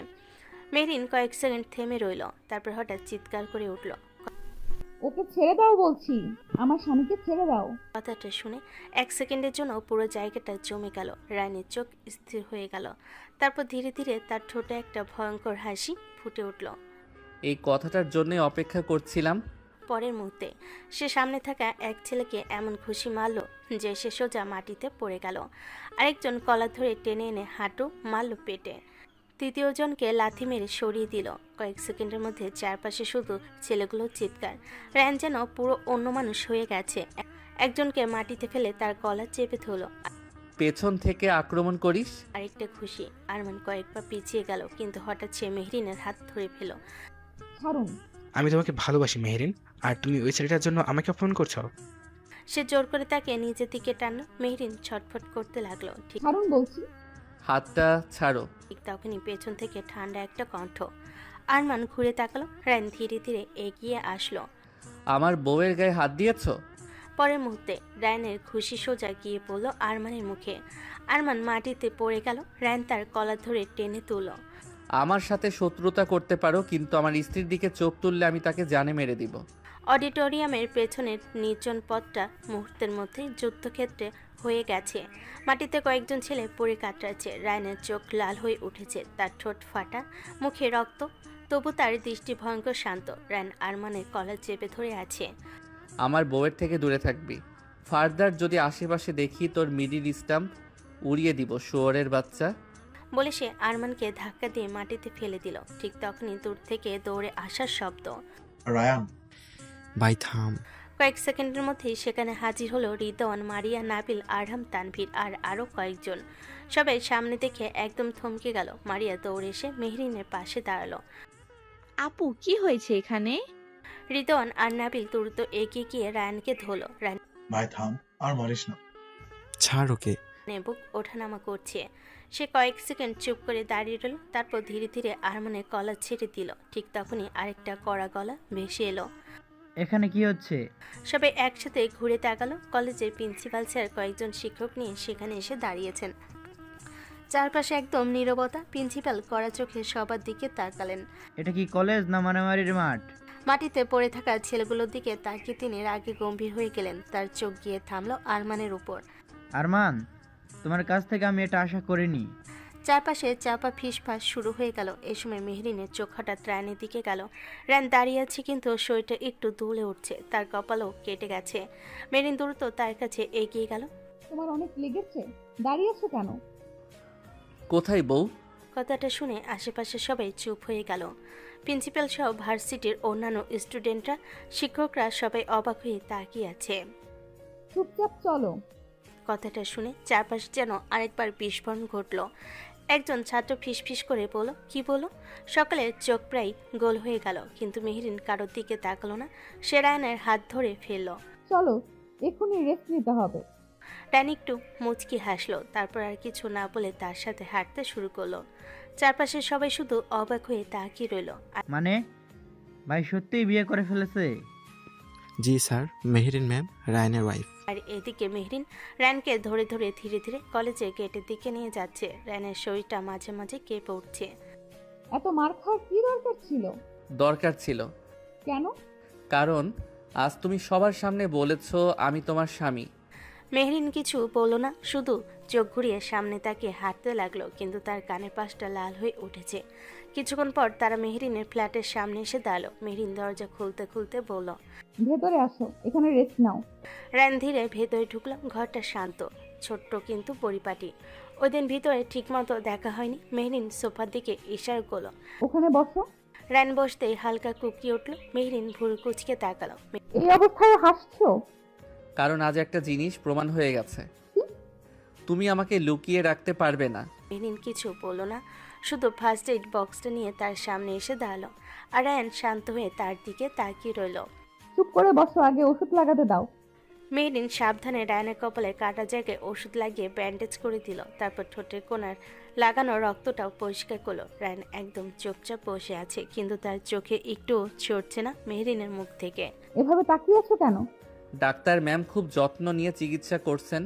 Speaker 3: মেহরিন কয়েক সেকেন্ড থেমে রইল, তারপর হঠাৎ চিৎকার করে উঠল,
Speaker 1: ওকে ছেড়ে দাও বলছি, আমার স্বামীকে ছেড়ে দাও।
Speaker 3: কথাটা শুনে এক সেকেন্ডের জন্য পুরো জায়গাটা জমে গেল। রায়ানের চোখ স্থির হয়ে গেল। তারপর ধীরে ধীরে তার ঠোঁটে একটা ভয়ঙ্কর হাসি ফুটে উঠল।
Speaker 2: এই কথাটার জন্য অপেক্ষা করছিলাম।
Speaker 3: পরের মুহূর্তে সে সামনে থাকা এক ছেলেকে এমন খুশি মারল যে সে সোজা মাটিতে পড়ে গেল। আরেকজন কলার ধরে টেনে এনে হাঁটু মারল পেটে। তৃতীয় জনকে লাথি মেরে সরিয়ে দিল। কয়েক সেকেন্ডের মধ্যে চারপাশে শুধু ছেলেগুলোর চিৎকার। রায়ান যেন পুরো অন্য মানুষ হয়ে গেছে। একজনকে মাটিতে ফেলে তার গলা চেপে ধরল।
Speaker 2: পেছন থেকে আক্রমণ করিস।
Speaker 3: আরেকটা খুশি। আরমান কয়েকবার পিছিয়ে গেল, কিন্তু হঠাৎ সে মেহরিনের হাত ধরে ফেল।
Speaker 1: ছাড়ুন।
Speaker 13: আমি তোমাকে ভালোবাসি মেহরিন, আর তুমি ওই ছেলেটার জন্য আমাকে অপমান করছো।
Speaker 3: সে জোর করে তাকে নিজের দিকে টানলো। মেহরিন ছটফট করতে লাগলো।
Speaker 1: ছাড়ুন বলছি।
Speaker 2: হাতটা ছাড়ো।
Speaker 3: ঠিক তখনই পেছন থেকে ঠান্ডা একটা কণ্ঠ। আরমান ঘুরে তাকালো। রায়ান ধীরে ধীরে এগিয়ে আসলো।
Speaker 2: আমার বউয়ের গায়ে হাত দিয়েছো?
Speaker 3: পরের মুহূর্তে রায়ানের খুশি সোজা গিয়ে পড়ল আরমানের মুখে। আরমান মাটিতে পড়ে গেল। রায়ান তার কলার ধরে টেনে তুলল।
Speaker 2: আমার সাথে শত্রুতা করতে পারো, কিন্তু আমার স্ত্রীর দিকে চোখ তুললে আমি তাকে জানে মেরে দিব।
Speaker 3: অডিটোরিয়ামের পেছনের নির্জন পথটা মুহূর্তের মধ্যে যুদ্ধক্ষেত্রে হয়ে গেছে। মাটিতে কয়েকজন ছেলে পড়ে কাতরাচ্ছে। রায়ানের চোখ লাল হয়ে উঠেছে, তার ঠোঁট ফাটা, মুখে রক্ত, তবু তার দৃষ্টি ভয়ঙ্কর শান্ত। রায়ান আরমানের কলার চেপে ধরে আছে।
Speaker 2: আমার বউয়ের থেকে দূরে থাকবি। ফার্দার যদি আশেপাশে দেখি তোর মিডিল স্টাম্প উড়িয়ে দিব, শুয়োরের বাচ্চা।
Speaker 3: বলে সে আরমানকে ধাক্কা দিয়ে মাটিতে ফেলে দিল। ঠিক তখনই দূর থেকে দৌড়ে আসার শব্দ।
Speaker 12: রায়ান।
Speaker 11: ভাই থাম।
Speaker 3: কয়েক সেকেন্ডের মধ্যেই সেখানে হাজির হলো রিদওয়ান, মারিয়া, নাবিল, আরহাম, তানভীর আর আরও কয়েকজন। সবাই সামনে দেখে একদম থমকে গেল। মারিয়া দৌড়ে এসে মেহরিনের পাশে দাঁড়ালো।
Speaker 14: আপু কি হয়েছে এখানে?
Speaker 3: রিদওয়ান আর নাবিল দ্রুত এগিয়ে গিয়ে রায়ানকে ধরল। রায়ান
Speaker 12: ভাই থাম, আর মারিস না।
Speaker 11: ছাড় ওকে।
Speaker 3: বুক ওঠানামা করছে। সে কয়েক সেকেন্ড চুপ করে দাঁড়িয়ে রইল, তারপর ধীরে ধীরে আরমানের গলা ছেড়ে দিল। ঠিক তখনই আরেকটা কড়া গলা ভেসে এলো।
Speaker 15: এখানে কি হচ্ছে?
Speaker 3: সবাই একসাথে ঘুরে তাকালো। কলেজের প্রিন্সিপাল স্যার কয়েকজন শিক্ষক নিয়ে সেখানে এসে দাঁড়িয়েছেন। চারপাশে একদম নীরবতা। প্রিন্সিপাল কড়া চোখে সবার দিকে তাকালেন।
Speaker 15: এটা কি কলেজ না মারামারির মাঠ?
Speaker 3: মাটিতে পড়ে থাকা ছেলেগুলোর দিকে তাকিয়ে তিনি রাগে গম্ভীর হয়ে গেলেন। তার চোখ গিয়ে থামলো আরমানের উপর।
Speaker 15: আরমান, তোমার কাছ থেকে আমি এটা আশা করিনি।
Speaker 3: চারপাশে চাপা ফিসফাস শুরু হয়ে গেল। এই সময় মেহরিনের চোখ হঠাৎ রায়ানের দিকে গেল। রায়ান দাঁড়িয়ে আছে, কিন্তু শরীরটা একটু দুলে উঠছে, তার কপালও কেটে গেছে। মেহরিন দ্রুত তার কাছে এগিয়ে গেল।
Speaker 1: তোমার অনেক লেগেছে, দাঁড়িয়েছো কেন?
Speaker 2: কোথায় বউ?
Speaker 3: কথাটা শুনে আশেপাশে সবাই চুপ হয়ে গেল। প্রিন্সিপাল সহ ভার্সিটির অন্যান্য স্টুডেন্টরা, শিক্ষকরা সবাই অবাক হয়ে তাকিয়ে আছে।
Speaker 1: চুপচাপ চলো।
Speaker 3: কথাটা শুনে চারপাশে যেন আরেকবার বিস্ফোরণ ঘটল। একজন ছাত্র ফিসফিস করে বলল, কি বলো? সকালের চোখ প্রায় গোল হয়ে গেল, কিন্তু মেহরিন কারোর দিকে তাকালো না। সে রায়ানের হাত ধরে ফেলল।
Speaker 1: চলো, এক্ষুনি রেস্ট নিতে হবে।
Speaker 3: রায়ান একটু মুচকি হাসলো, তারপর আর কিছু না বলে তার সাথে হাঁটতে শুরু করলো। চারপাশে সবাই শুধু অবাক হয়ে তাকিয়ে রইল।
Speaker 15: মানে ভাই সত্যিই বিয়ে করে ফেলেছে?
Speaker 11: জি স্যার, মেহরিন ম্যাম রায়ানের ওয়াইফ।
Speaker 3: আর এদিকে মেহরিন রায়ানকে ধরে ধরে ধীরে ধীরে কলেজের গেটের দিকে নিয়ে যাচ্ছে। রায়ানের শরীরটা মাঝে মাঝে কেঁপে উঠছে।
Speaker 1: এত মার খাওয়ার কি দরকার ছিল?
Speaker 2: দরকার ছিল।
Speaker 1: কেন?
Speaker 2: কারণ আজ তুমি সবার সামনে বলেছো আমি তোমার স্বামী।
Speaker 3: মেহরিন কিছু বলল না, শুধু চোখ ঘুরিয়ে সামনে তাকিয়ে হাঁটতে লাগলো, কিন্তু তার কানের পাশটা লাল হয়ে উঠেছে। কিছুক্ষণ পর তারা মেহরিনের ফ্ল্যাটের সামনে এসে দাঁড়ালো। মেহরিন দরজা খুলতে খুলতে বলল,
Speaker 1: ভেতরে আসো, এখানে রেস্ট নাও।
Speaker 3: রায়ান ধীরে ভেতরে ঢুকলো। ঘরটা শান্ত, ছোট্ট কিন্তু পরিপাটি। ওই দিন ভিতরে ঠিকমতো দেখা হয়নি। মেহরিন সোফার দিকে ইশারা করলো,
Speaker 1: ওখানে বসো।
Speaker 3: রায়ান বসতেই হালকা কুকিয়ে উঠল। মেহরিন ভুরু কুচকে তাকালো।
Speaker 1: এই অবস্থায় হাসছো?
Speaker 2: কারণ আজ একটা জিনিস প্রমাণ হয়ে গেছে, তুমি আমাকে লুকিয়ে রাখতে পারবে না।
Speaker 3: মেহরিন কিছু বলল না, শুধু ফার্স্ট এইড বক্সটা নিয়ে তার সামনে এসে দাঁড়ালো। আর রায়ান শান্ত হয়ে তার দিকে তাকিয়ে রইল।
Speaker 1: চুপ করে বসো, আগে ওষুধ লাগাতে দাও।
Speaker 3: মেহরিন সাবধানে রায়ানের কপালে কাটা জায়গায় ওষুধ লাগিয়ে ব্যান্ডেজ করে দিল। তারপর ঠোঁটের কোণার লাগানো রক্তটাও পরিষ্কার করলো। রায়ান একদম চুপচাপ বসে আছে, কিন্তু তার চোখে একটু ছড়ছে না মেহরিনের মুখ থেকে।
Speaker 1: এভাবে তাকিয়ে আছো কেন?
Speaker 2: ডাক্তার ম্যাম খুব যত্ন নিয়ে চিকিৎসা করছেন,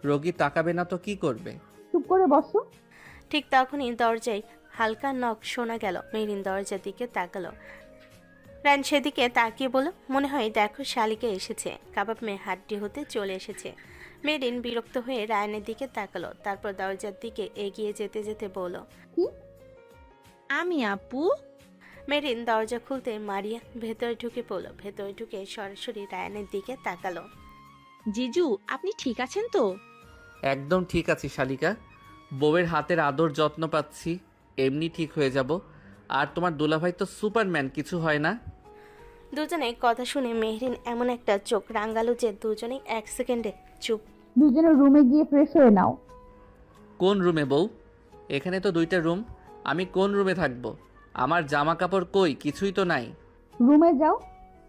Speaker 2: রোগী তাকাবে না তো কি করবে?
Speaker 1: চুপ করে বসো।
Speaker 3: ঠিক তখনই দরজায় হালকা নখ শোনা গেল। মেহরিন দরজার দিকে তাকালো। রায়ান সেদিকে তাকিয়ে বলল, মনে হয় দেখো শালিকা এসেছে, কাবাব মেয়ে হাড্ডি হতে চলে এসেছে। মেহরিন বিরক্ত হয়ে রায়ানের দিকে তাকালো, তারপর দরজার দিকে এগিয়ে যেতে যেতে বলল,
Speaker 14: আমি আপু।
Speaker 3: মেহরিন দরজা খুলতে মারিয়া ভেতরে ঢুকে পড়ল। ভেতরে ঢুকে সরাসরি রায়ানের দিকে তাকালো।
Speaker 14: জিজু, আপনি ঠিক আছেন তো?
Speaker 2: একদম ঠিক আছি শালিকা, বউয়ের হাতের আদর যত্ন পাচ্ছি, এমনি ঠিক হয়ে যাব। আর তোমার দুলাভাই তো সুপারম্যান, কিছু হয় না।
Speaker 3: দুজনে কথা শুনে মেহরিন এমন একটা চোখ রাঙালো যে দুজনেই এক সেকেন্ডে চুপ।
Speaker 1: দুজনের রুমে গিয়ে ফ্রেশ হয়ে নাও।
Speaker 2: কোন রুমে বউ? এখানে তো 2টা রুম, আমি কোন রুমে থাকবো? আমার জামা কাপড় কই? কিছুই তো নাই।
Speaker 1: রুমে যাও,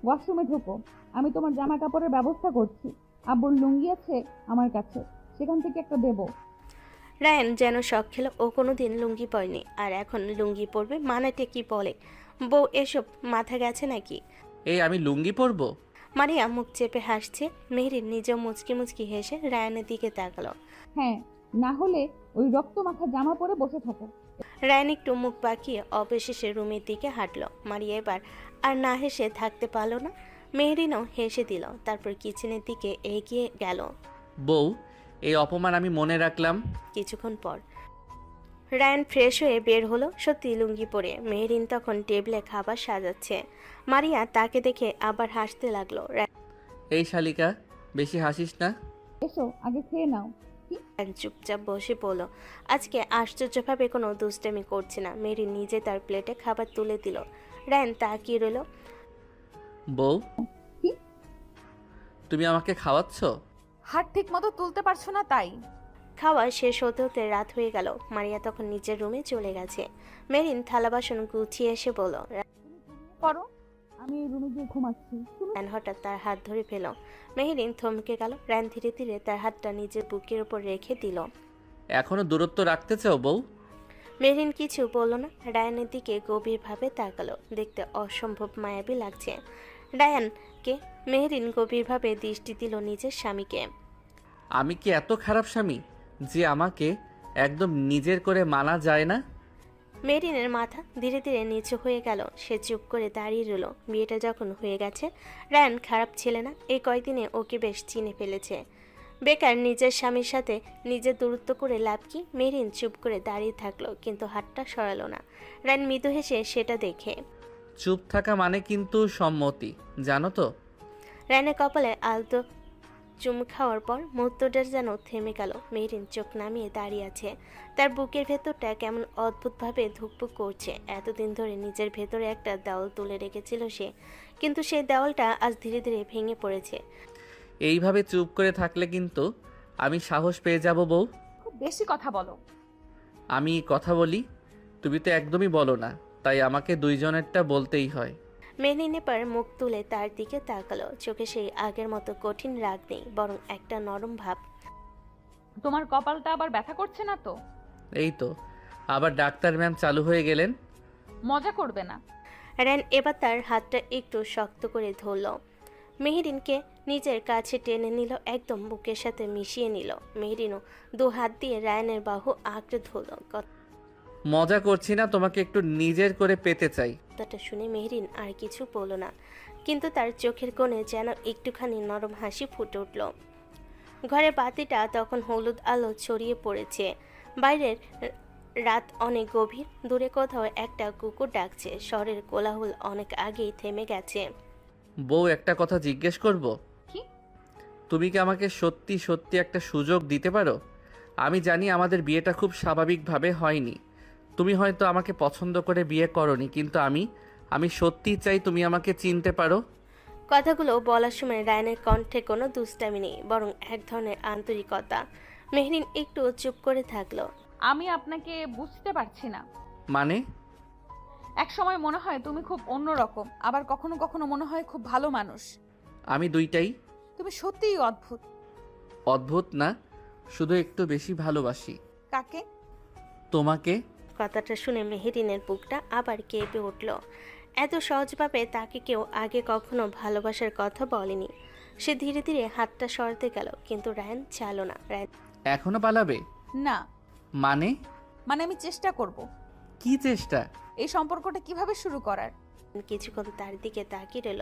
Speaker 1: ওয়াশরুমে ঢোকো, আমি তোমার জামা কাপড়ের ব্যবস্থা করছি। আব্বুর লুঙ্গি আছে আমার কাছে, সেখান থেকে একটা দেবো।
Speaker 3: রায়ান যেন শখ খেল, ও কোনোদিন লুঙ্গি পরেনি, আর এখন লুঙ্গি পরবে, মানেটা কি বলে? বউ এসব মাথা গেছে নাকি?
Speaker 2: এই আমি লুঙ্গি পরবো?
Speaker 3: মারিয়া মুখ চেপে হাসছে। মেহরিন নিজেও মুচকি মুচকি হেসে রায়ানের দিকে তাকালো।
Speaker 1: হ্যাঁ, না হলে ওই রক্ত মাখা জামা পরে বসে থাকো।
Speaker 3: রায়ান একটু মুখ বাঁকিয়ে অবশেষে রুমের দিকে হাঁটলো। মারিয়া এবার আর না হেসে থাকতে পারলো না। মেহরিনও হেসে দিল, তারপর কিচেনের দিকে এগিয়ে গেল।
Speaker 2: বউ, এই অপমান আমি মনে রাখলাম।
Speaker 3: কিছুক্ষণ পর রায়ান ফ্রেশ হয়ে বের হলো, সত্যি লুঙ্গি পরে। মেহরিন তখন টেবিলে খাবার সাজাচ্ছে। মারিয়া তাকে দেখে আবার হাসতে লাগলো।
Speaker 2: এই শালিকা, বেশি হাসিস না।
Speaker 1: এসো, আগে খেয়ে নাও।
Speaker 3: চুপচাপ বসে পড়ল। আজকে আশ্চর্যভাবে কোনো দুষ্টামি করছে না। মেহরিন নিজে তার প্লেটে খাবার তুলে দিল। রায়ান তাকিয়ে রইল।
Speaker 2: বউ,
Speaker 1: কি?
Speaker 2: তুমি আমাকে খাওয়াচ্ছ?
Speaker 1: হাত ঠিক মতো তুলতে পারছো না তাই।
Speaker 3: খাওয়া শেষ হতে হতে রাত হয়ে গেল। মারিয়া তখন নিজের রুমে চলে গেছে। মেরিন থালা বাসন গুছিয়ে এসে বলল,
Speaker 1: করো, আমি রুমে গিয়ে ঘুমাচ্ছি।
Speaker 3: রায়ান হঠাৎ তার হাত ধরে ফেল। মেহেরিন থমকে গেল। রায়ান ধীরে ধীরে তার হাতটা নিজের বুকের উপর রেখে দিল।
Speaker 2: এখনো দূরত্ব রাখতে চাও বউ?
Speaker 3: মেহরিন কিছু বলল না। রায়ানের দিকে গভীরভাবে তাকালো। দেখতে অসম্ভব মায়াবী লাগছে রায়ানকে। মেহরিন গভীরভাবে দৃষ্টি দিল নিজের স্বামীকে।
Speaker 2: আমি কি এত খারাপ স্বামী যে আমাকে একদম নিজের করে মানা যায় না?
Speaker 3: মেহরিনের মাথা ধীরে ধীরে নিচু হয়ে গেল। সে চুপ করে দাঁড়িয়ে রইল। বিয়েটা যখন হয়ে গেছে, রায়ান খারাপ ছেলে না। এই কয়দিনে ওকে বেশ চিনে ফেলেছে। বেকার নিজের স্বামীর সাথে নিজের দূরত্ব করে লাভ কি? মেহরিন চুপ করে দাঁড়িয়ে থাকলো, কিন্তু হাতটা সরালো না। রায়ান মৃদু হেসে সেটা দেখে।
Speaker 2: চুপ থাকা মানে কিন্তু সম্মতি, জানো তো?
Speaker 3: রায়ানের কপালে আলতো চুম খাওয়ার পর মুহূর্তটা যেন থেমে গেল। মেহরিন চোখ নামিয়ে দাঁড়িয়ে আছে। তার বুকের ভেতরটা কেমন অদ্ভুতভাবে ধুকপুক করছে। এতদিন ধরে নিজের ভেতরে একটা দেওয়াল তুলে রেখেছিল সে, কিন্তু সেই দেওয়ালটা আজ ধীরে ধীরে ভেঙে পড়েছে।
Speaker 2: এইভাবে চুপ করে থাকলে কিন্তু আমি সাহস পেয়ে যাব বউ।
Speaker 1: খুব বেশি কথা বলো।
Speaker 2: আমি কথা বলি, তুমি তো একদমই বলো না, তাই আমাকে দুইজনেরটা বলতেই হয়।
Speaker 3: মেহরিন এবার মুখ তুলে তার দিকে তাকালো। চোখে সেই আগের মতো কঠিন রাগ নেই, বরং একটা নরম ভাব।
Speaker 1: তোমার কপালটা আবার ব্যথা করছে না তো?
Speaker 2: এই তো আবার ডাক্তার ম্যাম চালু হয়ে গেলেন।
Speaker 1: মজা করবে না।
Speaker 3: রায়ান এবার তার হাতটা একটু শক্ত করে ধরল। মেহরিনকে নিজের কাছে টেনে নিল, একদম বুকের সাথে মিশিয়ে নিল। মেহরিনও দু হাত দিয়ে রায়ানের বাহু আঁকড়ে ধরল।
Speaker 2: মজা করছি না, তোমাকে একটু নিজের করে পেতে চাই।
Speaker 3: কথাটা শুনে মেহরিন আর কিছু বলল না, কিন্তু তার চোখের কোণে যেন একটুখানি নরম হাসি ফুটে উঠল। ঘরের বাতিটা তখন হলুদ আলো ছড়িয়ে পড়েছে। বাইরের রাত অনেক গভীর। দূরে কোথাও একটা কুকুর ডাকছে। শহরের কোলাহল অনেক আগেই থেমে গেছে।
Speaker 2: বউ, একটা কথা জিজ্ঞেস করব?
Speaker 1: কি?
Speaker 2: তুমি কি আমাকে সত্যি সত্যি একটা সুযোগ দিতে পারো? আমি জানি আমাদের বিয়েটা খুব স্বাভাবিকভাবে হয়নি, তুমি হয়তো আমাকে পছন্দ করে বিয়ে করনি, কিন্তু আমি সত্যিই চাই তুমি আমাকে চিনতে পারো।
Speaker 3: কথাগুলো বলার সময় রায়ানের কণ্ঠে কোনো দুষ্টামি নেই, বরং এক ধরনের আন্তরিকতা। মেহরিন একটু চুপ করে থাকলো।
Speaker 1: আমি আপনাকে বুঝতে পারছি না।
Speaker 2: মানে?
Speaker 1: এক সময় মনে হয় তুমি খুব অন্যরকম, আবার কখনো কখনো মনে হয় খুব ভালো মানুষ।
Speaker 2: আমি দুইটাই।
Speaker 1: তুমি সত্যিই অদ্ভুত।
Speaker 2: অদ্ভুত না, শুধু একটু বেশি ভালোবাসি।
Speaker 1: কাকে?
Speaker 2: তোমাকে।
Speaker 3: কথাটা শুনে মেহরিনের বুকটা আবার কেঁপে উঠল। এত সহজভাবে তাকে কেউ আগে কখনো ভালোবাসার কথা বলেনি। সে ধীরে ধীরে হাতটা সরাতে গেল, কিন্তু রায়ান চাইল না। রায়ান
Speaker 2: এখনো পালাবে?
Speaker 1: না।
Speaker 2: মানে?
Speaker 1: আমি চেষ্টা করব।
Speaker 2: কি চেষ্টা?
Speaker 1: এই সম্পর্কটা কিভাবে শুরু করার।
Speaker 3: কিছুক্ষণ তার দিকে তাকিয়ে রইল।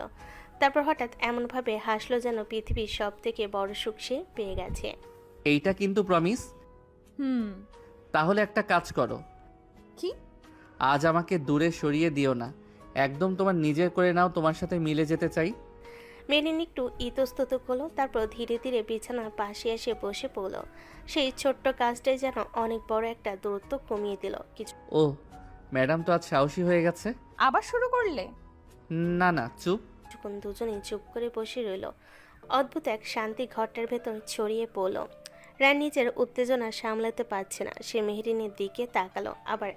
Speaker 3: তারপর হঠাৎ এমনভাবে হাসলো যেন পৃথিবীর সব থেকে বড় সুখ সে পেয়ে গেছে।
Speaker 2: এইটা কিন্তু প্রমিস? তাহলে একটা কাজ করো।
Speaker 1: কি?
Speaker 2: আজ আমাকে দূরে সরিয়ে দিও না, একদম তোমার নিজের করে নাও, তোমার সাথে মিলে যেতে চাই।
Speaker 3: মেরিন একটু ইতস্তত করলো, তারপর ধীরে ধীরে বিছানার পাশে এসে বসে পড়ল। সেই ছোট্ট কাজটাই যেন অনেক বড় একটা দূরত্ব কমিয়ে দিল।
Speaker 2: ও ম্যাডাম তো আজ সাহসী হয়ে গেছে।
Speaker 1: আবার শুরু করলে?
Speaker 2: না না, চুপ।
Speaker 3: কিছুক্ষণ দুজনেই চুপ করে বসে রইল। অদ্ভুত এক শান্তি ঘরটার ভেতর ছড়িয়ে পড়ল। রায় নিজের উত্তেজনা সামলাতে পারছে না। সে মেহরিনের দিকে তাকালো, আবার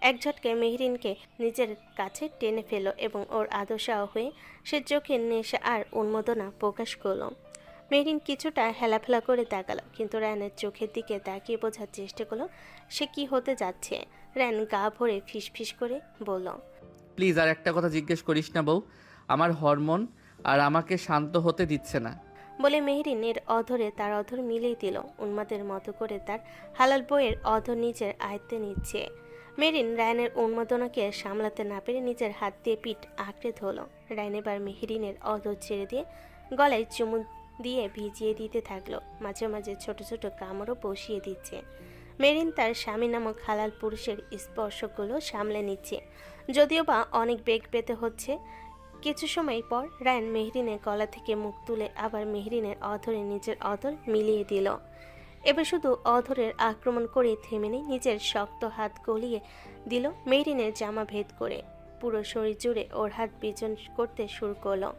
Speaker 3: এক ঝটকে মেহরিনকে নিজের কাছে টেনে ফেলল এবং ওর আদর্শা হয়ে সে চোখের নেশা আর উন্মাদনা প্রকাশ করলো। মেহরিন কিছুটা হেলাফেলা করে তাকালো, কিন্তু রায়ানের চোখের দিকে তাকিয়ে বোঝার চেষ্টা করলো সে কি হতে যাচ্ছে। রায়ান গা ভরে ফিসফিস করে বলল,
Speaker 2: প্লিজ আর একটা কথা জিজ্ঞেস করিস না বউ, আমার হরমোন আর আমাকে শান্ত হতে দিচ্ছে না।
Speaker 3: বলে মেহরিনের অধরে তার অধর মিলিয়ে দিল। উন্মাদের মতো করে তার হালাল বইয়ের অধর নিজের আয়ত্তে নিচ্ছে। মেহরিন রায়ানের উন্মাদনাকে সামলাতে না পেরে নিজের হাত দিয়ে পিঠ আঁকড়ে ধরল। রায়ান এবার মেহরিনের অধর ছেড়ে দিয়ে গলায় চুমু দিয়ে ভিজিয়ে দিতে থাকলো। মাঝে মাঝে ছোট ছোট কামড়ও বসিয়ে দিচ্ছে। মেহরিন তার স্বামী নামক হালাল পুরুষের স্পর্শগুলো সামলে নিচ্ছে, যদিও বা অনেক বেগ পেতে হচ্ছে। কিছু সময় পর রায়ান মেহরিনের গলা থেকে মুখ তুলে আবার মেহরিনের অধরে নিজের অধর মিলিয়ে দিল। এবার শুধু অধরের আক্রমণ করে থেমে নেই, নিজের শক্ত হাত গলিয়ে দিল মেহরিনের জামা ভেদ করে। পুরো শরীর জুড়ে ওর হাত পিছন করতে শুরু করলো।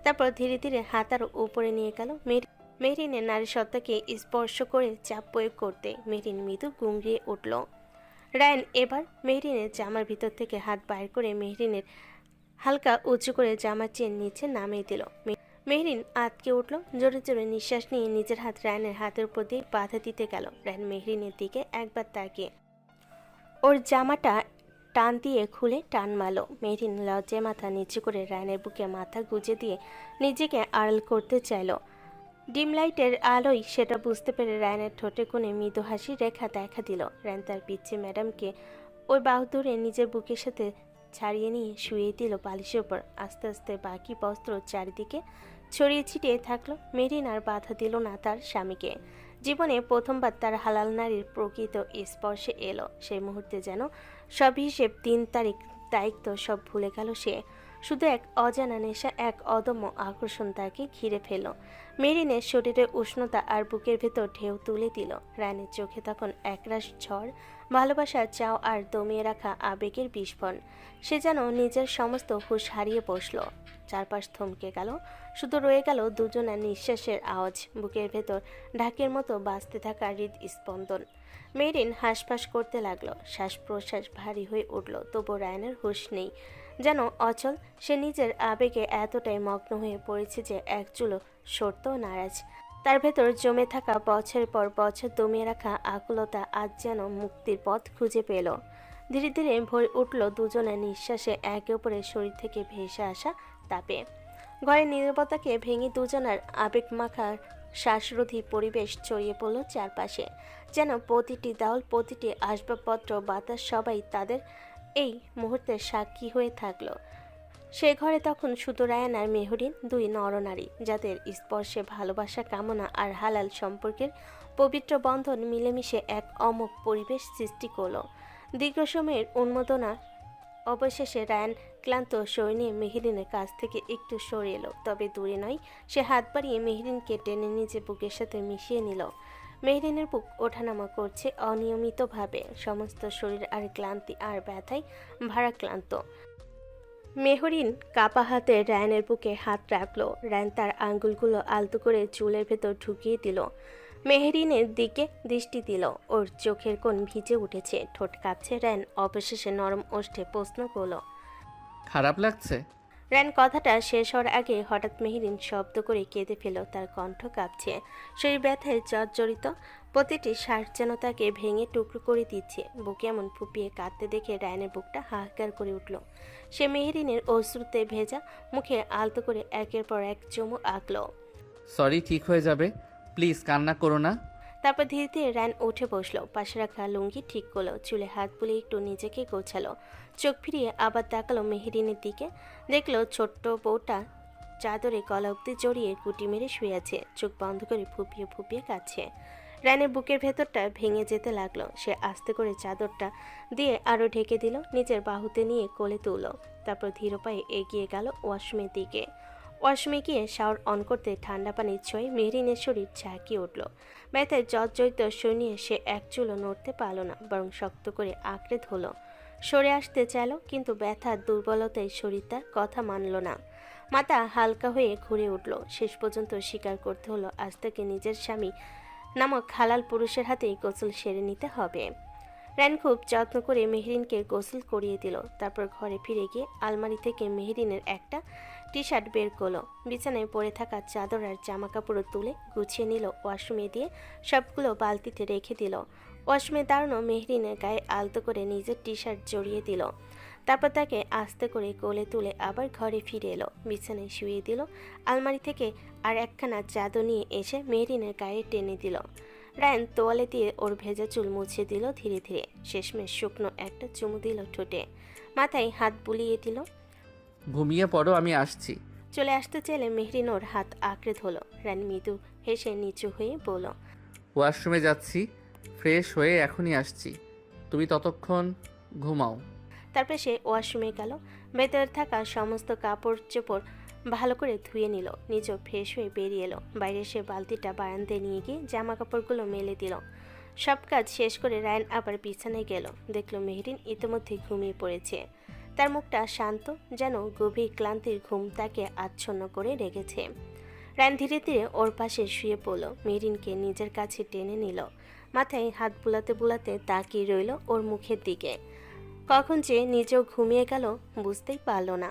Speaker 3: তারপর ধীরে ধীরে হাত আরো উপরে নিয়ে গেল। মেহরিনের নারী সত্তাকে স্পর্শ করে চাপ প্রয়োগ করতে মেহরিন মৃদু গুংড়িয়ে উঠল। রায়ান এবার মেহরিনের জামার ভিতর থেকে হাত বাইর করে মেহরিনের হালকা উঁচু করে জামার চেন নিচে নামিয়ে দিল। মেহরিন আটকে উঠল। জোরে জোরে নিঃশ্বাস নিয়ে নিজের হাত রায়ানের হাতের উপর দিয়ে বাধা দিতে গেল। রায়ান মেহরিনের দিকে একবার তাকিয়ে ওর জামাটা টান দিয়ে খুলে টান মারল। মেহরিন লজ্জায় মাথা নিচু করে রায়ানের বুকে মাথা গুজে দিয়ে নিজেকে আড়াল করতে চাইল। ডিম লাইটের আলোয় সেটা বুঝতে পেরে রায়ানের ঠোঁটে কোণে মৃদু হাসি রেখা দেখা দিল। রায়ান তার পিচ্ছি ম্যাডামকে ওই বাহু ধরে নিজের বুকের সাথে ছাড়িয়ে নিয়ে শুয়ে দিল বালিশের ওপর। আস্তে আস্তে বাকি বস্ত্র চারিদিকে ছড়িয়ে ছিটিয়ে থাকলো। মেহরিন আর বাধা দিল না তার স্বামীকে। জীবনে প্রথমবার তার হালাল নারীর প্রকৃত স্পর্শে এলো। সেই মুহূর্তে যেন সব হিসেব, 3 তারিখ, দায়িত্ব সব ভুলে গেল সে। শুধু এক অজানা নেশা, এক অদম্য আকর্ষণ তাকে ঘিরে ফেলল। মেরিনের শরীরে উষ্ণতা আর বুকের ভেতর ঢেউ তুলে দিল। রানের চোখে তখন একরাশ ঝড়, ভালোবাসা, চাও আর দমিয়ে রাখা আবেগের বিস্ফোরণ। সে যেন নিজের সমস্ত হুঁশ হারিয়ে বসল। চারপাশ থমকে গেল। শুধু রয়ে গেল দুজনের নিঃশ্বাসের আওয়াজ, বুকের ভেতর ঢাকের মতো বাজতে থাকা হৃদস্পন্দন। মেরিন হাঁসফাঁস করতে লাগলো। শ্বাস প্রশ্বাস ভারী হয়ে উঠল। তবু রায়ানের হুঁশ নেই, যেন অচল। সে নিজের আবেগে এতটাই মগ্ন হয়ে পড়েছে যে এক চুলো সরতেও নারাজ। তার ভেতর জমে থাকা বছরের পর বছর দমিয়ে রাখা আকুলতা আজ যেন মুক্তির পথ খুঁজে পেল। ধীরে ধীরে ভরে উঠল দুজনের নিঃশ্বাসে, একে অপরের শরীর থেকে ভেসে আসা তাপে। ঘরের নীরবতাকে ভেঙে দুজনের আবেগ মাখা শ্বাসরোধী পরিবেশ ছড়িয়ে পড়ল চারপাশে। যেন প্রতিটি দেওয়াল, প্রতিটি আসবাবপত্র, বাতাস, সবাই তাদের এই মুহূর্তের সাক্ষী হয়ে থাকলো। সে ঘরে তখন শুধু রায়ান আর মেহরিন, 2 নরনারী, যাদের স্পর্শে ভালোবাসা, কামনা আর হালাল সম্পর্কের পবিত্র বন্ধন মিলেমিশে এক অমোঘ পরিবেশ সৃষ্টি করল। দীর্ঘ সময়ের উন্মাদনা অবশেষে রায়ান ক্লান্ত শরীর নিয়ে মেহরিনের কাছ থেকে একটু সরে এলো। তবে দূরে নয়, সে হাত বাড়িয়ে মেহরিনকে টেনে নিজে বুকের সাথে মিশিয়ে নিল। মেহরিনের বুক ওঠানামা করছে অনিয়মিতভাবে। সমস্ত শরীর আর ক্লান্তি আর ব্যথায় ভারাক্রান্ত। মেহরিন কাপা হাতে রায়ানের বুকে হাত রাখলো। রায়ান তার আঙ্গুলগুলো আলতো করে চুলের ভেতর ঢুকিয়ে দিল। মেহরিনের দিকে দৃষ্টি দিল। ওর চোখের কোণ ভিজে উঠেছে, ঠোঁট কাঁপছে। রায়ান অবশেষে নরম ওষ্ঠে প্রশ্ন করল,
Speaker 2: খারাপ লাগছে?
Speaker 3: রায়ান কথাটা শেষ হওয়ার আগে হঠাৎ মেহরিন শব্দ করে কেঁদে ফেল। তার কণ্ঠ কাঁপছে, শরীর ব্যথায় জর্জরিত। প্রতিটি শ্বাস যেন তাকে ভেঙে টুকরো করে দিচ্ছে। বুকে এমন ফুপিয়ে কাঁদতে দেখে রায়ানের বুকটা হাহাকার করে উঠল। সে মেহরিনের অশ্রুতে ভেজা মুখে আলতো করে একের পর এক চুমু আঁকল।
Speaker 2: সরি, ঠিক হয়ে যাবে, প্লিজ কান্না করো না।
Speaker 3: তারপর ধীরে ধীরে রায়ান উঠে বসলো। পাশে রাখা লুঙ্গি ঠিক করলো, চুলে হাত বুলিয়ে একটু নিজেকে গোছালো। চোখ ফিরিয়ে আবার তাকালো মেহরিনের দিকে। দেখলো ছোট্ট বউটা চাদরে গলা অব্দি জড়িয়ে গুটি মেরে শুয়ে আছে, চোখ বন্ধ করে ফুপিয়ে ফুপিয়ে কাঁদছে। রায়ানের বুকের ভেতরটা ভেঙে যেতে লাগলো। সে আস্তে করে চাদরটা দিয়ে আরো ঢেকে দিল, নিজের বাহুতে নিয়ে কোলে তুলল। তারপর ধীর পায়ে এগিয়ে গেল ওয়াশরুমের দিকে। ওয়াশরুমে গিয়ে শাওয়ার অন করতে ঠান্ডা পানির ছোঁয়ায় মেহরিনের শরীর ঝাঁকিয়ে উঠল। ব্যথায় জর্জরিত শরীর নিয়ে সে এক চুলও নড়তে পারল না, বরং শক্ত করে আঁকড়ে ধরল। সরে আসতে চাইল, কিন্তু ব্যথার দুর্বলতায় শরীর তার কথা মানল না। মাথা হালকা হয়ে ঘুরে উঠল। শেষ পর্যন্ত স্বীকার করতে হলো আজ থেকে নিজের স্বামী নামক হালাল পুরুষের হাতেই গোসল সেরে নিতে হবে। রায়ান খুব যত্ন করে মেহরিনকে গোসল করিয়ে দিল। তারপর ঘরে ফিরে গিয়ে আলমারি থেকে মেহরিনের একটা টি শার্ট বের করলো। বিছানায় পড়ে থাকা চাদর আর জামা কাপড় তুলে গুছিয়ে নিল। ওয়াশরুমে দিয়ে সবগুলো বালতিতে রেখে দিল। ওয়াশরুমে দাঁড়ানো মেহরিনের গায়ে আলতো করে নিজের টি শার্ট জড়িয়ে দিল। তারপর তাকে আস্তে করে কোলে তুলে আবার ঘরে ফিরে এলো। বিছানায় শুয়ে দিল। আলমারি থেকে আর একখানা চাদর নিয়ে এসে মেহরিনের গায়ে টেনে দিল। রায়ান তোয়ালে দিয়ে ওর ভেজা চুল মুছে দিল ধীরে ধীরে। শেষমেশ শুকনো একটা চুমু দিল ঠোঁটে। মাথায় হাত বুলিয়ে দিল।
Speaker 2: ঘুমিয়ে পড়ো, আমি আসছি।
Speaker 3: চলে আসতে চাইলে মেহরিন ওর হাত আঁকড়ে ধরল। রায়ান মৃদু হেসে নিচু হয়ে বলল,
Speaker 2: ওয়াশরুমে যাচ্ছি, ফ্রেশ হয়ে এখনই আসছি, তুমি ততক্ষণ ঘুমাও।
Speaker 3: তারপর সে ওয়াশরুমে গেল। ভেতরে থাকা সমস্ত কাপড় চোপড় ভালো করে ধুয়ে নিল। নিজেও ফ্রেশ হয়ে বেরিয়ে এলো। বাইরে সে বালতিটা বারান্দায় নিয়ে গিয়ে জামা কাপড়গুলো মেলে দিল। সব কাজ শেষ করে রায়ান আবার বিছানায় গেল। দেখলো মেহরিন ইতিমধ্যে ঘুমিয়ে পড়েছে। তার মুখটা শান্ত, যেন গভীর ক্লান্তির ঘুম তাকে আচ্ছন্ন করে রেখেছে। রায়ান ধীরে ধীরে ওর পাশে শুয়ে পড়ল, মেরিনকে নিজের কাছে টেনে নিল, মাথায় হাত বুলাতে বুলাতে তাকিয়ে রইল ওর মুখের দিকে। কখন যে নিজেও ঘুমিয়ে গেল বুঝতেই পারল না।